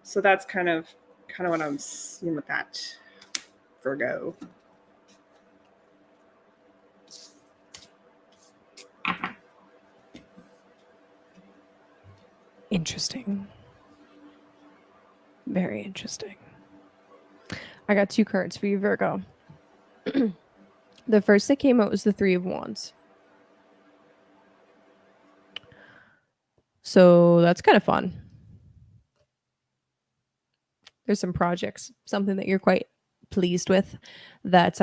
So that's kind of what I'm seeing with that, Virgo. Interesting. Very interesting. I got 2 cards for you, Virgo. The first that came out was the 3 of Wands. So that's kind of fun. There's some projects, something that you're quite pleased with. That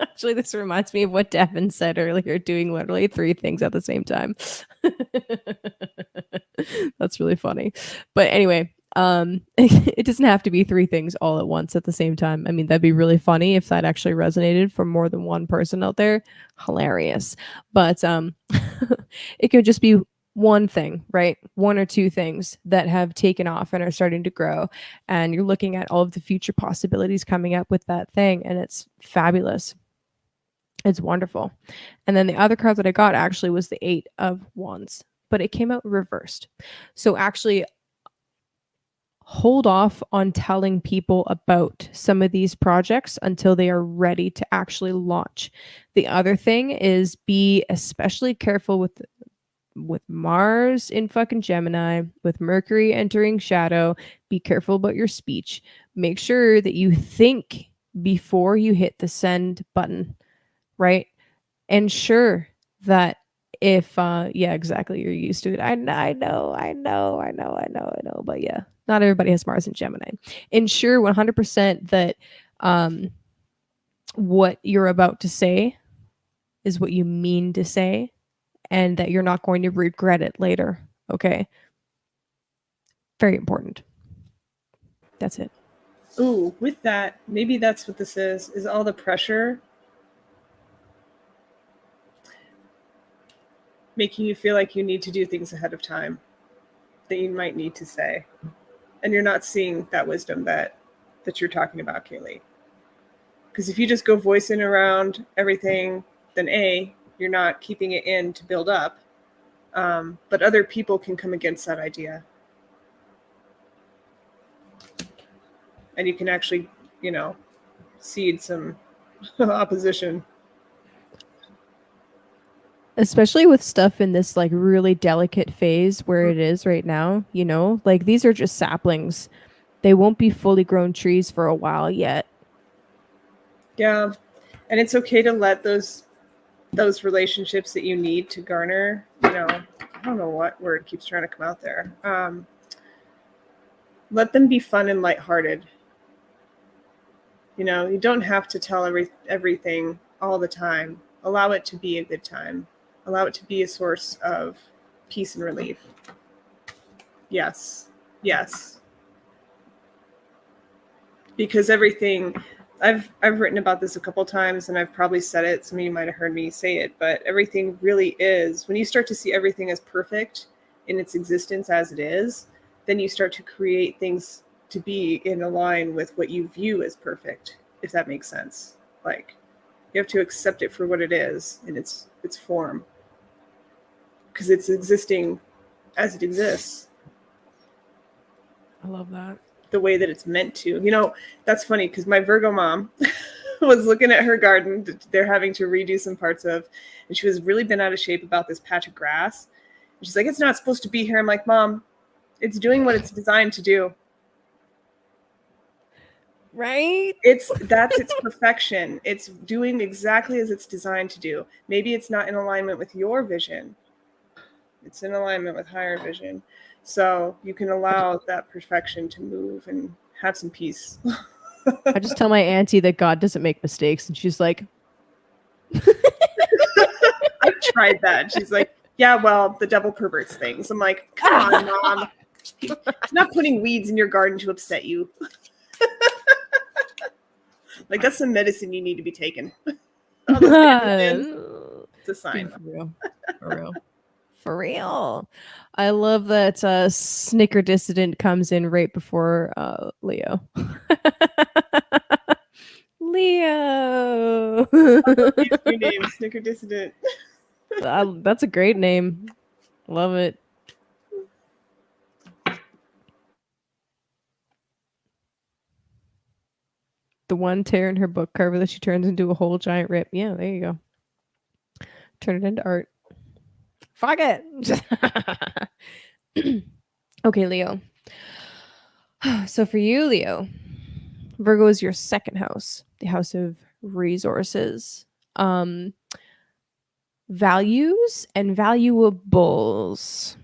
actually, this reminds me of what Devin said earlier, doing literally 3 things at the same time. That's really funny. But anyway, it doesn't have to be 3 things all at once at the same time. I mean, that'd be really funny if that actually resonated for more than one person out there. Hilarious. But it could just be one thing, right? 1 or 2 things that have taken off and are starting to grow. And you're looking at all of the future possibilities coming up with that thing. And it's fabulous. It's wonderful. And then the other card that I got actually was the 8 of Wands, but it came out reversed. So actually, hold off on telling people about some of these projects until they are ready to actually launch. The other thing is, be especially careful with Mars in fucking Gemini, with Mercury entering shadow. Be careful about your speech. Make sure that you think before you hit the send button, right? Ensure that if yeah, exactly, you're used to it. I know, but yeah, not everybody has Mars in Gemini. Ensure 100% that what you're about to say is what you mean to say, and that you're not going to regret it later. Okay. Very important. That's it. Ooh, with that, maybe that's what this is all the pressure making you feel like you need to do things ahead of time that you might need to say. And you're not seeing that wisdom that you're talking about, Kaylee. Because if you just go voicing around everything, then A, you're not keeping it in to build up. But other people can come against that idea. And you can actually, seed some opposition. Especially with stuff in this like really delicate phase where it is right now, like these are just saplings. They won't be fully grown trees for a while yet. Yeah. And it's okay to let those relationships that you need to garner, I don't know what word keeps trying to come out there. Let them be fun and lighthearted. You don't have to tell everything all the time. Allow it to be a good time. Allow it to be a source of peace and relief. Yes. Because everything, I've written about this a couple times, and I've probably said it. Some of you might have heard me say it, but everything really is, when you start to see everything as perfect in its existence as it is, then you start to create things to be in line with what you view as perfect, if that makes sense. Like, you have to accept it for what it is in its form, because it's existing as it exists. I love that. The way that it's meant to. You know, that's funny because my Virgo mom was looking at her garden. They're having to redo some parts of, and she was really bent out of shape about this patch of grass. And she's like, it's not supposed to be here. I'm like, Mom, it's doing what it's designed to do. Right? That's its perfection. It's doing exactly as it's designed to do. Maybe it's not in alignment with your vision. It's in alignment with higher vision. So you can allow that perfection to move and have some peace. I just tell my auntie that God doesn't make mistakes, and she's like, I've tried that. She's like, yeah, well, the devil perverts things. I'm like, come on, Mom. He's not putting weeds in your garden to upset you. Like, that's some medicine you need to be taking. It's a sign. For real. For real. For real. I love that Snicker Dissident comes in right before Leo. Leo. New name, Snicker Dissident. That's a great name. Love it. The one tear in her book cover that she turns into a whole giant rip. Yeah, there you go. Turn it into art. Fuck it. Okay, Leo. So for you, Leo, Virgo is your second house, the house of resources, values and valuables.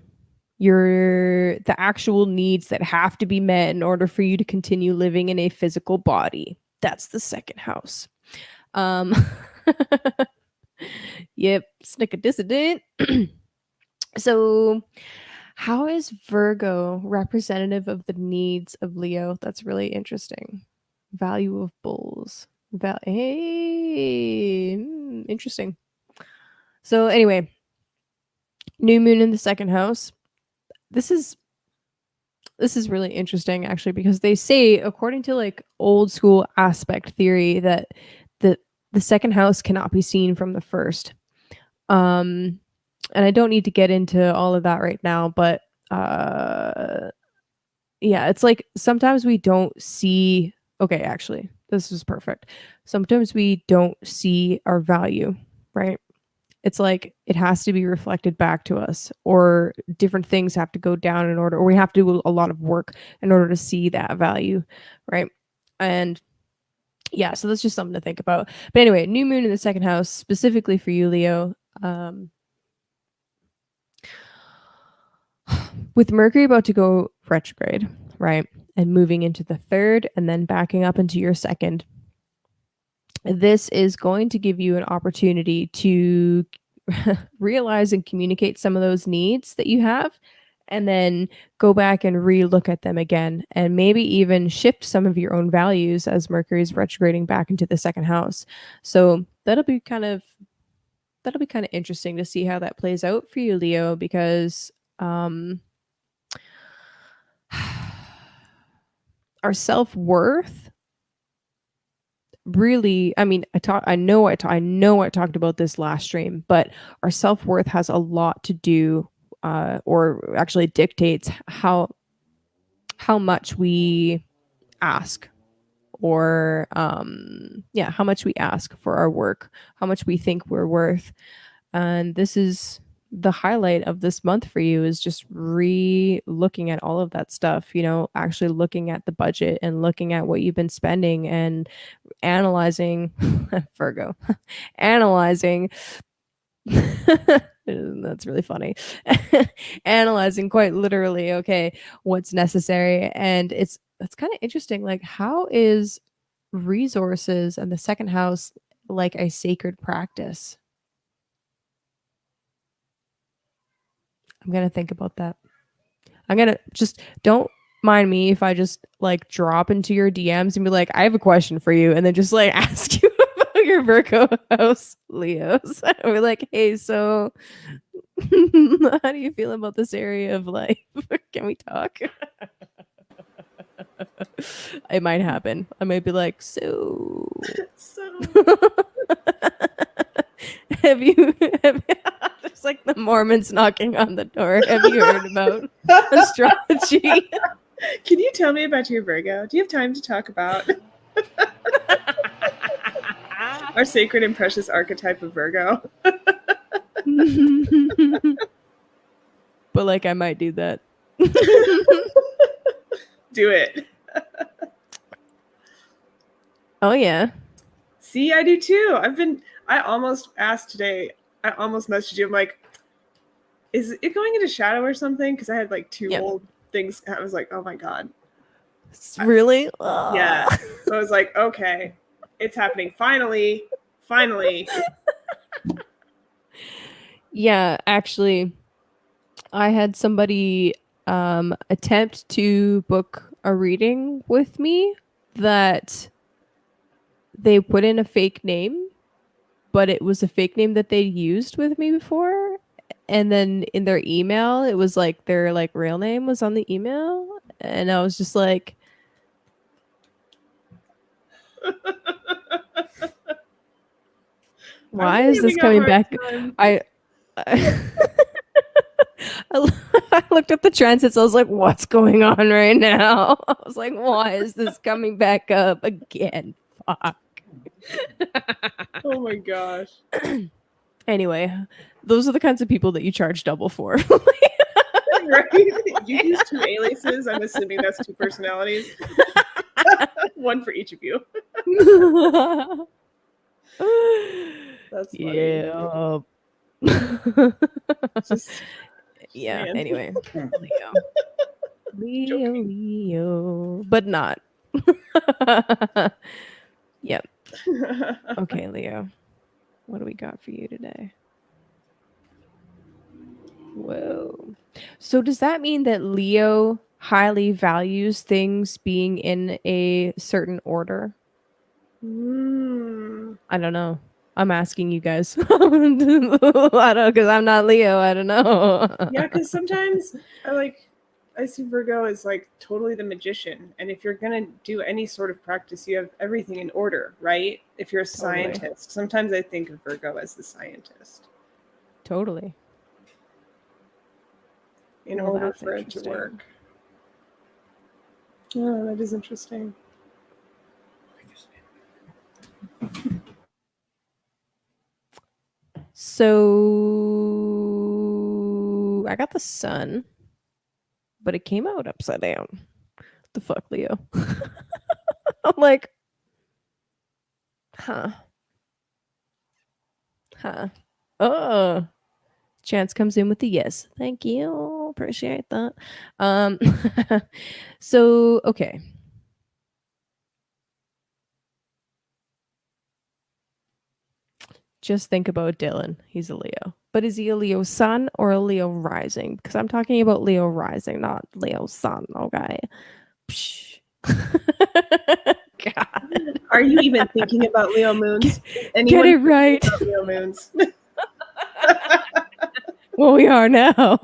The actual needs that have to be met in order for you to continue living in a physical body. That's the second house. Yep, Snicker Dissident. So how is Virgo representative of the needs of Leo? That's really interesting. Value of bulls. Hey, interesting. So anyway, new moon in the second house. This is really interesting actually, because they say, according to like old school aspect theory, that the second house cannot be seen from the first. And I don't need to get into all of that right now, but yeah, it's like sometimes we don't see, okay, actually, this is perfect. Sometimes we don't see our value, right? It's like it has to be reflected back to us, or different things have to go down in order, or we have to do a lot of work in order to see that value, right? And yeah, so that's just something to think about. But anyway, new moon in the second house, specifically for you, Leo. With Mercury about to go retrograde, right? And moving into the third and then backing up into your second, this is going to give you an opportunity to realize and communicate some of those needs that you have, and then go back and re-look at them again, and maybe even shift some of your own values as Mercury is retrograding back into the second house. So that'll be kind of interesting to see how that plays out for you, Leo, because our self-worth really, I mean, I know I talked about this last stream, but our self-worth has a lot to do, or actually dictates how much we ask, or how much we ask for our work, how much we think we're worth. And this is the highlight of this month for you, is just looking at all of that stuff, actually looking at the budget and looking at what you've been spending and analyzing Virgo, analyzing that's really funny. Analyzing quite literally, okay, what's necessary. And that's kind of interesting. Like, how is resources and the second house like a sacred practice? I'm gonna think about that. I'm gonna just, don't mind me if I just like drop into your DMs and be like, I have a question for you, and then just like ask you about your Virgo house, Leos. We're like, hey, so how do you feel about this area of life? Can we talk? It might happen. I might be like, so have you It's like the Mormons knocking on the door. Have you heard about astrology? Can you tell me about your Virgo? Do you have time to talk about our sacred and precious archetype of Virgo? But like I might do that. Do it. Oh yeah. See, I do too. I almost asked today, I almost messaged you. I'm like, is it going into shadow or something? Because I had like two old things. I was like, oh my God. Really? Yeah. So I was like, okay, it's happening. Finally. Yeah, actually, I had somebody attempt to book a reading with me that they put in a fake name, but it was a fake name that they used with me before. And then in their email, it was like their like real name was on the email. And I was just like, why is this coming back? I looked up the transits. I was like, what's going on right now? I was like, why is this coming back up again? Fuck. Oh my gosh. Anyway, those are the kinds of people that you charge double for. Right? You use two aliases. I'm assuming that's two personalities. One for each of you. That's funny. Yeah. Just yeah. saying. Anyway, Leo, but not. Yep. Okay, Leo. What do we got for you today? Whoa. So does that mean that Leo highly values things being in a certain order? I don't know. I'm asking you guys. I don't know, because I'm not Leo. I don't know. Yeah, because sometimes I see Virgo as like totally the magician. And if you're gonna do any sort of practice, you have everything in order, right? If you're a scientist. Sometimes I think of Virgo as the scientist. Totally. In order for it to work. Oh, that is interesting. So I got the sun, but it came out upside down. The fuck, Leo? I'm like, huh. Oh, Chance comes in with the yes. Thank you. Appreciate that. So okay. Just think about Dylan. He's a Leo. But is he a Leo sun or a Leo rising? Because I'm talking about Leo rising, not Leo sun. Okay. God. Are you even thinking about Leo moons? Get it right. Leo moons. Well, we are now.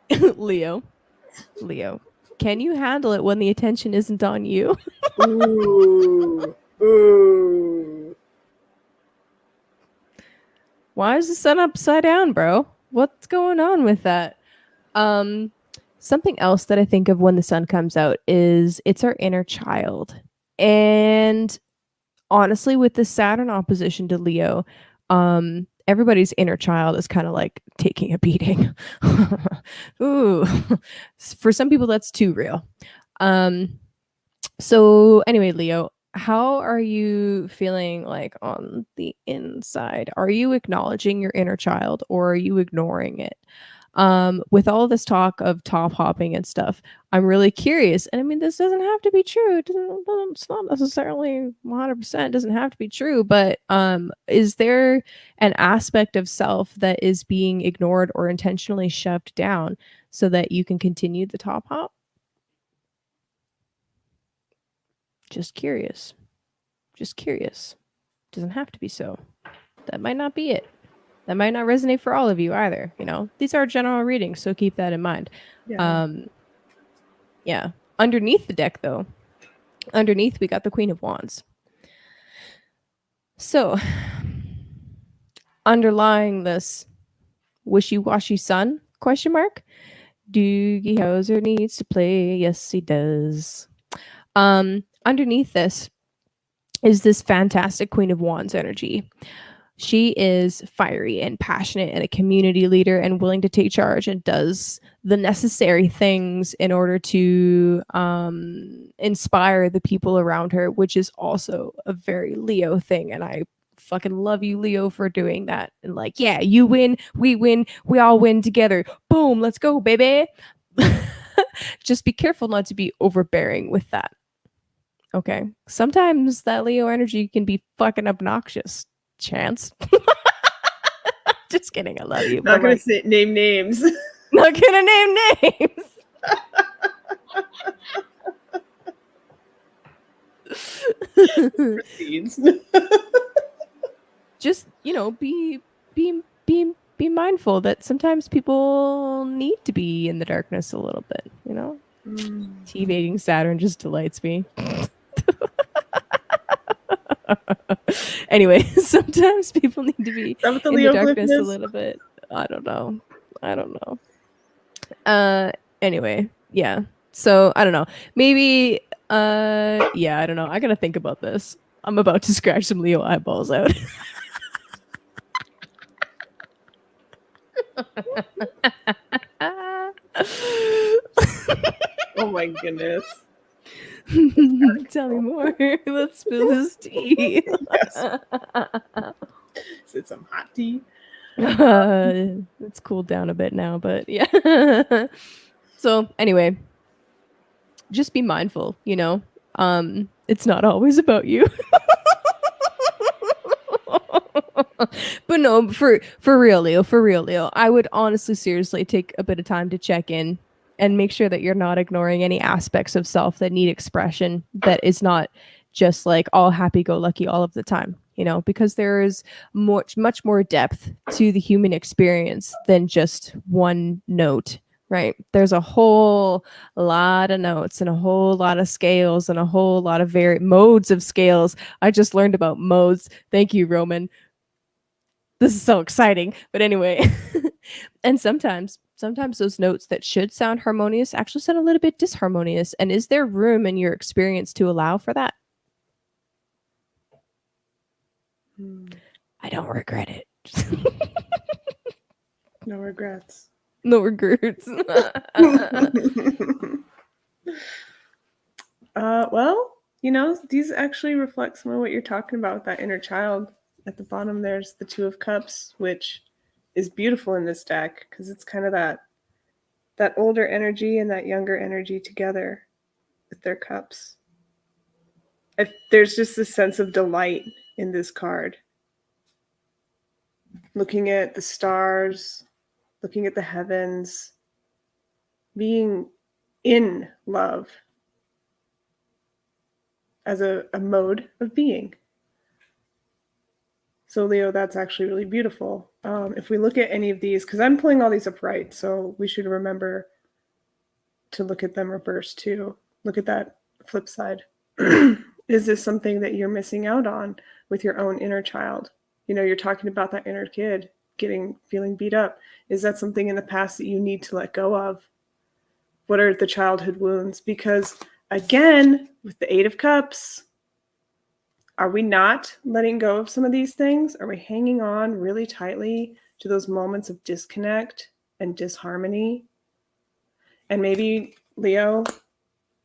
Leo. Can you handle it when the attention isn't on you? Ooh. Why is the sun upside down, bro? What's going on with that? Something else that I think of when the sun comes out is it's our inner child. And honestly, with the Saturn opposition to Leo, everybody's inner child is kind of like taking a beating. Ooh. For some people, that's too real. So anyway, Leo, how are you feeling like on the inside? Are you acknowledging your inner child or are you ignoring it? With all this talk of top hopping and stuff, I'm really curious. And I mean, this doesn't have to be true. It's not necessarily 100% doesn't have to be true, but is there an aspect of self that is being ignored or intentionally shoved down so that you can continue the top hop? Just curious. Doesn't have to be so. That might not be it. That might not resonate for all of you either. You know, these are general readings, so keep that in mind. Yeah. Underneath the deck, though, we got the Queen of Wands. So underlying this wishy-washy sun, question mark, Doogie Howser needs to play. Yes, he does. Underneath this is this fantastic Queen of Wands energy. She is fiery and passionate and a community leader and willing to take charge and does the necessary things in order to inspire the people around her, which is also a very Leo thing. And I fucking love you, Leo, for doing that. And like, yeah, you win, we all win together. Boom, let's go, baby. Just be careful not to be overbearing with that. Okay. Sometimes that Leo energy can be fucking obnoxious. Chance. Just kidding. I love you. Not gonna say, name names. Not gonna name names. Proceeds. Just, you know, be mindful that sometimes people need to be in the darkness a little bit, you know? TV Saturn just delights me. Anyway, sometimes people need to be in the darkness a little bit. I don't know. Anyway, yeah. So I don't know. Maybe yeah, I don't know. I gotta think about this. I'm about to scratch some Leo eyeballs out. Oh my goodness. Tell me more. Let's spill this tea. Yes. Is it some hot tea? It's cooled down a bit now, but yeah. So anyway, just be mindful, you know. It's not always about you. But no, for real, Leo, I would honestly, seriously take a bit of time to check in and make sure that you're not ignoring any aspects of self that need expression, that is not just like all happy-go-lucky all of the time, you know, because there is much more depth to the human experience than just one note, right? There's a whole lot of notes and a whole lot of scales and a whole lot of modes of scales. I just learned about modes. Thank you, Roman. This is so exciting. But anyway, and sometimes those notes that should sound harmonious actually sound a little bit disharmonious. And is there room in your experience to allow for that? I don't regret it. No regrets. No regrets. Well, you know, these actually reflect some of what you're talking about with that inner child. At the bottom, there's the Two of Cups, which is beautiful in this deck because it's kind of that older energy and that younger energy together with their cups. There's just this sense of delight in this card. Looking at the stars, looking at the heavens, being in love as a mode of being. So Leo, that's actually really beautiful. If we look at any of these, because I'm pulling all these upright, so we should remember to look at them reversed too. Look at that flip side. Is this something that you're missing out on with your own inner child? You know, you're talking about that inner kid feeling beat up. Is that something in the past that you need to let go of? What are the childhood wounds? Because again, with the Eight of Cups, are we not letting go of some of these things? Are we hanging on really tightly to those moments of disconnect and disharmony? And maybe, Leo,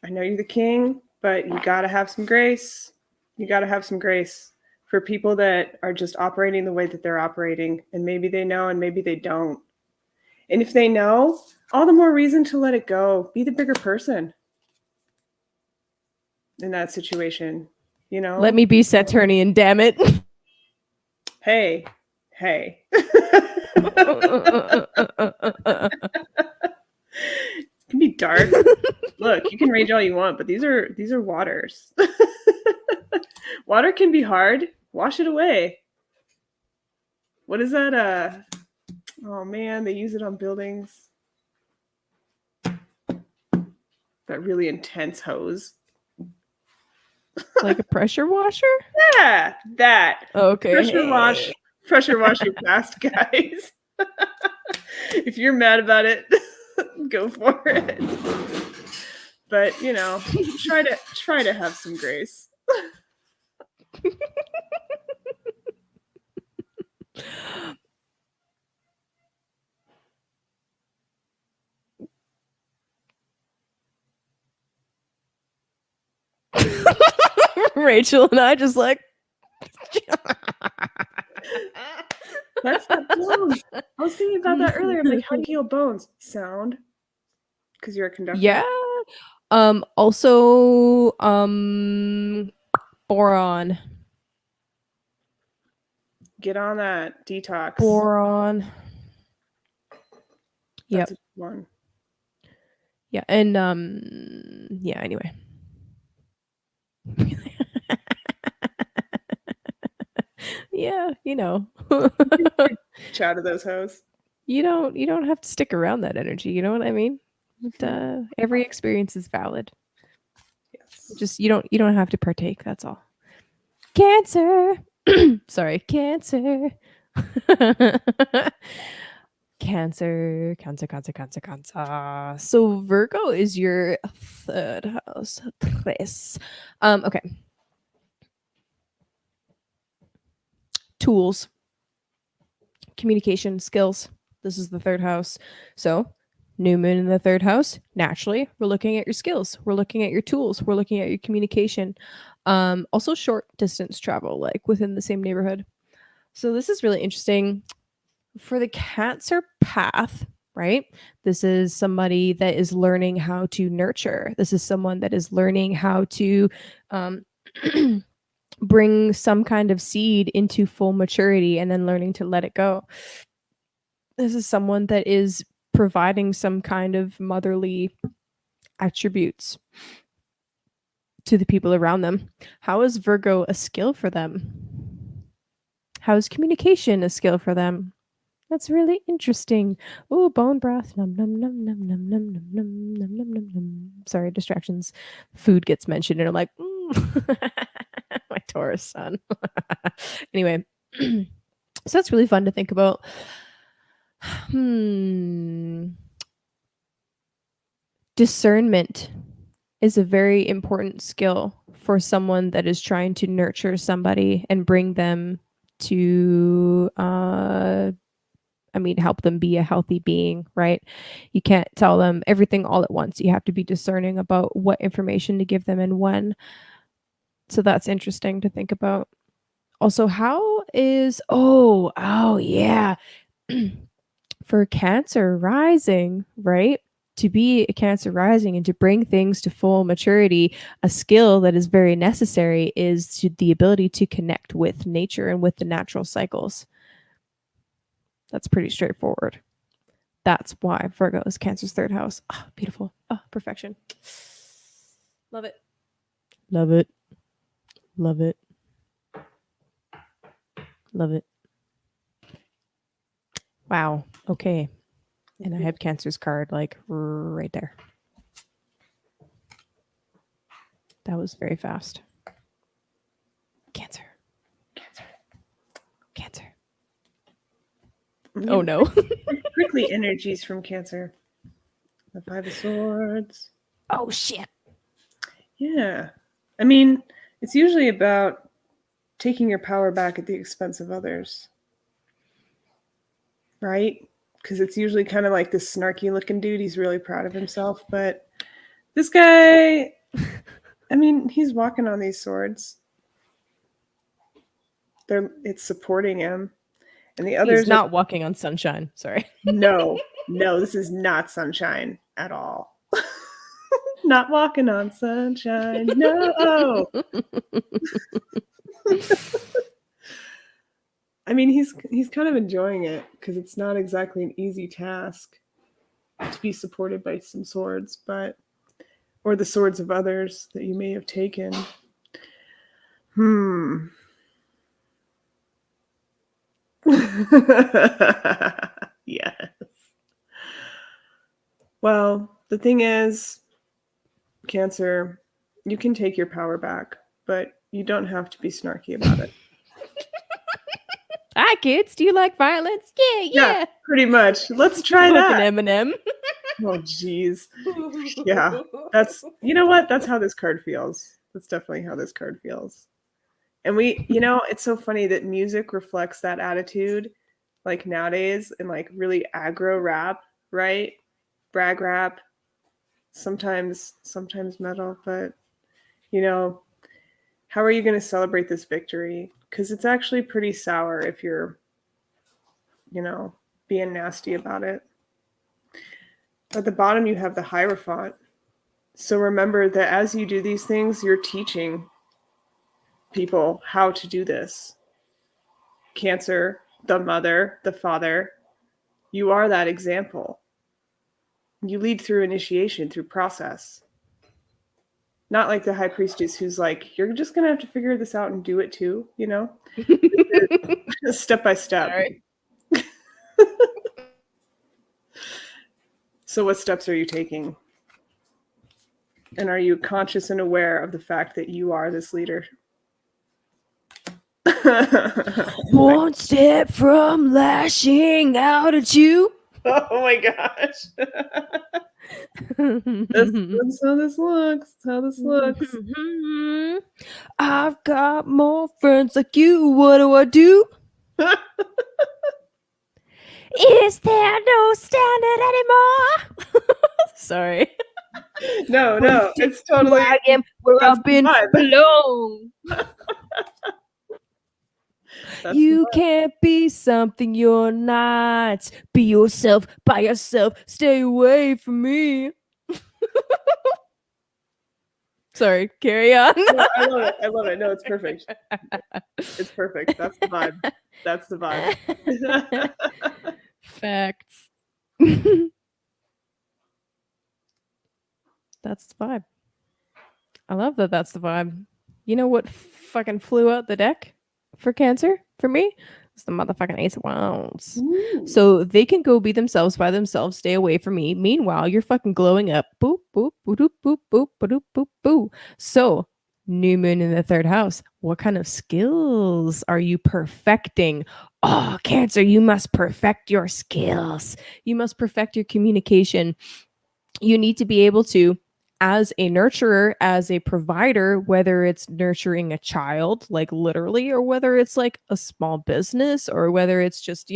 I know you're the king, but you got to have some grace. You got to have some grace for people that are just operating the way that they're operating. And maybe they know and maybe they don't. And if they know, all the more reason to let it go. Be the bigger person in that situation. You know, let me be Saturnian, damn it. Hey. It can be dark. Look, you can rage all you want, but these are waters. Water can be hard. Wash it away. What is that? Oh man, they use it on buildings. That really intense hose. Like a pressure washer? Yeah, that. Okay. Pressure wash Pressure wash your past, guys. If you're mad about it, go for it. But try to have some grace. Rachel and I just like. That's not bones. I was thinking about that earlier. I'm like, how do you heal bones? Sound. Because you're a conductor. Yeah. Also, boron. Get on that detox. Boron. Yep. That's a good one. Yeah, and yeah, anyway. Yeah, Chat of those hoes. you don't have to stick around that energy, you know what I mean? But, every experience is valid. Yes. Just you don't have to partake, that's all. Cancer. Sorry, Cancer. Cancer. So Virgo is your third house. Tres. Okay. Tools. Communication skills. This is the third house. So new moon in the third house. Naturally, we're looking at your skills. We're looking at your tools. We're looking at your communication. Also short distance travel, like within the same neighborhood. So this is really interesting. For the Cancer path, right? This is somebody that is learning how to nurture. This is someone that is learning how to bring some kind of seed into full maturity and then learning to let it go. This is someone that is providing some kind of motherly attributes to the people around them. How is Virgo a skill for them? How is communication a skill for them? That's really interesting. Oh, bone broth. Num num num num num num num num num num num num. Sorry, distractions. Food gets mentioned, and I'm like, my Taurus son. Anyway, so that's really fun to think about. Discernment is a very important skill for someone that is trying to nurture somebody and bring them to help them be a healthy being, right? You can't tell them everything all at once. You have to be discerning about what information to give them and when. So that's interesting to think about. Also, how is yeah. For Cancer rising, right? To be a Cancer rising and to bring things to full maturity, a skill that is very necessary is the ability to connect with nature and with the natural cycles. That's pretty straightforward. That's why Virgo is Cancer's third house. Oh, beautiful. Oh, perfection. Love it. Love it. Love it. Love it. Wow. Okay. And I have Cancer's card like right there. That was very fast. Cancer. Oh no. Prickly energies from Cancer. The Five of Swords. Oh shit. Yeah. I mean, it's usually about taking your power back at the expense of others. Right? Because it's usually kind of like this snarky looking dude. He's really proud of himself. But this guy, I mean, he's walking on these swords. It's supporting him. And the others He's not walking on sunshine. Sorry. No, this is not sunshine at all. Not walking on sunshine. No. I mean, he's kind of enjoying it because it's not exactly an easy task to be supported by some swords, or the swords of others that you may have taken. Yes. Well, the thing is, Cancer, you can take your power back, but you don't have to be snarky about it. Hi, kids. Do you like violence? Yeah, Yeah, yeah. pretty much. Let's try Fucking that. Eminem. Oh, jeez. Yeah, that's, you know what? That's how this card feels. That's definitely how this card feels. And it's so funny that music reflects that attitude, like nowadays, and like really aggro rap, right? Brag rap, sometimes metal, but you know, how are you going to celebrate this victory? Because it's actually pretty sour if you're, you know, being nasty about it. At the bottom, you have the Hierophant. So remember that as you do these things, you're teaching people how to do this. Cancer, the mother, the father, you are that example. You lead through initiation, through process. Not like the high priestess who's like, you're just going to have to figure this out and do it too, you know? Step by step. All right. So, what steps are you taking? And are you conscious and aware of the fact that you are this leader? One step from lashing out at you. Oh my gosh. That's how this looks. That's how this looks. I've got more friends like you. What do I do? Is there no standard anymore? Sorry. No, it's totally. Wagon where That's I've the been vibe. belong. That's You the vibe. can't be something you're not. Be yourself by yourself. Stay away from me. Sorry, carry on. No, I love it. I love it. No, it's perfect. It's perfect. That's the vibe. That's the vibe. Facts. That's the vibe. I love that that's the vibe. You know what fucking flew out the deck for Cancer for me? It's the motherfucking Ace of Wands. Ooh. So they can go be themselves by themselves, stay away from me. Meanwhile, you're fucking glowing up. Boop, boop, boop, boop, boop, boop, boop, boop, boop. So, new moon in the third house. What kind of skills are you perfecting? Oh, Cancer, you must perfect your skills. You must perfect your communication. You need to be able to, as a nurturer, as a provider, whether it's nurturing a child, like literally, or whether it's like a small business, or whether it's just,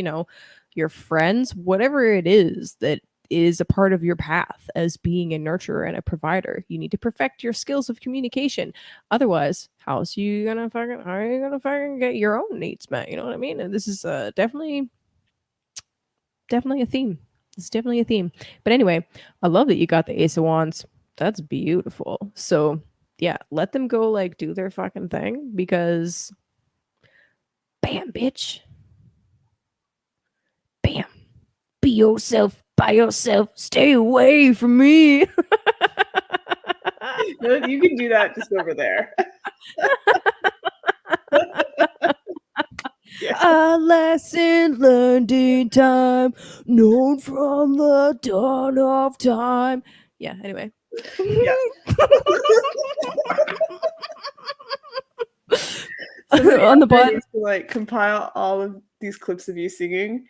your friends, whatever it is that is a part of your path as being a nurturer and a provider, you need to perfect your skills of communication. Otherwise, how are you gonna fucking get your own needs met? You know what I mean? And this is definitely a theme. It's definitely a theme. But anyway, I love that you got the Ace of Wands. That's beautiful. So yeah, let them go like do their fucking thing because bam, bitch. Bam. Be yourself by yourself. Stay away from me. No, you can do that just over there. Yeah. A lesson learned in time, known from the dawn of time. Yeah, anyway. Yeah. Somebody On the out there bottom. needs to like compile all of these clips of you singing.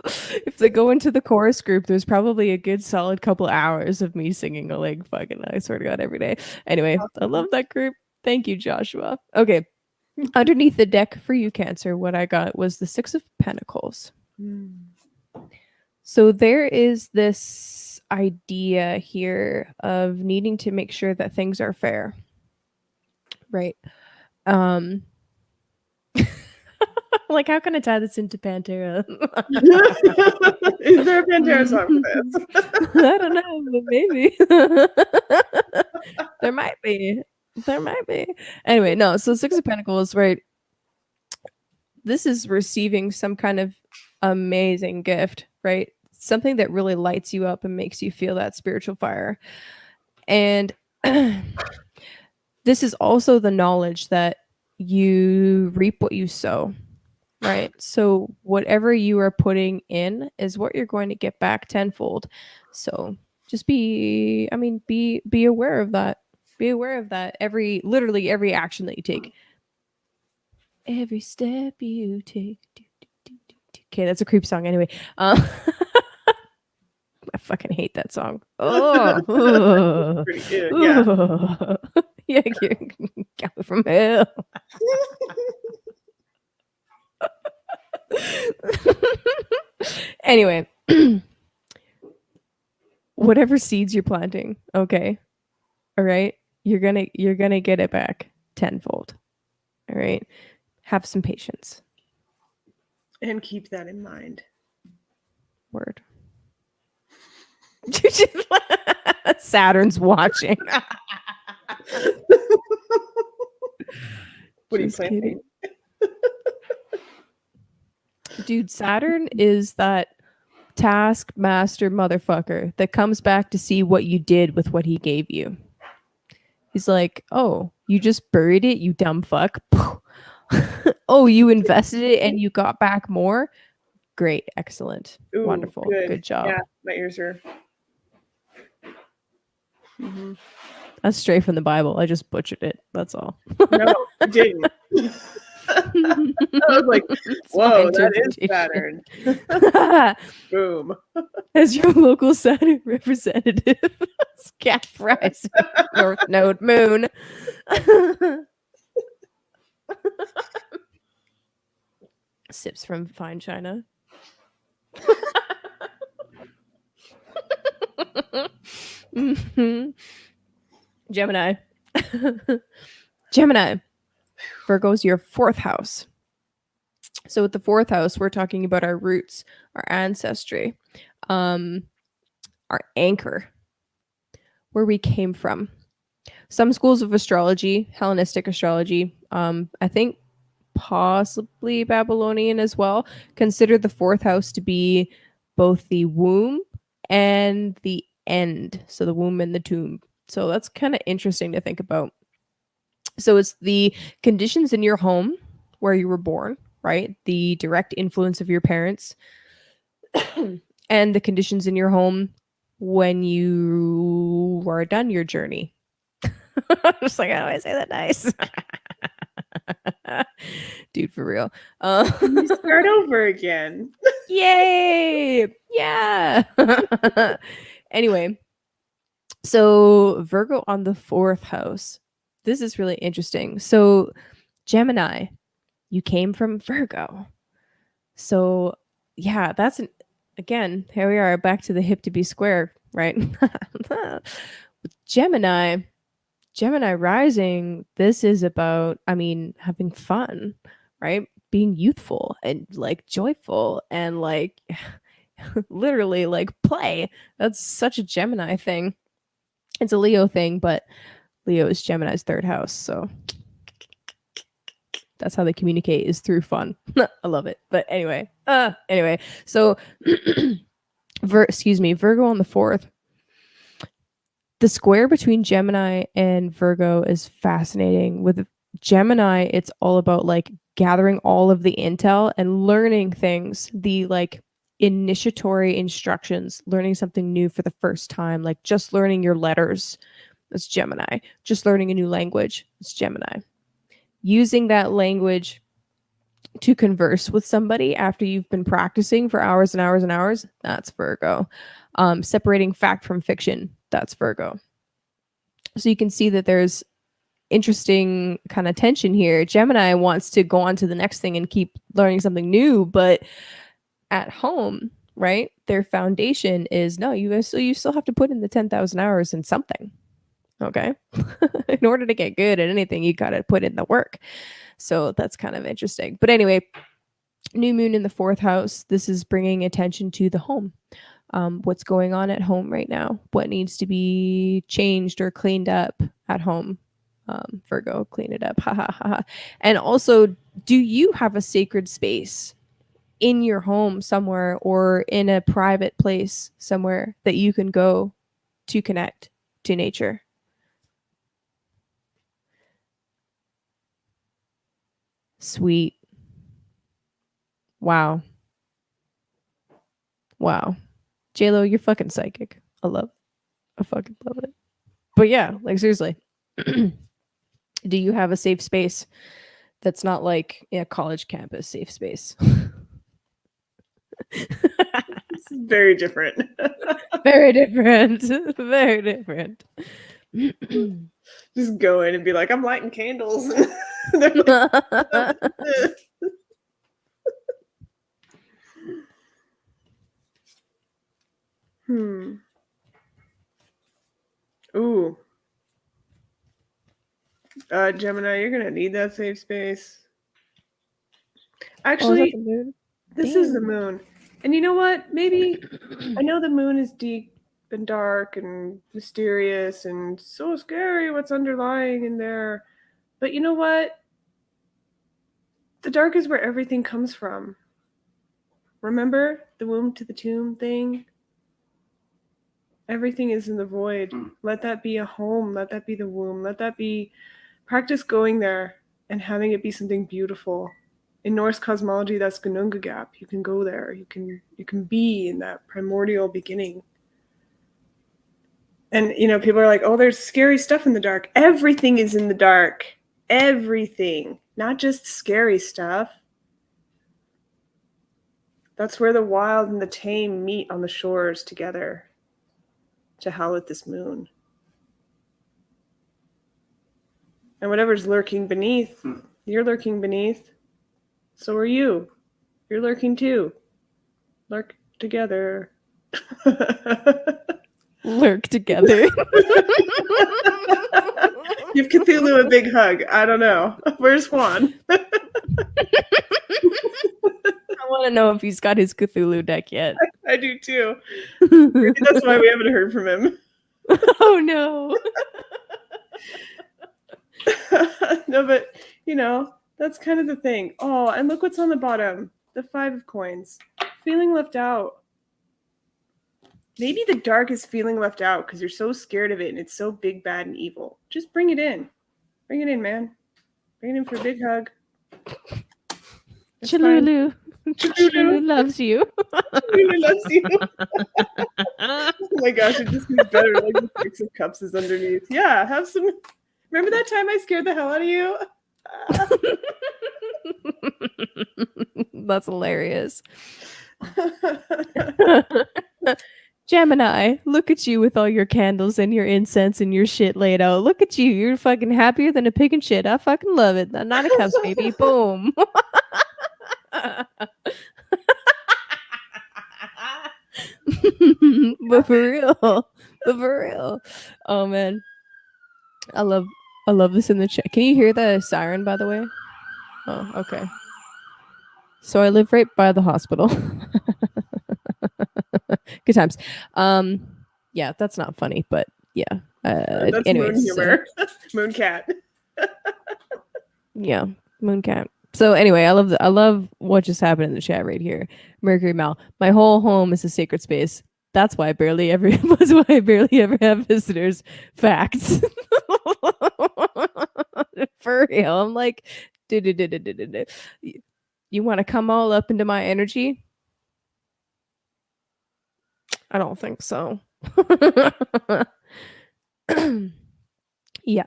If they go into the chorus group, there's probably a good solid couple hours of me singing like fucking, I swear to God, every day. Anyway, I love that group. Thank you, Joshua. Okay. Underneath the deck for you, Cancer, what I got was the Six of Pentacles. So there is this idea here of needing to make sure that things are fair. Right. Like, how can I tie this into Pantera? Is there a Pantera song for this? I don't know, but maybe. There might be. There might be. Anyway, no. So Six of Pentacles, right? This is receiving some kind of amazing gift, right? Something that really lights you up and makes you feel that spiritual fire. And this is also the knowledge that you reap what you sow, right? So whatever you are putting in is what you're going to get back tenfold. So just be aware of that. Be aware of that. Literally every action that you take. Every step you take. Okay, that's a creep song anyway. I fucking hate that song. Oh, Pretty good, yeah. Yeah, you got me from hell. Anyway, whatever seeds you're planting, okay, all right, you're gonna get it back tenfold. All right, have some patience. And keep that in mind. Word. Saturn's watching. What are you Just planting? kidding. Dude, Saturn is that taskmaster motherfucker that comes back to see what you did with what he gave you. He's like, oh, you just buried it, you dumb fuck. Oh, you invested it and you got back more? Great, excellent, Ooh, wonderful, good job. Yeah, my ears are. Mm-hmm. That's straight from the Bible. I just butchered it. That's all. No, you didn't. I was like, whoa, that is Saturn. Boom. As your local Saturn representative, Cap Rising, North Node Moon. Sips from fine china. Mm-hmm. Gemini. Gemini. Virgo's your 4th house. So with the 4th house, we're talking about our roots, our ancestry, our anchor, where we came from. Some schools of astrology, Hellenistic astrology, I think possibly Babylonian as well, consider the 4th house to be both the womb and the end. So the womb and the tomb. So that's kind of interesting to think about. So it's the conditions in your home where you were born, right? The direct influence of your parents and the conditions in your home when you are done your journey. Just like, how do I say that nice? Dude, for real. You start over again. Yay! Yeah. Anyway, so Virgo on the 4th house. This is really interesting. So Gemini, you came from Virgo. So yeah, that's again, here we are back to the hip to be square, right? Gemini rising, this is about, I mean, having fun, right? Being youthful and like joyful and like literally like play. That's such a Gemini thing. It's a Leo thing, but Leo is Gemini's 3rd house. So that's how they communicate, is through fun. I love it. But anyway, so Virgo on the 4th. The square between Gemini and Virgo is fascinating. With Gemini, it's all about like gathering all of the intel and learning things, the like initiatory instructions, learning something new for the first time, like just learning your letters. That's Gemini. Just learning a new language. It's Gemini. Using that language to converse with somebody after you've been practicing for hours and hours and hours, that's Virgo. Separating fact from fiction, that's Virgo. So you can see that there's interesting kind of tension here. Gemini wants to go on to the next thing and keep learning something new, but at home, right, their foundation is no, you still have to put in the 10,000 hours in something. Okay. In order to get good at anything, you got to put in the work. So that's kind of interesting. But anyway, new moon in the 4th house. This is bringing attention to the home. What's going on at home right now? What needs to be changed or cleaned up at home? Virgo, clean it up. Ha ha ha. And also, do you have a sacred space in your home somewhere or in a private place somewhere that you can go to connect to nature? Sweet. Wow. JLo, you're fucking psychic. I fucking love it. But yeah, like seriously. Do you have a safe space that's not like a college campus safe space? It's very different. Very different. Very different. Just go in and be like, I'm lighting candles. They're like, Ooh. Gemini, you're gonna need that safe space. Actually, this is the moon. And you know what? Maybe I know the moon is deep and dark and mysterious and so scary what's underlying in there. But you know what? The dark is where everything comes from. Remember the womb to the tomb thing? Everything is in the void. Let that be a home. Let that be the womb. Let that be practice going there and having it be something beautiful. In Norse cosmology, that's Gunungagap. You can go there. You can be in that primordial beginning. And people are like, "Oh, there's scary stuff in the dark." Everything is in the dark. Everything, not just scary stuff. That's where the wild and the tame meet on the shores together to howl at this moon. And whatever's lurking beneath, you're lurking beneath. So are you. You're lurking too. Lurk together. Lurk together. Give Cthulhu a big hug. I don't know. Where's Juan? I want to know if he's got his Cthulhu deck yet. I do too. Maybe that's why we haven't heard from him. Oh no. No, but that's kind of the thing. Oh, and look what's on the bottom. The 5 of coins. Feeling left out. Maybe the dark is feeling left out because you're so scared of it and it's so big, bad, and evil. Just bring it in. Bring it in, man. Bring it in for a big hug. Chalulu. Chalulu loves you. Chalulu loves you. Oh my gosh, it just gets better. Like the 6 of Cups is underneath. Yeah, have some. Remember that time I scared the hell out of you? That's hilarious. Gemini, look at you with all your candles and your incense and your shit laid out. Look at you. You're fucking happier than a pig and shit. I fucking love it. The 9 of Cups, baby. Boom. But for real. Oh man. I love this in the chat. Can you hear the siren, by the way? Oh, okay. So I live right by the hospital. Good times. Yeah, that's not funny, but yeah. That's anyways, moon humor. Moon cat. Yeah, moon cat. So anyway, I love what just happened in the chat right here. Mercury Mal. My whole home is a sacred space. That's why I barely ever have visitors. Facts. For real. I'm like, you want to come all up into my energy? I don't think so. Yeah.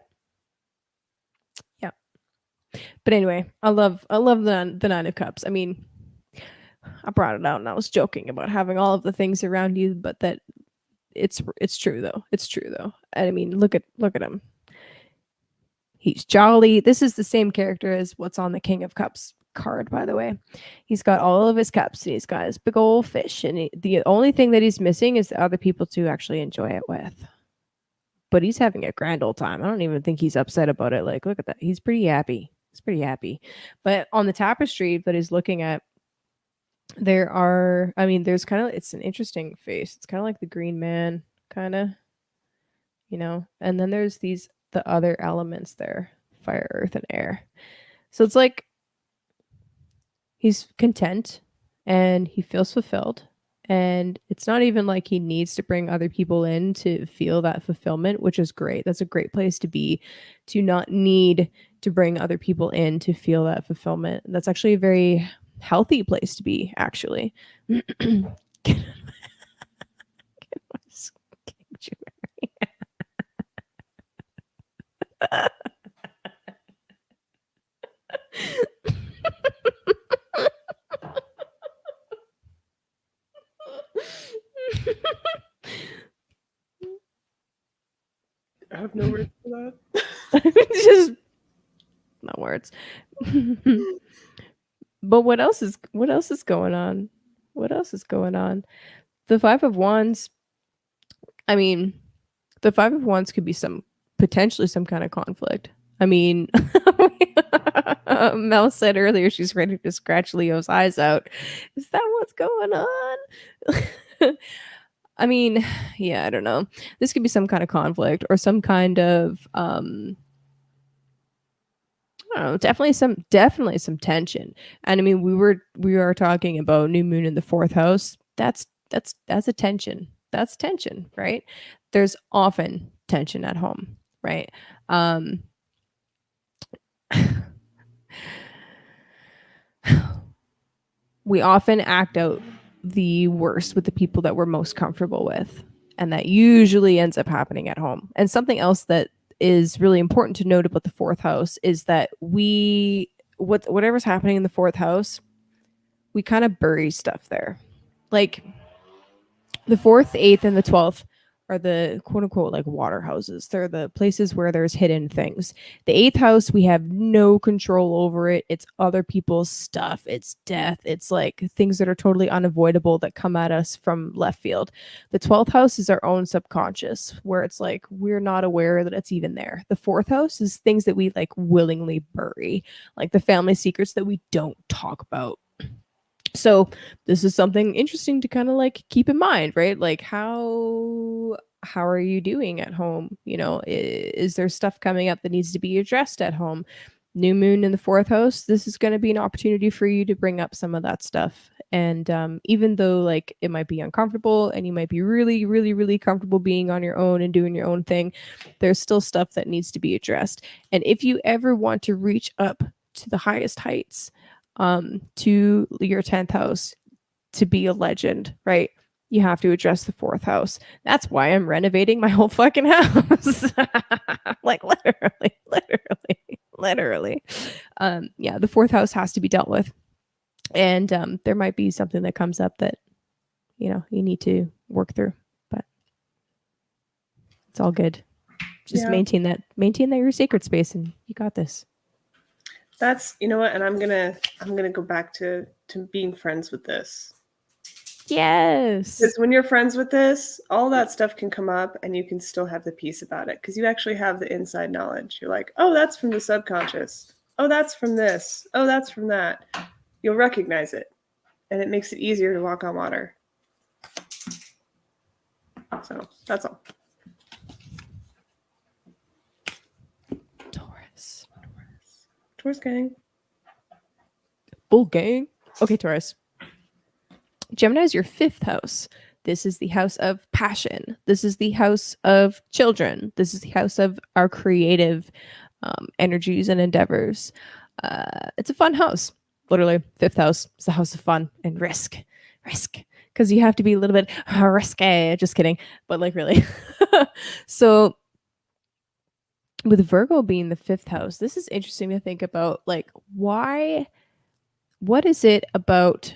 But anyway, I love the 9 of Cups. I mean, I brought it out and I was joking about having all of the things around you, but that it's true though. It's true though. I mean, look at him. He's jolly. This is the same character as what's on the King of Cups card, by the way. He's got all of his cups and he's got his big old fish, and the only thing that he's missing is the other people to actually enjoy it with. But he's having a grand old time. I don't even think he's upset about it. Like, look at that. He's pretty happy. He's pretty happy. But on the tapestry that he's looking at, there's kind of, it's an interesting face. It's kind of like the Green Man, kind of, and then there's the other elements there, fire, earth, and air. So it's like he's content and he feels fulfilled. And it's not even like he needs to bring other people in to feel that fulfillment, which is great. That's a great place to be, to not need to bring other people in to feel that fulfillment. That's actually a very healthy place to be, actually. I have no words for Just no words. But what else is going on? What else is going on? The 5 of Wands, I mean, the 5 of Wands could be potentially some kind of conflict. I mean, Mel said earlier she's ready to scratch Leo's eyes out. Is that what's going on? I mean, yeah, I don't know. This could be some kind of conflict or some kind of I don't know, definitely some tension. And I mean, we are talking about new moon in the 4th house. That's a tension. That's tension, right? There's often tension at home, right? We often act out the worst with the people that we're most comfortable with, and that usually ends up happening at home. And something else that is really important to note about the 4th house is that whatever's happening in the 4th house, we kind of bury stuff there. Like the 4th, 8th, and the 12th are the quote unquote like water houses. They're the places where there's hidden things. The 8th house, we have no control over it. It's other people's stuff. It's death. It's like things that are totally unavoidable that come at us from left field. The 12th house is our own subconscious, where it's like we're not aware that it's even there. The 4th house is things that we like willingly bury, like the family secrets that we don't talk about. So this is something interesting to kind of like keep in mind, right? Like how are you doing at home? You know, is there stuff coming up that needs to be addressed at home? New moon in the 4th house, this is going to be an opportunity for you to bring up some of that stuff. And even though like it might be uncomfortable and you might be really, really, really comfortable being on your own and doing your own thing, there's still stuff that needs to be addressed. And if you ever want to reach up to the highest heights, to your 10th house to be a legend, right? You have to address the 4th house. That's why I'm renovating my whole fucking house. Like literally. Yeah, the 4th house has to be dealt with. And there might be something that comes up that, you know, you need to work through, but it's all good. Just maintain that your sacred space and you got this. That's, you know what, and I'm gonna go back to being friends with this. Yes. Because when you're friends with this, all that stuff can come up and you can still have the peace about it because you actually have the inside knowledge. You're like, oh, that's from the subconscious. Oh, that's from this. Oh, that's from that. You'll recognize it. And it makes it easier to walk on water. So that's all. Taurus gang. Bull gang. Okay, Taurus. Gemini is your 5th house. This is the house of passion. This is the house of children. This is the house of our creative energies and endeavors. It's a fun house. Literally, 5th house is the house of fun and risk. Because you have to be a little bit risky. Just kidding. But like really. So with Virgo being the 5th house, this is interesting to think about. Like, what is it about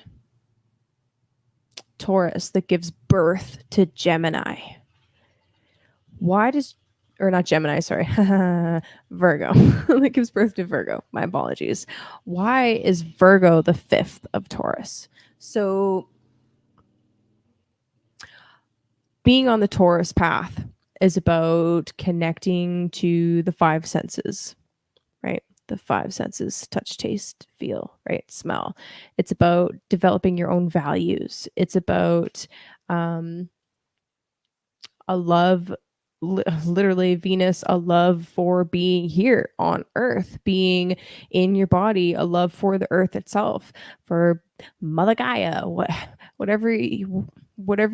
Taurus that gives birth to Gemini? Why does, or not Gemini, sorry, Virgo, that gives birth to Virgo. My apologies. Why is Virgo the 5th of Taurus? So being on the Taurus path is about connecting to the 5 senses, right? The 5 senses: touch, taste, feel, right? Smell. It's about developing your own values. It's about a love, literally Venus, a love for being here on Earth, being in your body, a love for the Earth itself, for Mother Gaia, whatever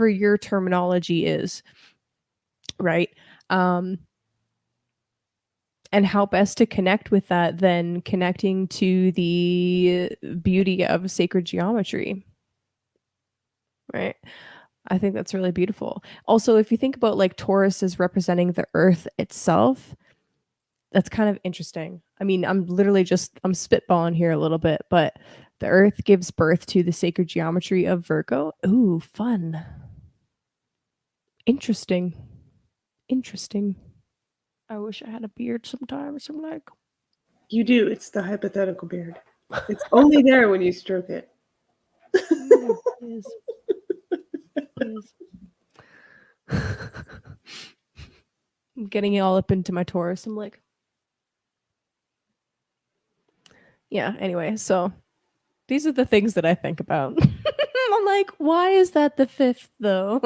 your terminology is, right? And how best to connect with that than connecting to the beauty of sacred geometry, right? I think that's really beautiful. Also, if you think about like Taurus as representing the earth itself, that's kind of interesting. I mean, I'm spitballing here a little bit, but the earth gives birth to the sacred geometry of Virgo. Ooh, fun. Interesting. I wish I had a beard sometimes. I'm like, You do. It's the hypothetical beard. It's only there when you stroke it. no, please. Please. I'm getting it all up into my Taurus. I'm like, yeah, anyway, so these are the things that I think about. I'm like, why is that the 5th though?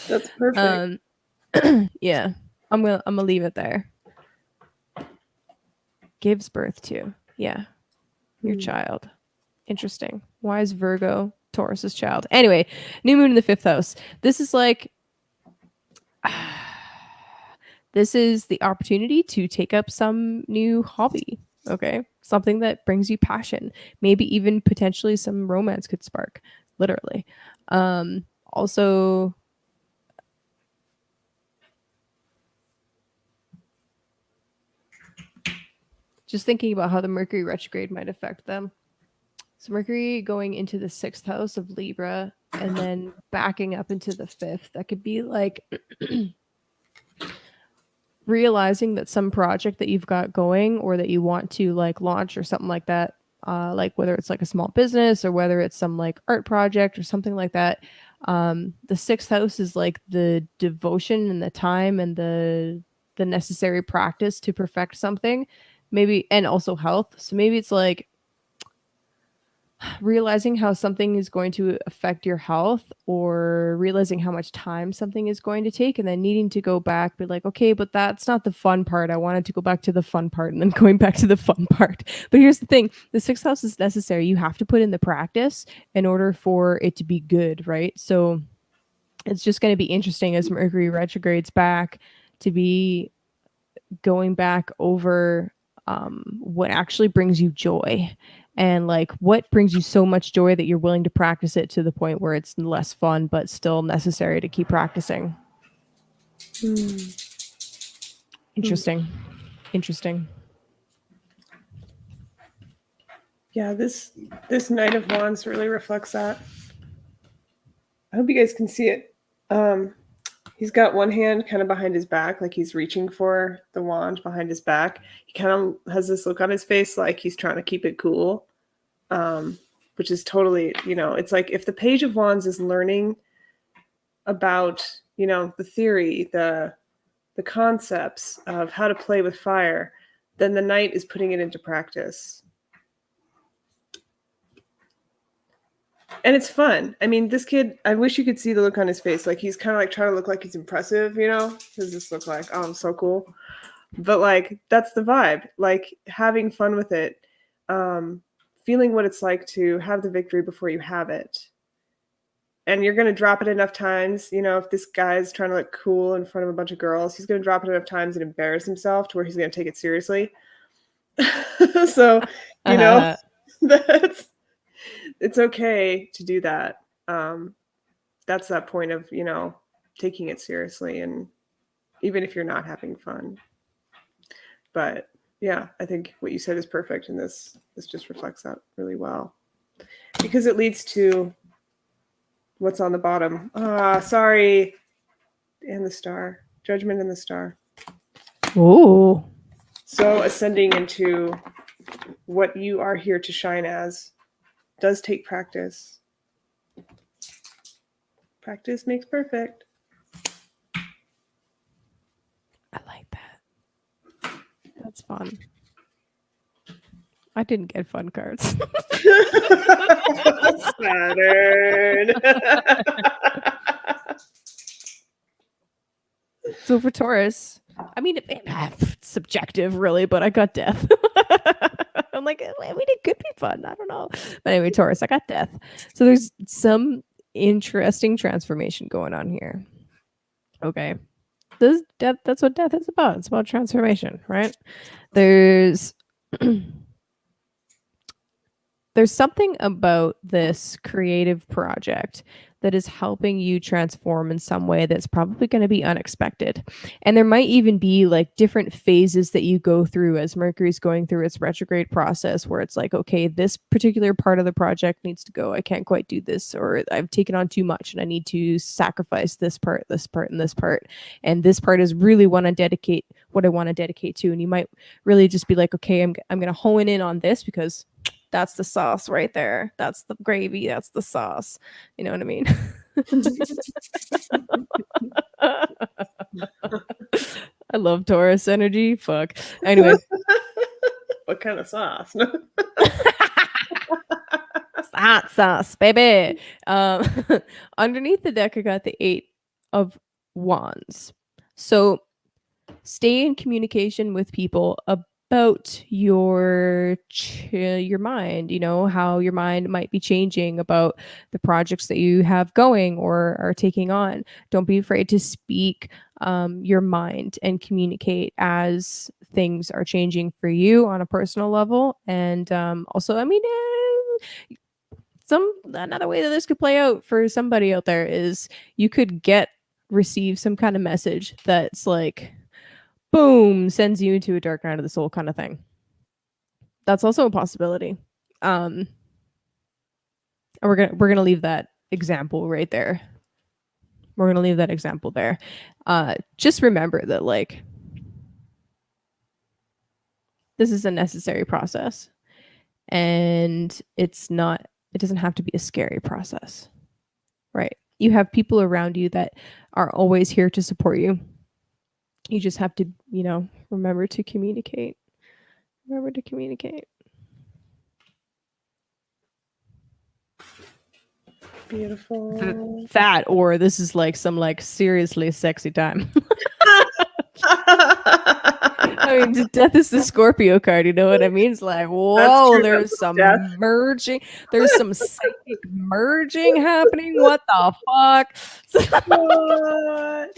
That's perfect. Yeah. I'm gonna leave it there. Gives birth to. Yeah. Your child. Interesting. Why is Virgo Taurus's child? Anyway, new moon in the 5th house. This is like this is the opportunity to take up some new hobby. Okay. Something that brings you passion. Maybe even potentially some romance could spark, literally. Also, just thinking about how the Mercury retrograde might affect them. So, Mercury going into the 6th house of Libra and then backing up into the 5th. That could be like realizing that some project that you've got going or that you want to like launch or something like that, like whether it's like a small business or whether it's some like art project or something like that. The 6th house is like the devotion and the time and the necessary practice to perfect something, maybe, and also health. So maybe it's like realizing how something is going to affect your health or realizing how much time something is going to take and then needing to go back, be like, okay, but that's not the fun part. I wanted to go back to the fun part and then going back to the fun part. But here's the thing, the 6th house is necessary. You have to put in the practice in order for it to be good, right? So it's just going to be interesting as Mercury retrogrades back to be going back over what actually brings you joy and like what brings you so much joy that you're willing to practice it to the point where it's less fun but still necessary to keep practicing. Interesting. Interesting. Yeah, this Knight of Wands really reflects that. I hope you guys can see it. He's got one hand kind of behind his back, like he's reaching for the wand behind his back. He kind of has this look on his face like he's trying to keep it cool, which is totally, it's like if the Page of Wands is learning about, the theory, the concepts of how to play with fire, then the Knight is putting it into practice. And it's fun. I mean, this kid, I wish you could see the look on his face. Like, he's kind of like trying to look like he's impressive, Does this look like, oh, I'm so cool. But like, that's the vibe. Like, having fun with it. Feeling what it's like to have the victory before you have it. And you're going to drop it enough times. If this guy's trying to look cool in front of a bunch of girls, he's going to drop it enough times and embarrass himself to where he's going to take it seriously. So, that's... it's okay to do that. That's that point of, taking it seriously, and even if you're not having fun. But yeah, I think what you said is perfect, and this just reflects that really well, because it leads to what's on the bottom. Sorry. And the star. Judgment and the star. Oh. So ascending into what you are here to shine as does take practice. Practice makes perfect. I like that. That's fun. I didn't get fun cards. Saturn. So for Taurus, I mean, it's subjective, really, but I got death. I'm like, I mean, it could be fun. I don't know. But anyway, Taurus, I got death. So there's some interesting transformation going on here. Okay. That's what death is about. It's about transformation, right? There's something about this creative project that is helping you transform in some way that's probably going to be unexpected. And there might even be like different phases that you go through as Mercury's going through its retrograde process, where it's like, okay, this particular part of the project needs to go. I can't quite do this, or I've taken on too much and I need to sacrifice this part, and this part. And this part is really what I want to dedicate to. And you might really just be like, okay, I'm going to hone in on this because that's the sauce right there. That's the gravy. That's the sauce. You know what I mean? I love Taurus energy. Fuck. Anyway. What kind of sauce? Hot sauce, baby. Underneath the deck, I got the 8 of Wands. So stay in communication with people about your mind, you know, how your mind might be changing about the projects that you have going or are taking on. Don't be afraid to speak your mind and communicate as things are changing for you on a personal level. And also, I mean, another way that this could play out for somebody out there is you could receive some kind of message that's like, boom, sends you into a dark night of the soul kind of thing. That's also a possibility. And we're gonna leave that example right there. We're gonna leave that example there. Just remember that, like, this is a necessary process, and it doesn't have to be a scary process, right? You have people around you that are always here to support you. You just have to, you know, remember to communicate. Remember to communicate. Beautiful. That, or this is like some like seriously sexy time. I mean, death is the Scorpio card. You know what I mean? It's like, whoa, there's some merging. There's some psychic merging happening. What the fuck? What?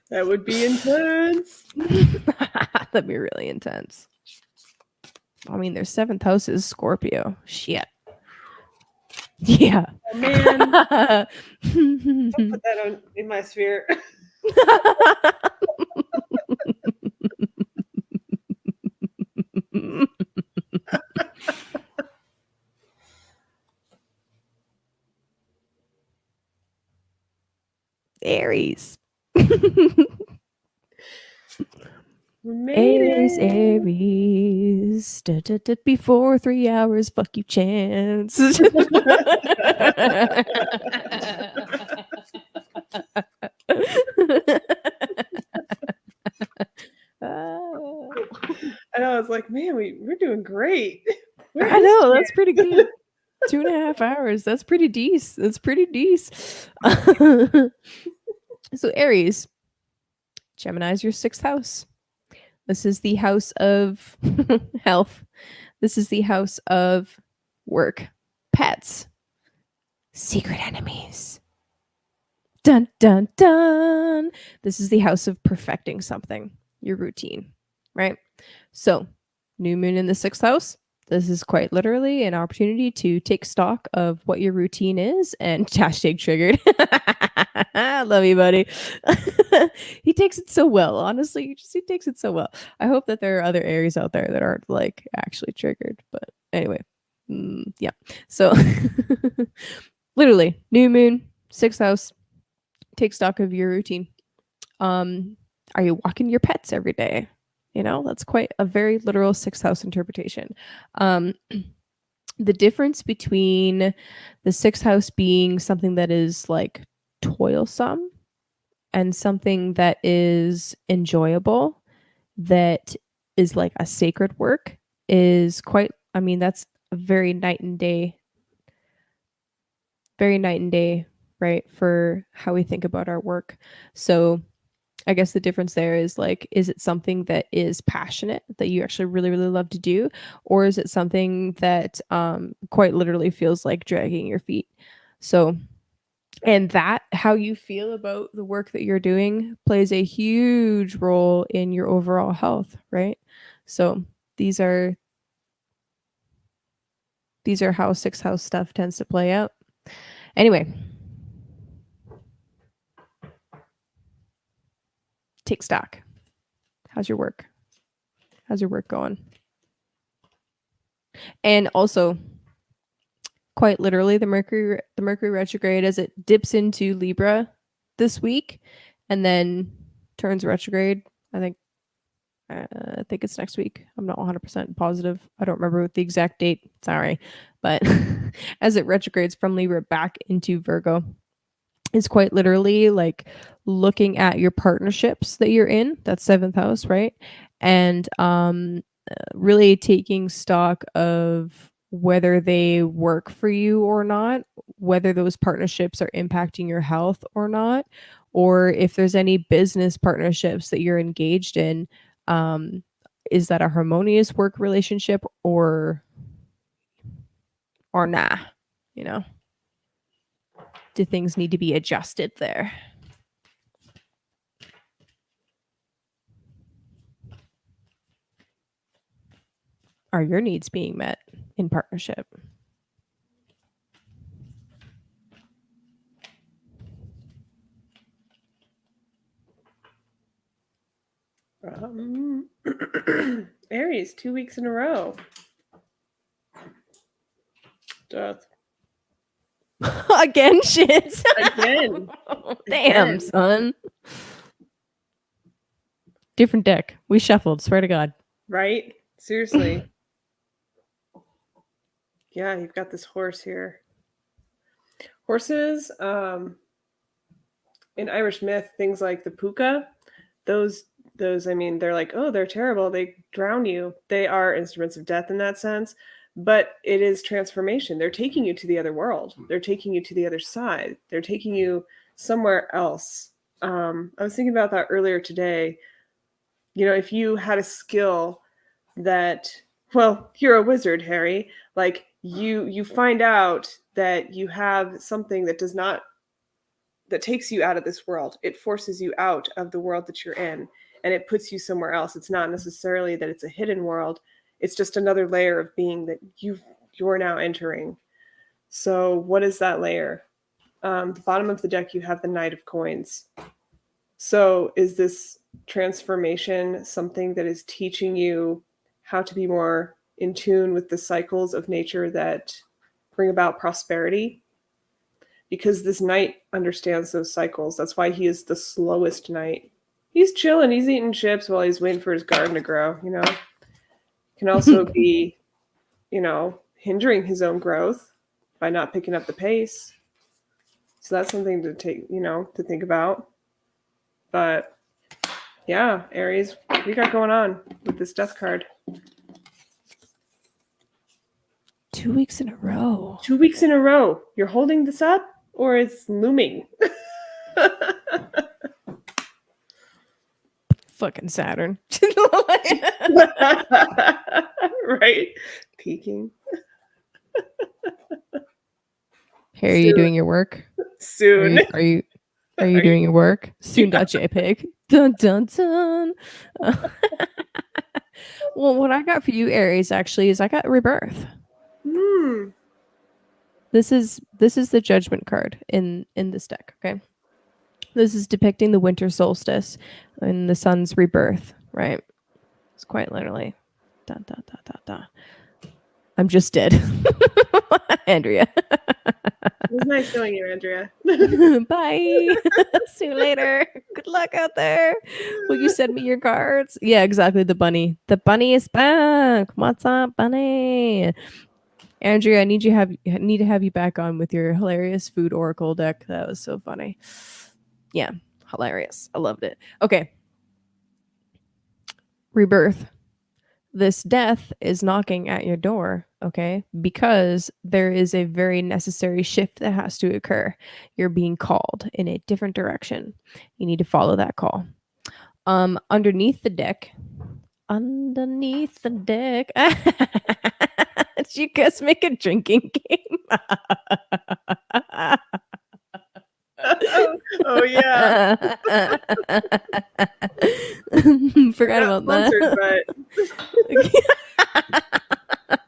That would be intense. That'd be really intense. I mean, their 7th house is Scorpio. Shit. Yeah. Oh, man. I'll put that in my sphere. Aries. Aries. Before 3 hours, fuck you, chance. I know. I was like, man, we're doing great. I know, that's pretty good. 2.5 hours. That's pretty decent. That's pretty decent. So Aries, Gemini is your 6th house. This is the house of health. This is the house of work, pets, secret enemies. Dun, dun, dun. This is the house of perfecting something, your routine, right? So, new moon in the 6th house. This is quite literally an opportunity to take stock of what your routine is and hashtag triggered. I love you, buddy. He takes it so well. Honestly, he takes it so well. I hope that there are other Aries out there that aren't like actually triggered. But anyway, yeah. So literally, new moon, 6th house. Take stock of your routine. Are you walking your pets every day? You know, that's quite a very literal 6th house interpretation. The difference between the 6th house being something that is like toilsome and something that is enjoyable, that is like a sacred work, is quite, I mean, that's a very night and day, right, for how we think about our work. So I guess the difference there is like, is it something that is passionate that you actually really, really love to do? Or is it something that quite literally feels like dragging your feet? So, and that, how you feel about the work that you're doing, plays a huge role in your overall health, right? So these are how 6th house stuff tends to play out. Anyway, take stock. How's your work? How's your work going? And also, quite literally, the Mercury retrograde, as it dips into Libra this week and then turns retrograde. I think it's next week. I'm not 100% positive. I don't remember the exact date. Sorry. But as it retrogrades from Libra back into Virgo, it's quite literally like looking at your partnerships that you're in. That's 7th house, right? And really taking stock of whether they work for you or not, whether those partnerships are impacting your health or not, or if there's any business partnerships that you're engaged in. Is that a harmonious work relationship or nah? You know, do things need to be adjusted there? Are your needs being met in partnership? Aries, 2 weeks in a row. Death. Again, shit. Again. Damn, Again. son. Different deck. We shuffled, swear to God. Right? Seriously. Yeah, you've got this horse here. Horses, in Irish myth, things like the puka, those, I mean, they're like, oh, they're terrible. They drown you. They are instruments of death in that sense, but it is transformation. They're taking you to the other world. They're taking you to the other side. They're taking you somewhere else. I was thinking about that earlier today. You know, if you had a skill that, well, you're a wizard, Harry, like you find out that you have something that takes you out of this world. It forces you out of the world that you're in and it puts you somewhere else. It's not necessarily that it's a hidden world. It's just another layer of being that you're now entering. So what is that layer? The bottom of the deck, you have the Knight of Coins. So is this transformation something that is teaching you how to be more in tune with the cycles of nature that bring about prosperity? Because this knight understands those cycles. That's why he is the slowest knight. He's chilling. He's eating chips while he's waiting for his garden to grow, you know. Can also be, you know, hindering his own growth by not picking up the pace. So that's something to take, you know, to think about. But yeah, Aries, what do you got going on with this death card? 2 weeks in a row. 2 weeks in a row. You're holding this up or it's looming? Fucking Saturn. Right? Peaking. Hey, are you doing your work? Soon. Are you doing your work? Soon.jpg. Dun dun dun. Well, what I got for you, Aries, actually, is I got rebirth. This is the judgment card in this deck, okay? This is depicting the winter solstice and the sun's rebirth, right? It's quite literally. Da, da, da, da, da. I'm just dead. Andrea. It was nice knowing you, Andrea. Bye. See you later. Good luck out there. Will you send me your cards? Yeah, exactly. The bunny. The bunny is back. What's up, bunny? Andrea, I need to have you back on with your hilarious food oracle deck. That was so funny. Yeah, hilarious. I loved it. Okay. Rebirth. This death is knocking at your door, okay? Because there is a very necessary shift that has to occur. You're being called in a different direction. You need to follow that call. Underneath the deck. Did you guys make a drinking game? Oh yeah. Forgot about that.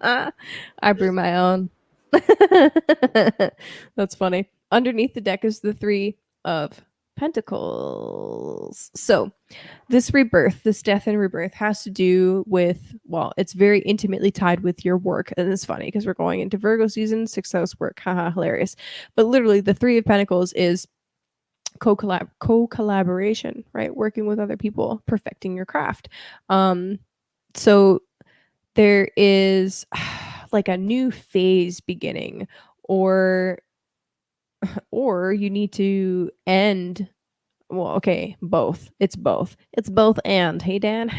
But I brew my own. That's funny. underneath the deck is the Three of Pentacles. So this rebirth, this death and rebirth has to do with, well, it's very intimately tied with your work. And it's funny because we're going into Virgo season, 6th house work. Haha, hilarious. But literally the Three of Pentacles is co-collaboration, right? Working with other people, perfecting your craft. So there is like a new phase beginning, or you need to end. Well, okay, both. It's both. It's both and. Hey, Dan.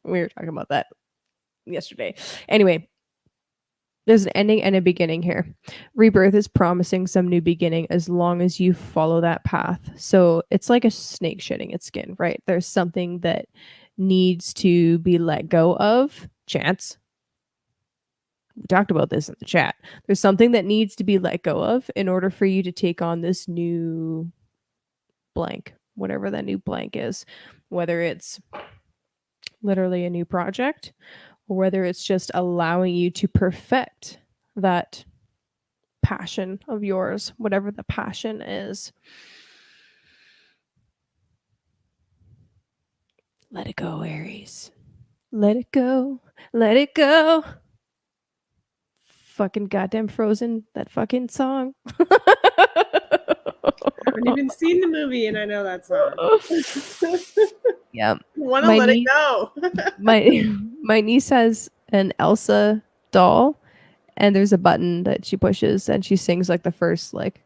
we were talking about that yesterday. Anyway, there's an ending and a beginning here. Rebirth is promising some new beginning as long as you follow that path. So it's like a snake shedding its skin, right? There's something that needs to be let go of. Chance. We talked about this in the chat. There's something that needs to be let go of in order for you to take on this new blank, whatever that new blank is, whether it's literally a new project or whether it's just allowing you to perfect that passion of yours, whatever the passion is. Let it go, Aries. Let it go. Let it go. Fucking goddamn Frozen, that fucking song. I haven't even seen the movie and I know that song. Yeah. Want to let it go. my niece has an Elsa doll, and there's a button that she pushes and she sings like the first like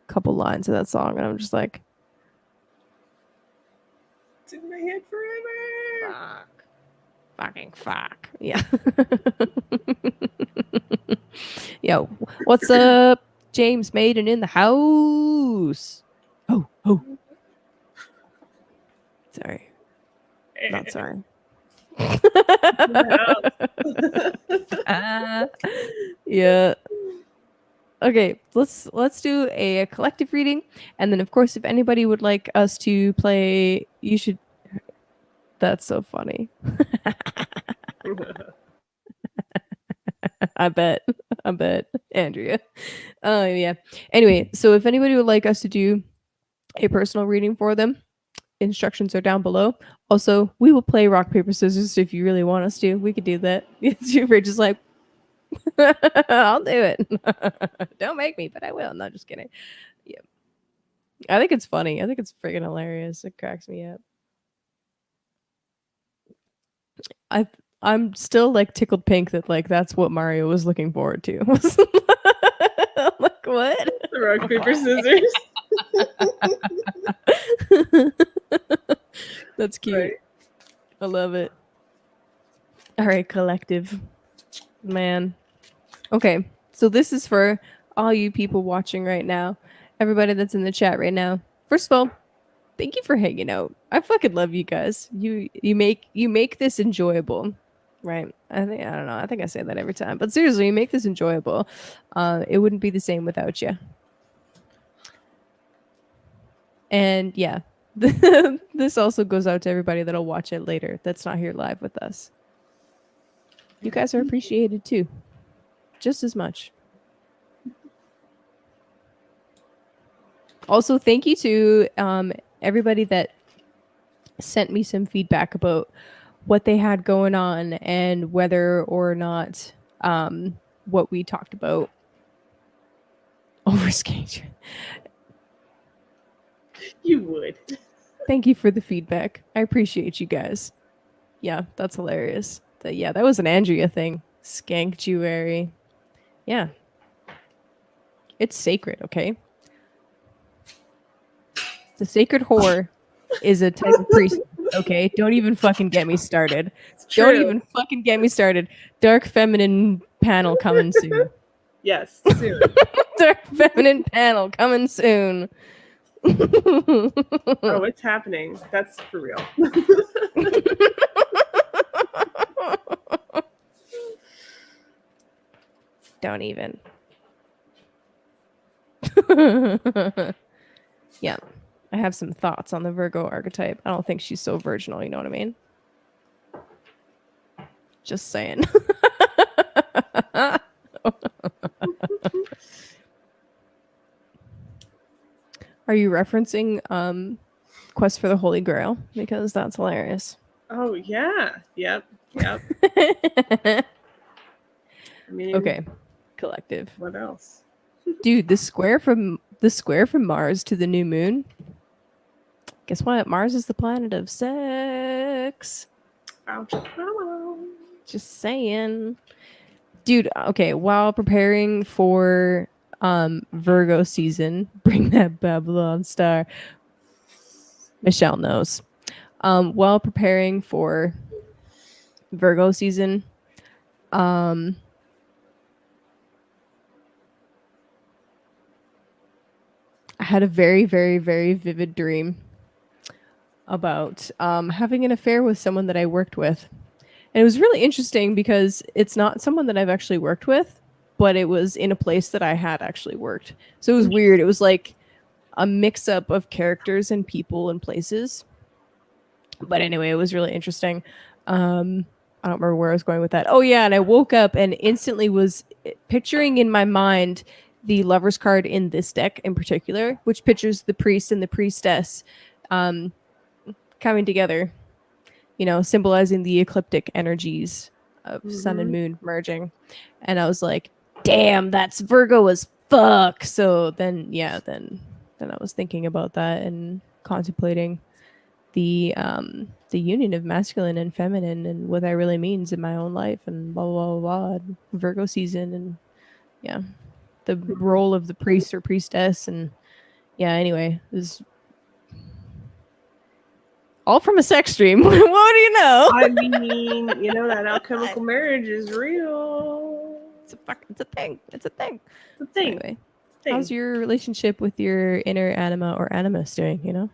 couple lines of that song, and I'm just like, it's in my head forever. Fuck. Fucking fuck. Yeah. Yo, what's up? James Maiden in the house. Oh. Sorry. Not sorry. Yeah. Okay, let's do a collective reading, and then of course if anybody would like us to play, you should. That's so funny. I bet Andrea. Yeah. Anyway, so if anybody would like us to do a personal reading for them, instructions are down below. Also, we will play rock paper scissors if you really want us to. We could do that. We're just like, I'll do it. Don't make me, but I will. Not just kidding. Yeah. I think it's funny. I think it's freaking hilarious. It cracks me up. I'm still like tickled pink that like that's what Mario was looking forward to. Like what? The rock paper scissors. That's cute. Right. I love it. All right, collective. Man. Okay, so this is for all you people watching right now, everybody that's in the chat right now. First of all, thank you for hanging out. I fucking love you guys. You make this enjoyable, right? I don't know. I think I say that every time, but seriously, you make this enjoyable. It wouldn't be the same without you. And yeah, this also goes out to everybody that'll watch it later that's not here live with us. You guys are appreciated too, just as much. Also, thank you to everybody that sent me some feedback about what they had going on and whether or not what we talked about over skate. You would. Thank you for the feedback. I appreciate you guys. Yeah, that's hilarious. That was an Andrea thing. Skanktuary. Yeah. It's sacred, okay? The sacred whore is a type of priest, okay? Don't even fucking get me started. Don't even fucking get me started. Dark feminine panel coming soon. Yes, soon. Dark feminine panel coming soon. Oh, it's happening. That's for real. Don't even. Yeah. I have some thoughts on the Virgo archetype. I don't think she's so virginal, you know what I mean? Just saying. Are you referencing Quest for the Holy Grail? Because that's hilarious. Oh yeah. Yep. Yep. I mean, Okay. Collective. what else? Dude, the square from Mars to the new moon. Guess what? Mars is the planet of sex. Ouch. Just saying. Dude, okay, while preparing for Virgo season, bring that Babylon star. Michelle knows. While preparing for Virgo season, I had a very, very, very vivid dream about having an affair with someone that I worked with. And it was really interesting because it's not someone that I've actually worked with, but it was in a place that I had actually worked. So it was weird. It was like a mix up of characters and people and places. But anyway, it was really interesting. I don't remember where I was going with that. Oh yeah, and I woke up and instantly was picturing in my mind the Lover's card in this deck in particular, which pictures the priest and the priestess coming together, you know, symbolizing the ecliptic energies of sun and moon merging. And I was like, damn, that's Virgo as fuck. So then I was thinking about that and contemplating the union of masculine and feminine and what that really means in my own life and blah blah blah, blah Virgo season and yeah, the role of the priest or priestess and yeah. Anyway, it was all from a sex dream. What do you know? I mean, you know that alchemical marriage is real. It's a thing. It's a thing. It's a thing. Anyway, how's your relationship with your inner anima or animus doing? You know.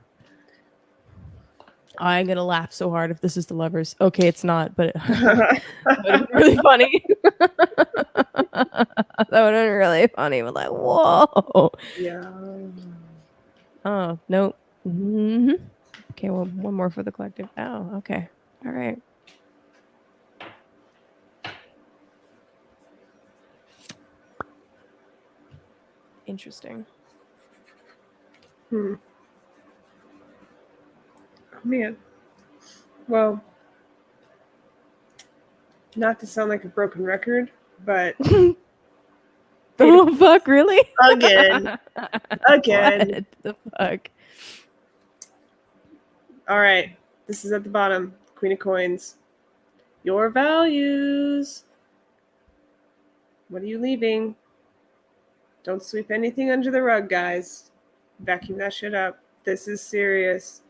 I'm gonna laugh so hard if this is the Lovers. Okay, it's not, but it would have been really funny. That would have been really funny. But like, whoa. Yeah. Oh no. Mm-hmm. Okay, well, one more for the collective. Oh, okay. All right. Interesting. Oh, man. Well, not to sound like a broken record, but oh fuck, really? Again. What the fuck? All right. This is at the bottom. Queen of Coins. Your values. What are you leaving? Don't sweep anything under the rug, guys. Vacuum that shit up. This is serious.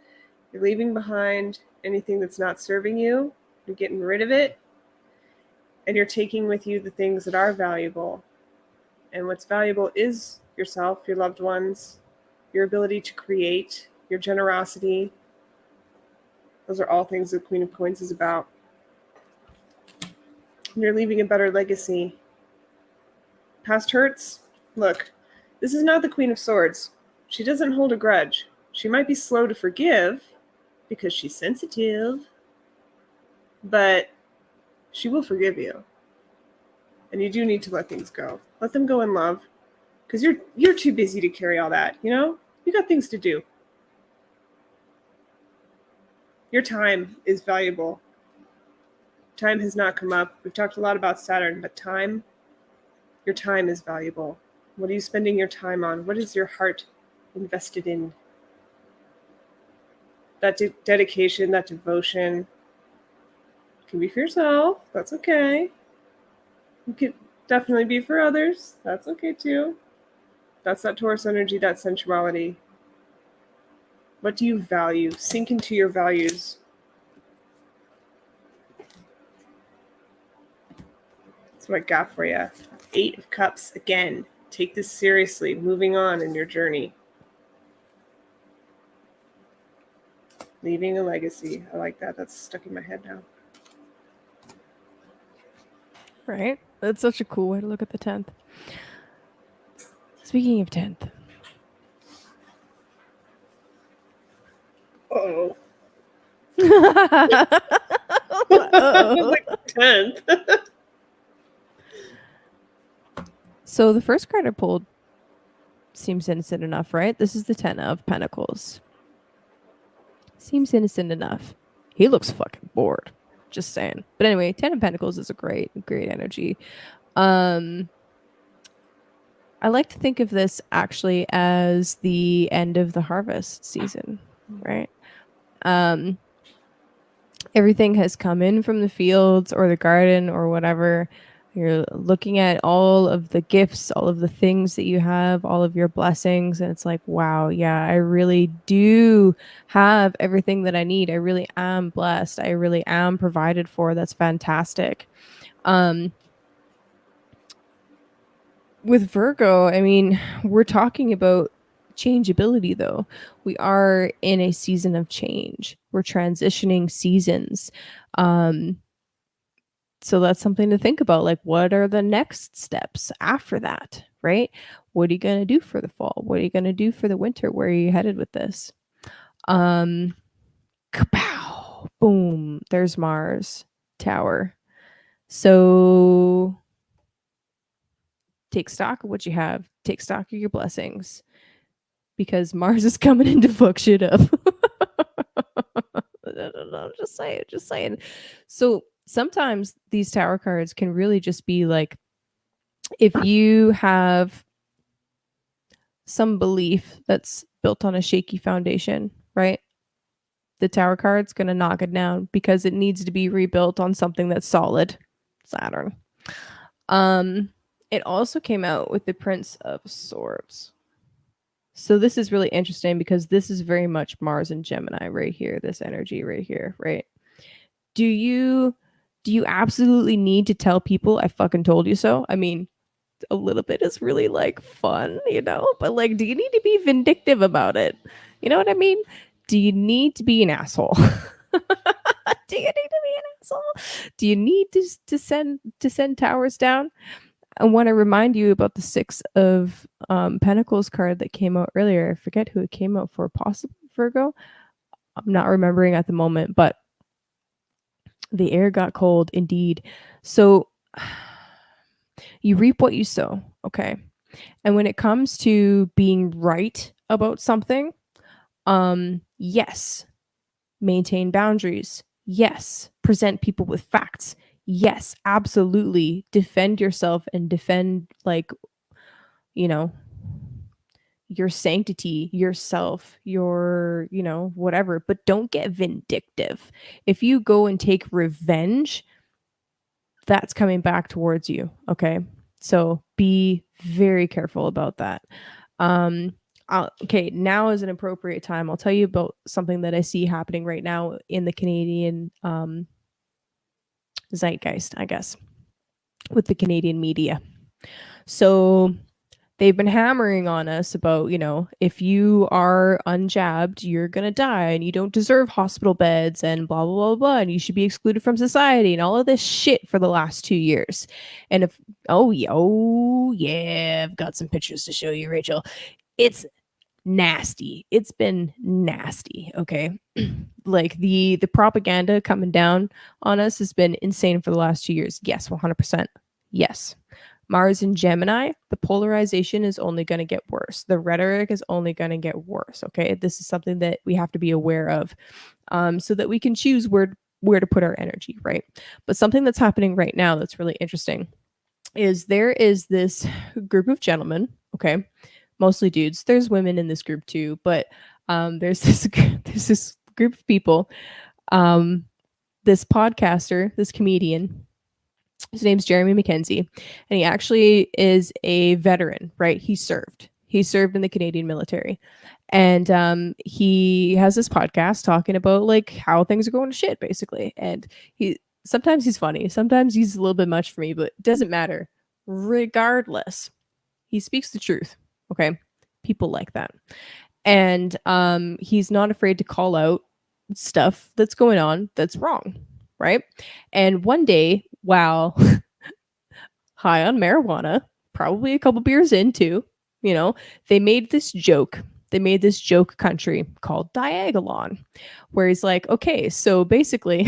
You're leaving behind anything that's not serving you. You're getting rid of it. And you're taking with you the things that are valuable. And what's valuable is yourself, your loved ones, your ability to create, your generosity. Those are all things the Queen of Coins is about. And you're leaving a better legacy. Past hurts? Look, this is not the Queen of Swords. She doesn't hold a grudge. She might be slow to forgive because she's sensitive, but she will forgive you. And you do need to let things go. Let them go in love. Because you're too busy to carry all that, you know? You got things to do. Your time is valuable. Time has not come up. We've talked a lot about Saturn, but your time is valuable. What are you spending your time on? What is your heart invested in? That dedication, that devotion can be for yourself. That's okay. It could definitely be for others. That's okay too. That's that Taurus energy, that sensuality. What do you value? Sink into your values. That's what I got for you. 8 of Cups again. Take this seriously. Moving on in your journey. Leaving a legacy. I like that. That's stuck in my head now. Right? That's such a cool way to look at the 10th. Speaking of 10th. Uh-oh. Uh-oh. Like 10th. So the first card I pulled Seems innocent enough, right? This is the 10 of Pentacles. Seems innocent enough. He looks fucking bored. Just saying. But anyway, 10 of Pentacles is a great energy. I like to think of this actually as the end of the harvest season, right? Everything has come in from the fields or the garden or whatever. You're looking at all of the gifts, all of the things that you have, all of your blessings, and it's like, wow, yeah, I really do have everything that I need. I really am blessed. I really am provided for. That's fantastic. With Virgo, I mean, we're talking about changeability though. We are in a season of change. We're transitioning seasons. So that's something to think about. Like, what are the next steps after that, right? What are you going to do for the fall? What are you going to do for the winter? Where are you headed with this? Kapow, boom, there's Mars Tower. So take stock of what you have. Take stock of your blessings, because Mars is coming in to fuck shit up. No, just saying. So sometimes these tower cards can really just be like, if you have some belief that's built on a shaky foundation, right? The tower card's going to knock it down because it needs to be rebuilt on something that's solid. Saturn. It also came out with the Prince of Swords. So this is really interesting because this is very much Mars and Gemini right here, this energy right here, right? Do you absolutely need to tell people I fucking told you so? I mean, a little bit is really like fun, you know, but like, do you need to be vindictive about it? You know what I mean? Do you need to be an asshole? Do you need to be an asshole? Do you need to send towers down? I want to remind you about the Six of Pentacles card that came out earlier. I forget who it came out for, possibly Virgo. I'm not remembering at the moment, but the air got cold indeed. So you reap what you sow, okay? And when it comes to being right about something, yes, maintain boundaries. Yes, present people with facts. Yes, absolutely defend yourself and defend, like, you know, your sanctity, yourself, your, you know, whatever, but don't get vindictive. If you go and take revenge, that's coming back towards you, okay? So be very careful about that. Okay, now is an appropriate time. I'll tell you about something that I see happening right now in the Canadian zeitgeist, I guess, with the Canadian media. So they've been hammering on us about, you know, if you are unjabbed, you're going to die and you don't deserve hospital beds and blah, blah, blah, blah, and you should be excluded from society and all of this shit for the last 2 years. And if, oh, yeah, I've got some pictures to show you, Rachel. It's nasty. It's been nasty, okay? Like the propaganda coming down on us has been insane for the last 2 years. Yes, 100%. Yes. Mars and Gemini, the polarization is only going to get worse. The rhetoric is only going to get worse, okay? This is something that we have to be aware of, so that we can choose where to put our energy, right? But something that's happening right now that's really interesting is there is this group of gentlemen, okay? Mostly dudes. There's women in this group too, but there's this group of people. This podcaster, this comedian, his name's Jeremy McKenzie, and he actually is a veteran, right? He served in the Canadian military, and he has this podcast talking about like how things are going to shit, basically. And sometimes he's funny, sometimes he's a little bit much for me, but it doesn't matter. Regardless, he speaks the truth. Okay, people like that, and he's not afraid to call out stuff that's going on that's wrong, right? And one day, while high on marijuana, probably a couple beers into, you know, they made this joke. They made this joke country called Diagolon, where he's like, okay, so basically,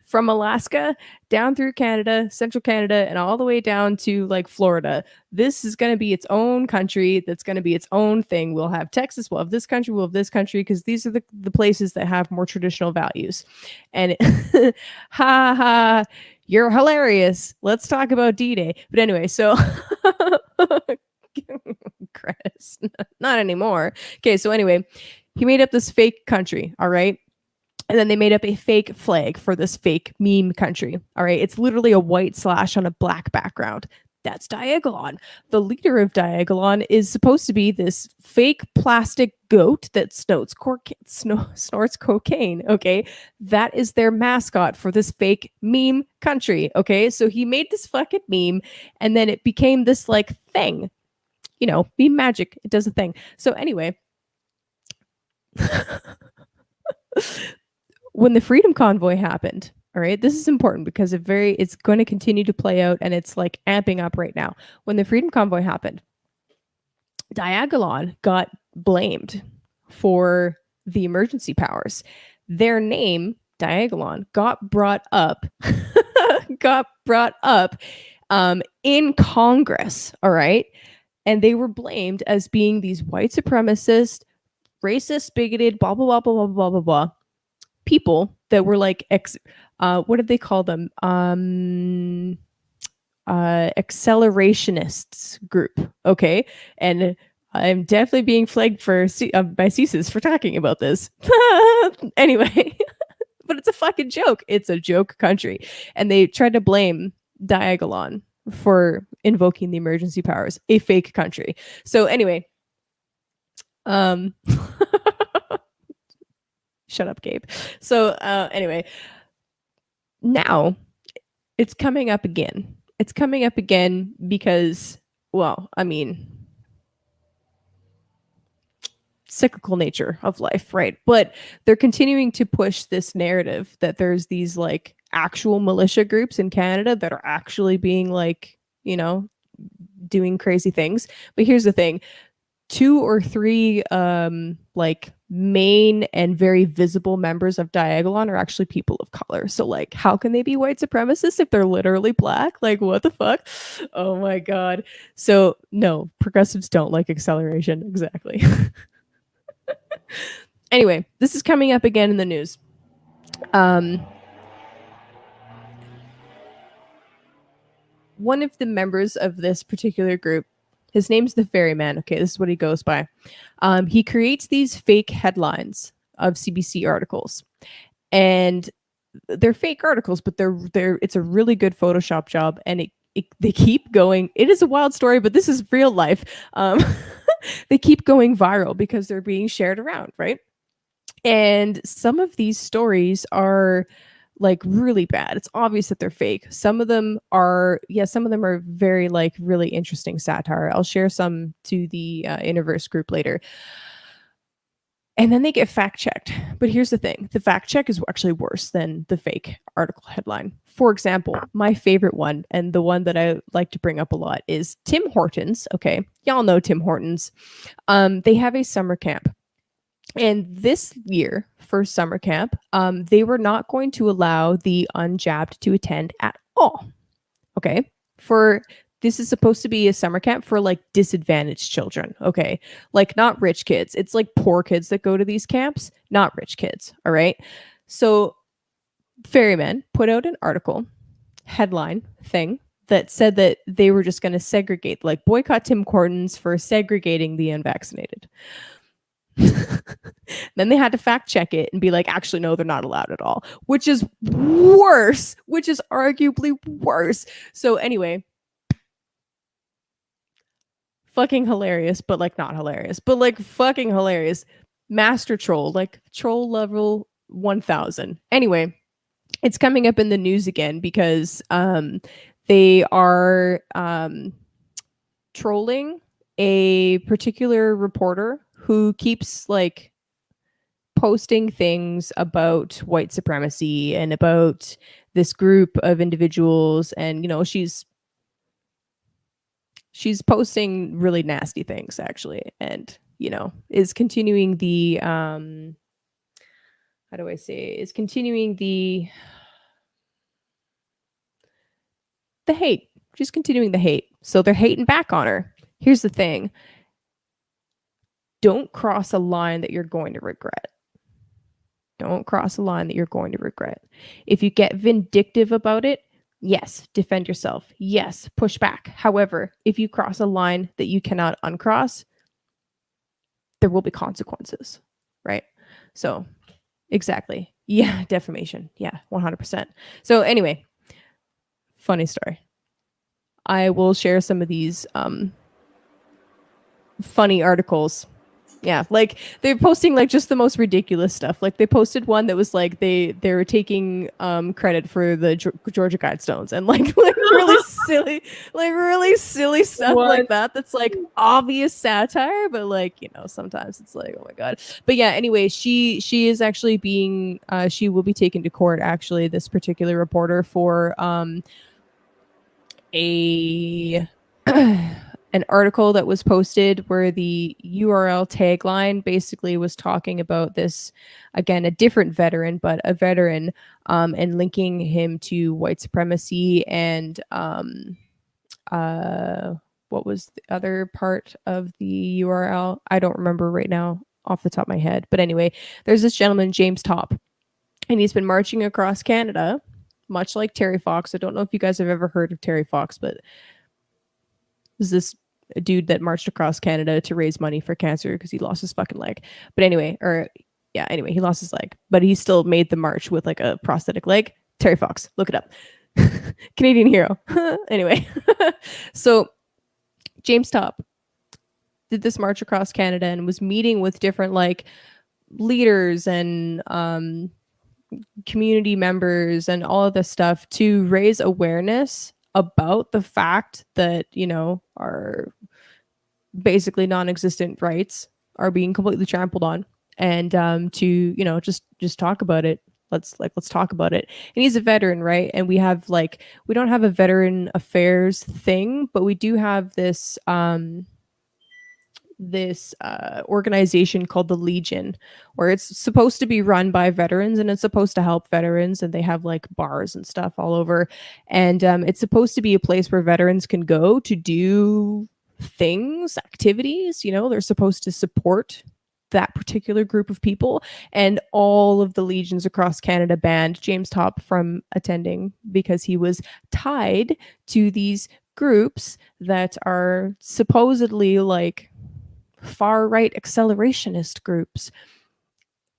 from Alaska down through Canada, central Canada, and all the way down to like Florida. This is going to be its own country. That's going to be its own thing. We'll have Texas, we'll have this country, we'll have this country, because these are the places that have more traditional values. And ha ha, you're hilarious. Let's talk about D-Day. But anyway, so Chris, not anymore. Okay, so anyway, he made up this fake country, all right? And then they made up a fake flag for this fake meme country, all right? It's literally a white slash on a black background. That's Diagolon. The leader of Diagolon is supposed to be this fake plastic goat that snorts cocaine, okay? That is their mascot for this fake meme country, okay? So he made this fucking meme, and then it became this like thing. You know, meme magic. It does a thing. So anyway, when the Freedom Convoy happened, all right, this is important because it's going to continue to play out, and it's like amping up right now. When the Freedom Convoy happened, Diagolon got blamed for the emergency powers. Their name, Diagolon, got brought up in Congress, all right? And they were blamed as being these white supremacist, racist, bigoted, blah, blah, blah, blah, blah, blah, blah, blah, people that were like, what did they call them? Accelerationists group. Okay. And I'm definitely being flagged by CSIS for talking about this. Anyway, but it's a fucking joke. It's a joke country. And they tried to blame Diagolon for invoking the emergency powers, a fake country. So anyway, shut up, Gabe. So anyway, now it's coming up again. It's coming up again because, well, I mean, cyclical nature of life, right? But they're continuing to push this narrative that there's these like actual militia groups in Canada that are actually being like, you know, doing crazy things. But here's the thing. 2 or 3 like main and very visible members of Diagolon are actually people of color. So like, how can they be white supremacists if they're literally black? Like, what the fuck? Oh my god. So no, progressives don't like acceleration. Exactly. Anyway, this is coming up again in the news. One of the members of this particular group, his name's the Ferryman. Okay, this is what he goes by. He creates these fake headlines of CBC articles, and they're fake articles, but they're it's a really good Photoshop job, and they keep going. It is a wild story, but this is real life. They keep going viral because they're being shared around, right? And some of these stories are like really bad. It's obvious that they're fake. Some of them are very like really interesting satire. I'll share some to the Interverse group later. And then they get fact checked. But here's the thing. The fact check is actually worse than the fake article headline. For example, my favorite one, and the one that I like to bring up a lot, is Tim Hortons. Okay, y'all know Tim Hortons. They have a summer camp. And this year for summer camp, they were not going to allow the unjabbed to attend at all. Okay. This is supposed to be a summer camp for like disadvantaged children. Okay. Like not rich kids. It's like poor kids that go to these camps, not rich kids. All right. So Ferryman put out an article, headline thing, that said that they were just going to segregate, like boycott Tim Hortons for segregating the unvaccinated. Then they had to fact check it and be like, actually, no, they're not allowed at all, which is worse, which is arguably worse. So anyway, fucking hilarious, but like not hilarious, but like fucking hilarious. Master troll, like troll level 1000. Anyway, it's coming up in the news again because they are trolling a particular reporter who keeps like posting things about white supremacy and about this group of individuals, and you know, she's posting really nasty things actually, and you know, is continuing the the hate. She's continuing the hate. So they're hating back on her. Here's the thing. Don't cross a line that you're going to regret. Don't cross a line that you're going to regret. If you get vindictive about it, yes, defend yourself. Yes, push back. However, if you cross a line that you cannot uncross, there will be consequences, right? So, exactly. Yeah, defamation. Yeah, 100%. So, anyway, funny story. I will share some of these funny articles. Yeah, like they're posting like just the most ridiculous stuff. Like they posted one that was like they were taking credit for the Georgia Guidestones and like really silly stuff like that. That's like obvious satire, but like sometimes it's like, oh my god. But yeah, anyway, she is actually being she will be taken to court. Actually, this particular reporter for a an article that was posted where the URL tagline basically was talking about this, again, a different veteran, but a veteran, and linking him to white supremacy and what was the other part of the URL? I don't remember right now off the top of my head. But anyway, there's this gentleman, James Top, and he's been marching across Canada, much like Terry Fox. I don't know if you guys have ever heard of Terry Fox, but is this a dude that marched across Canada to raise money for cancer because he lost his fucking leg. But anyway, he lost his leg, but he still made the march with like a prosthetic leg. Terry Fox, look it up. Canadian hero. Anyway, so James Top did this march across Canada and was meeting with different like leaders and community members and all of this stuff to raise awareness about the fact that, our basically non-existent rights are being completely trampled on, and to, just talk about it. Let's talk about it. And he's a veteran, right? And we don't have a veteran affairs thing, but we do have this organization called the Legion, where it's supposed to be run by veterans and it's supposed to help veterans, and they have like bars and stuff all over, and it's supposed to be a place where veterans can go to do activities. They're supposed to support that particular group of people, and all of the legions across Canada banned James Top from attending because he was tied to these groups that are supposedly like far-right accelerationist groups.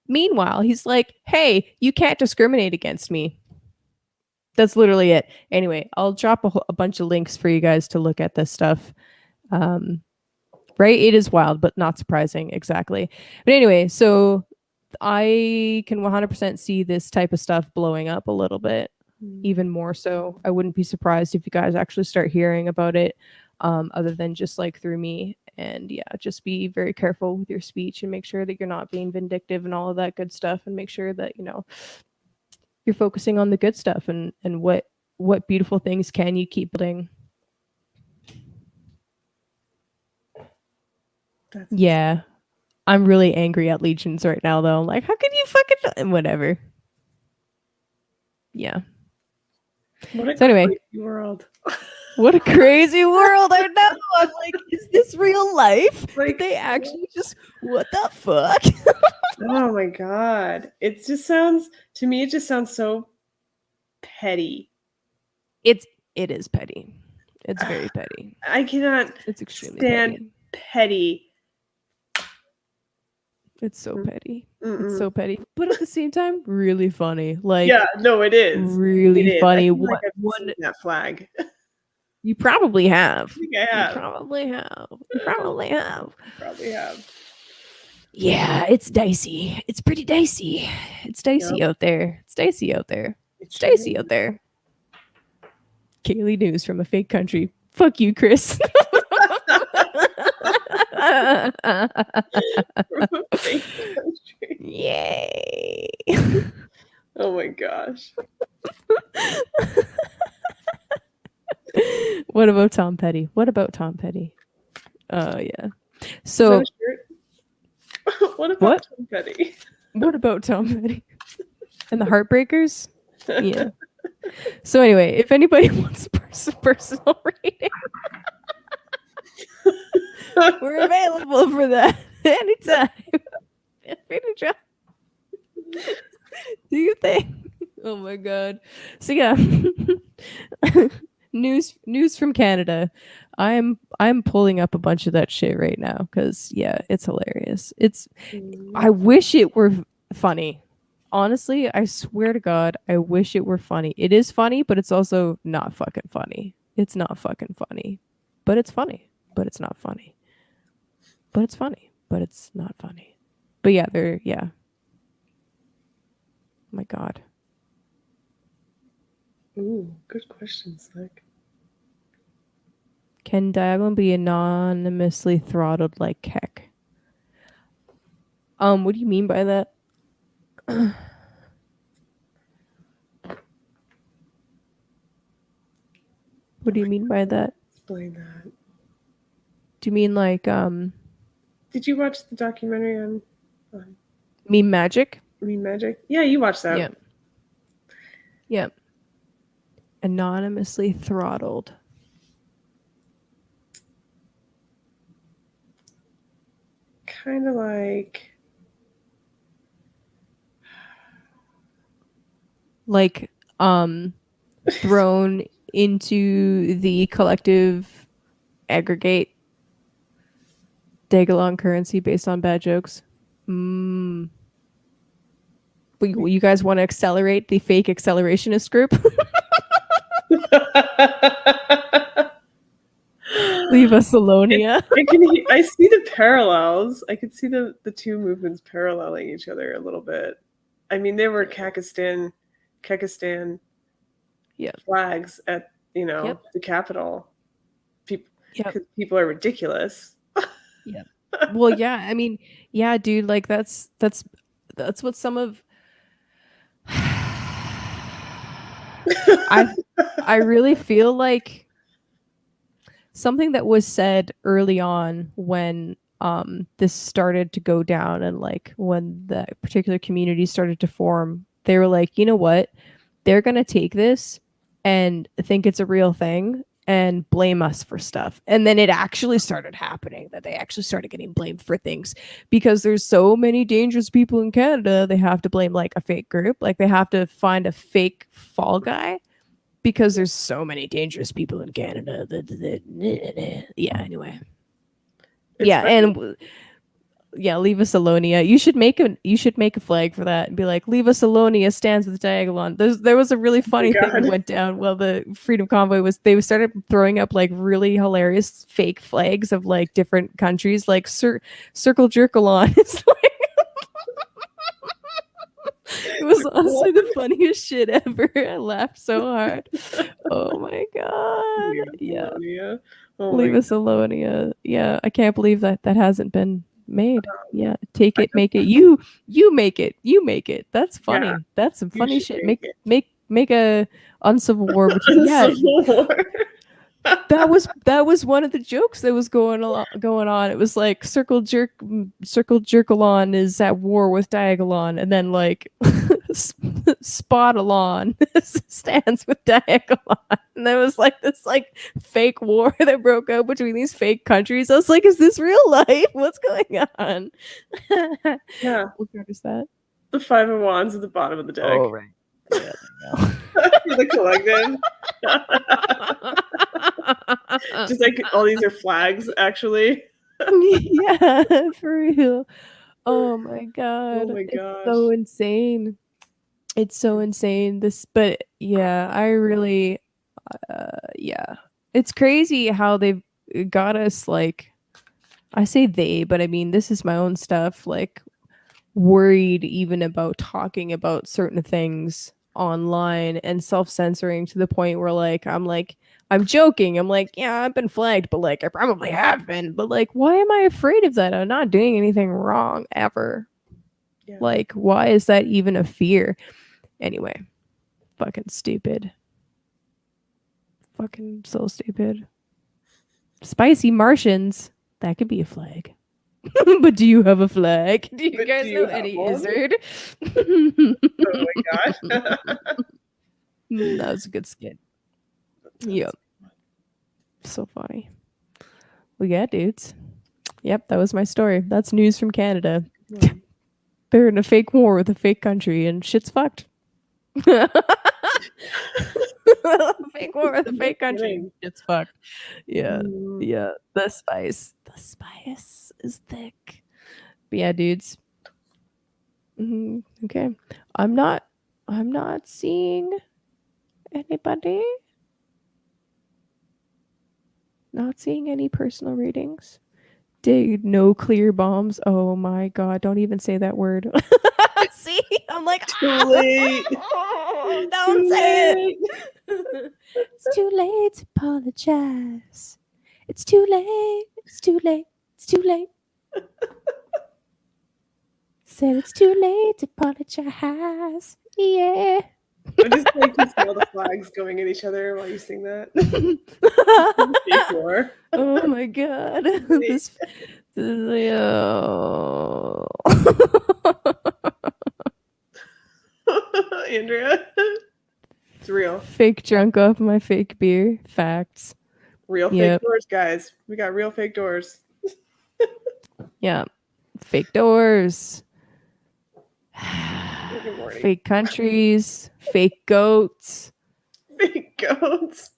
Meanwhile, he's like, hey, you can't discriminate against me. That's literally it. Anyway, I'll drop a bunch of links for you guys to look at this stuff. Right? It is wild, but not surprising. Exactly. But anyway, so I can 100% see this type of stuff blowing up a little bit, even more so. I wouldn't be surprised if you guys actually start hearing about it, other than just like through me. And yeah, just be very careful with your speech and make sure that you're not being vindictive and all of that good stuff, and make sure that, you're focusing on the good stuff and what beautiful things can you keep building. Yeah. I'm really angry at legions right now, though. I'm like, how could you fucking... Whatever. Yeah. What a crazy world. What a crazy world. I know. I'm like, is this real life? Like, did they actually just... What the fuck? Oh my god. It just sounds... To me, it just sounds so petty. It is petty. It's very petty. I cannot it's extremely stand petty. It's so petty. It's so petty. But at the same time, really funny. Like, yeah, no, it is. Really funny. Like that flag. You probably have. I think I have. You probably have. Probably have. Yeah, it's dicey. It's pretty dicey. It's dicey out there. It's dicey out there. It's dicey out there. Kaylee News from a fake country. Fuck you, Chris. Yay. Oh my gosh. What about Tom Petty? Oh yeah. So what about Tom Petty? What about Tom Petty? And the Heartbreakers? Yeah. So anyway, if anybody wants to personal reading. We're available for that anytime. Do you think? Oh my god. So yeah. news from Canada. I'm pulling up a bunch of that shit right now cuz yeah, it's hilarious. I wish it were funny. Honestly, I swear to god, I wish it were funny. It is funny, but it's also not fucking funny. It's not fucking funny. But it's funny, but it's not funny. But it's funny, but it's not funny. But yeah, yeah. Oh my god. Ooh, good questions, like. Can Diagonal be anonymously throttled like Keck? What do you mean by that? What do you mean by that? Explain that. Do you mean like Did you watch the documentary on meme magic? Meme Magic? Yeah, you watched that. Yeah. Yeah. Anonymously throttled. Kind of like thrown into the collective aggregate Dagalon currency based on bad jokes. You guys want to accelerate the fake accelerationist group? Leave us alone. I see the parallels. I could see the two movements paralleling each other a little bit. I mean, there were Kyrgyzstan flags at the Capitol. People are ridiculous. Yeah. Well, yeah. I mean, yeah, dude. Like that's what some of. I really feel like something that was said early on when this started to go down and like when the particular community started to form, they were like, you know what, they're gonna take this and think it's a real thing and blame us for stuff. And then it actually started happening, that they actually started getting blamed for things because there's so many dangerous people in Canada. They have to blame like a fake group, like they have to find a fake fall guy because there's so many dangerous people in Canada. Yeah, anyway. Leave us Alonia. You should make a flag for that and be like, leave us Alonia stands with Diagolon. There was a really funny thing that went down while the Freedom Convoy they started throwing up like really hilarious fake flags of like different countries, like Circle Jerkalon is like it was honestly the funniest shit ever. I laughed so hard. Oh my god. Yeah. Leave us Alonia. Yeah, I can't believe that hasn't been made. Yeah, take it, make it. You make it. You make it. That's funny. Yeah, that's some funny shit. Make a uncivil war between that was one of the jokes that was going on. It was like Circle Jerkalon is at war with Diagolon, and then like Spotalon stands with Diagolon, and there was like this like fake war that broke out between these fake countries. I was like, is this real life? What's going on? Yeah, what card is that? The Five of Wands at the bottom of the deck. Oh right. Yeah, the collective. Just like all these are flags, actually. Yeah, for real. Oh my god. It's so insane. It's so insane. But yeah, I really, yeah. It's crazy how they've got us like, I say they, but I mean, this is my own stuff, like worried even about talking about certain things online and self-censoring to the point where like I'm joking. I'm like, yeah, I've been flagged, but like I probably have been. But like, why am I afraid of that? I'm not doing anything wrong ever. Yeah. Like, why is that even a fear? Anyway, fucking stupid. Fucking so stupid. Spicy Martians. That could be a flag. But do you have a flag? Do you guys know any Izzard? Oh my gosh. That was a good skit. Yep. So funny. Well, yeah, dudes. Yep, that was my story. That's news from Canada. One. They're in a fake war with a fake country and shit's fucked. Fake war with a No fake country. kidding. Shit's fucked. Yeah. Mm. Yeah. The spice. The spice is thick. But yeah, dudes. Okay. I'm not seeing anybody. Not seeing any personal readings. Dude, no clear bombs. Oh my god, don't even say that word. See? I'm like, Too late. don't Too say late. it. It's too late to apologize. It's too late. It's too late. It's too late. Said it's too late to apologize. Yeah. I just like to see all the flags going at each other while you sing that. Fake war. Oh my god. this oh. Andrea. It's real. Fake drunk off my fake beer. Facts. Real fake Yep. doors, guys. We got real fake doors. Yeah. Fake doors. Good morning. Fake countries. Fake goats. Fake goats.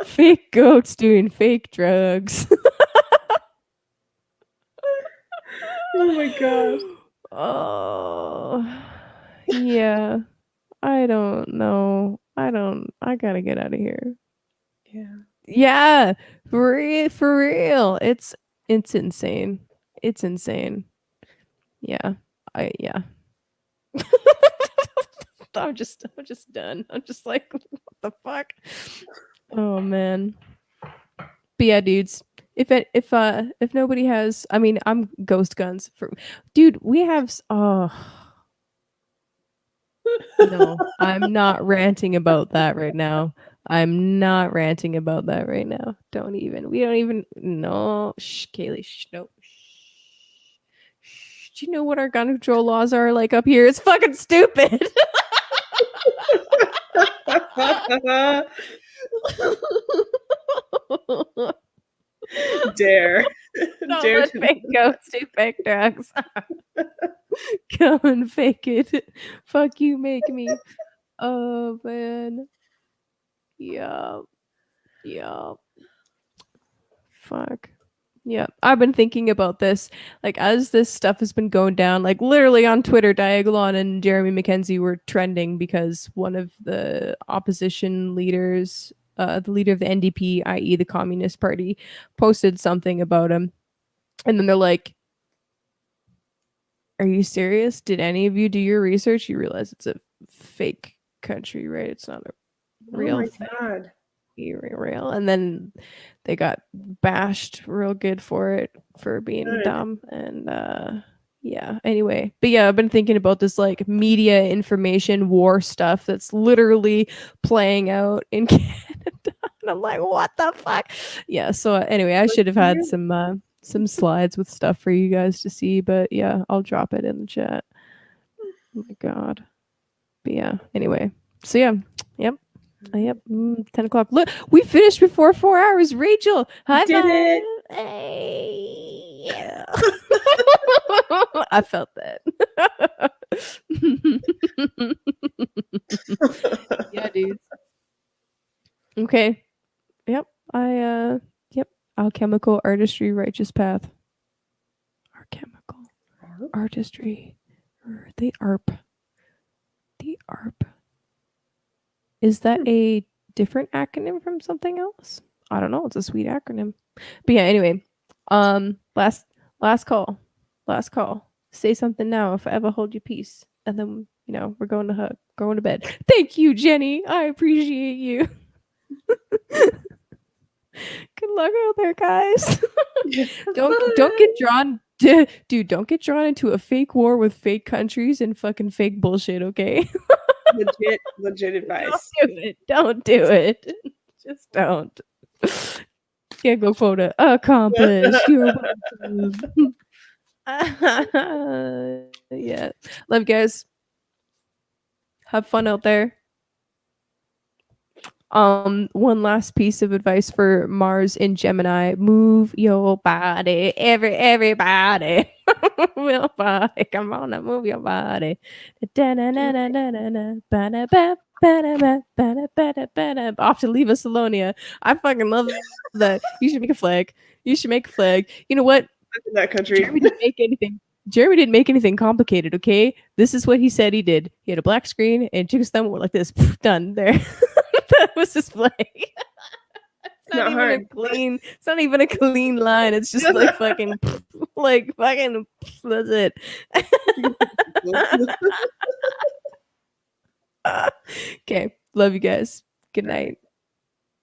Fake goats doing fake drugs. Oh my gosh. Oh. Yeah. I don't know. I gotta get out of here. Yeah. Yeah. For real. It's insane. It's insane. Yeah. Yeah. I'm just done. I'm just like, what the fuck? Oh man. But yeah, dudes. If nobody has, I mean, I'm ghost guns for, dude. We have. Oh no, I'm not ranting about that right now. I'm not ranting about that right now. Don't even. We don't even. No, shh, Kaylee. Shh, no. Shh. Do you know what our gun control laws are like up here? It's fucking stupid. Dare. Don't Dare let to. fake ghosts do fake drugs. Come and fake it. Fuck you, make me. Oh man. Yeah. Yeah. Fuck. Yeah. I've been thinking about this. Like as this stuff has been going down, like literally on Twitter, Diagolon and Jeremy McKenzie were trending because one of the opposition leaders, the leader of the NDP, i.e. the Communist Party, posted something about him. And then they're like, are you serious? Did any of you do your research? You realize it's a fake country, right? It's not a Oh real my thing. god. Real. And then they got bashed real good for it, for being Good. dumb. And yeah, anyway. But yeah, I've been thinking about this like media information war stuff that's literally playing out in Canada. And I'm like, what the fuck? Yeah, so anyway, I should have had some slides with stuff for you guys to see, but yeah, I'll drop it in the chat. Oh my god. But yeah, anyway. So yeah, yep. 10 o'clock. Look, we finished before 4 hours. Rachel, high Did five. it. Hey, yeah. I felt that. Yeah, dudes. Okay. Yep. Yep. Alchemical artistry, righteous path. Alchemical artistry. The ARP. The ARP. Is that a different acronym from something else? I don't know. It's a sweet acronym. But yeah, anyway. Last call. Last call. Say something now if I ever hold your peace. And then, we're going to bed. Thank you, Jenny. I appreciate you. Good luck out there, guys. don't get drawn, dude, don't get drawn into a fake war with fake countries and fucking fake bullshit, okay? Legit advice. Don't do it. Just don't. Yeah, go quota accomplished. You're welcome. Yeah. Love you guys. Have fun out there. One last piece of advice for Mars in Gemini: move your body, everybody, move your body. Come on, now, move your body. Off to leave us, Salonia. I fucking love that. You should make a flag. You should make a flag. You know what? In that country. Jeremy didn't make anything. Jeremy didn't make anything complicated. Okay, this is what he said he did. He had a black screen and took his thumb went like this. Done there. That was his play. It's not Not even hard. a clean. It's not even a clean line. It's just like fucking, like fucking. That's it. Okay, love you guys. Good night.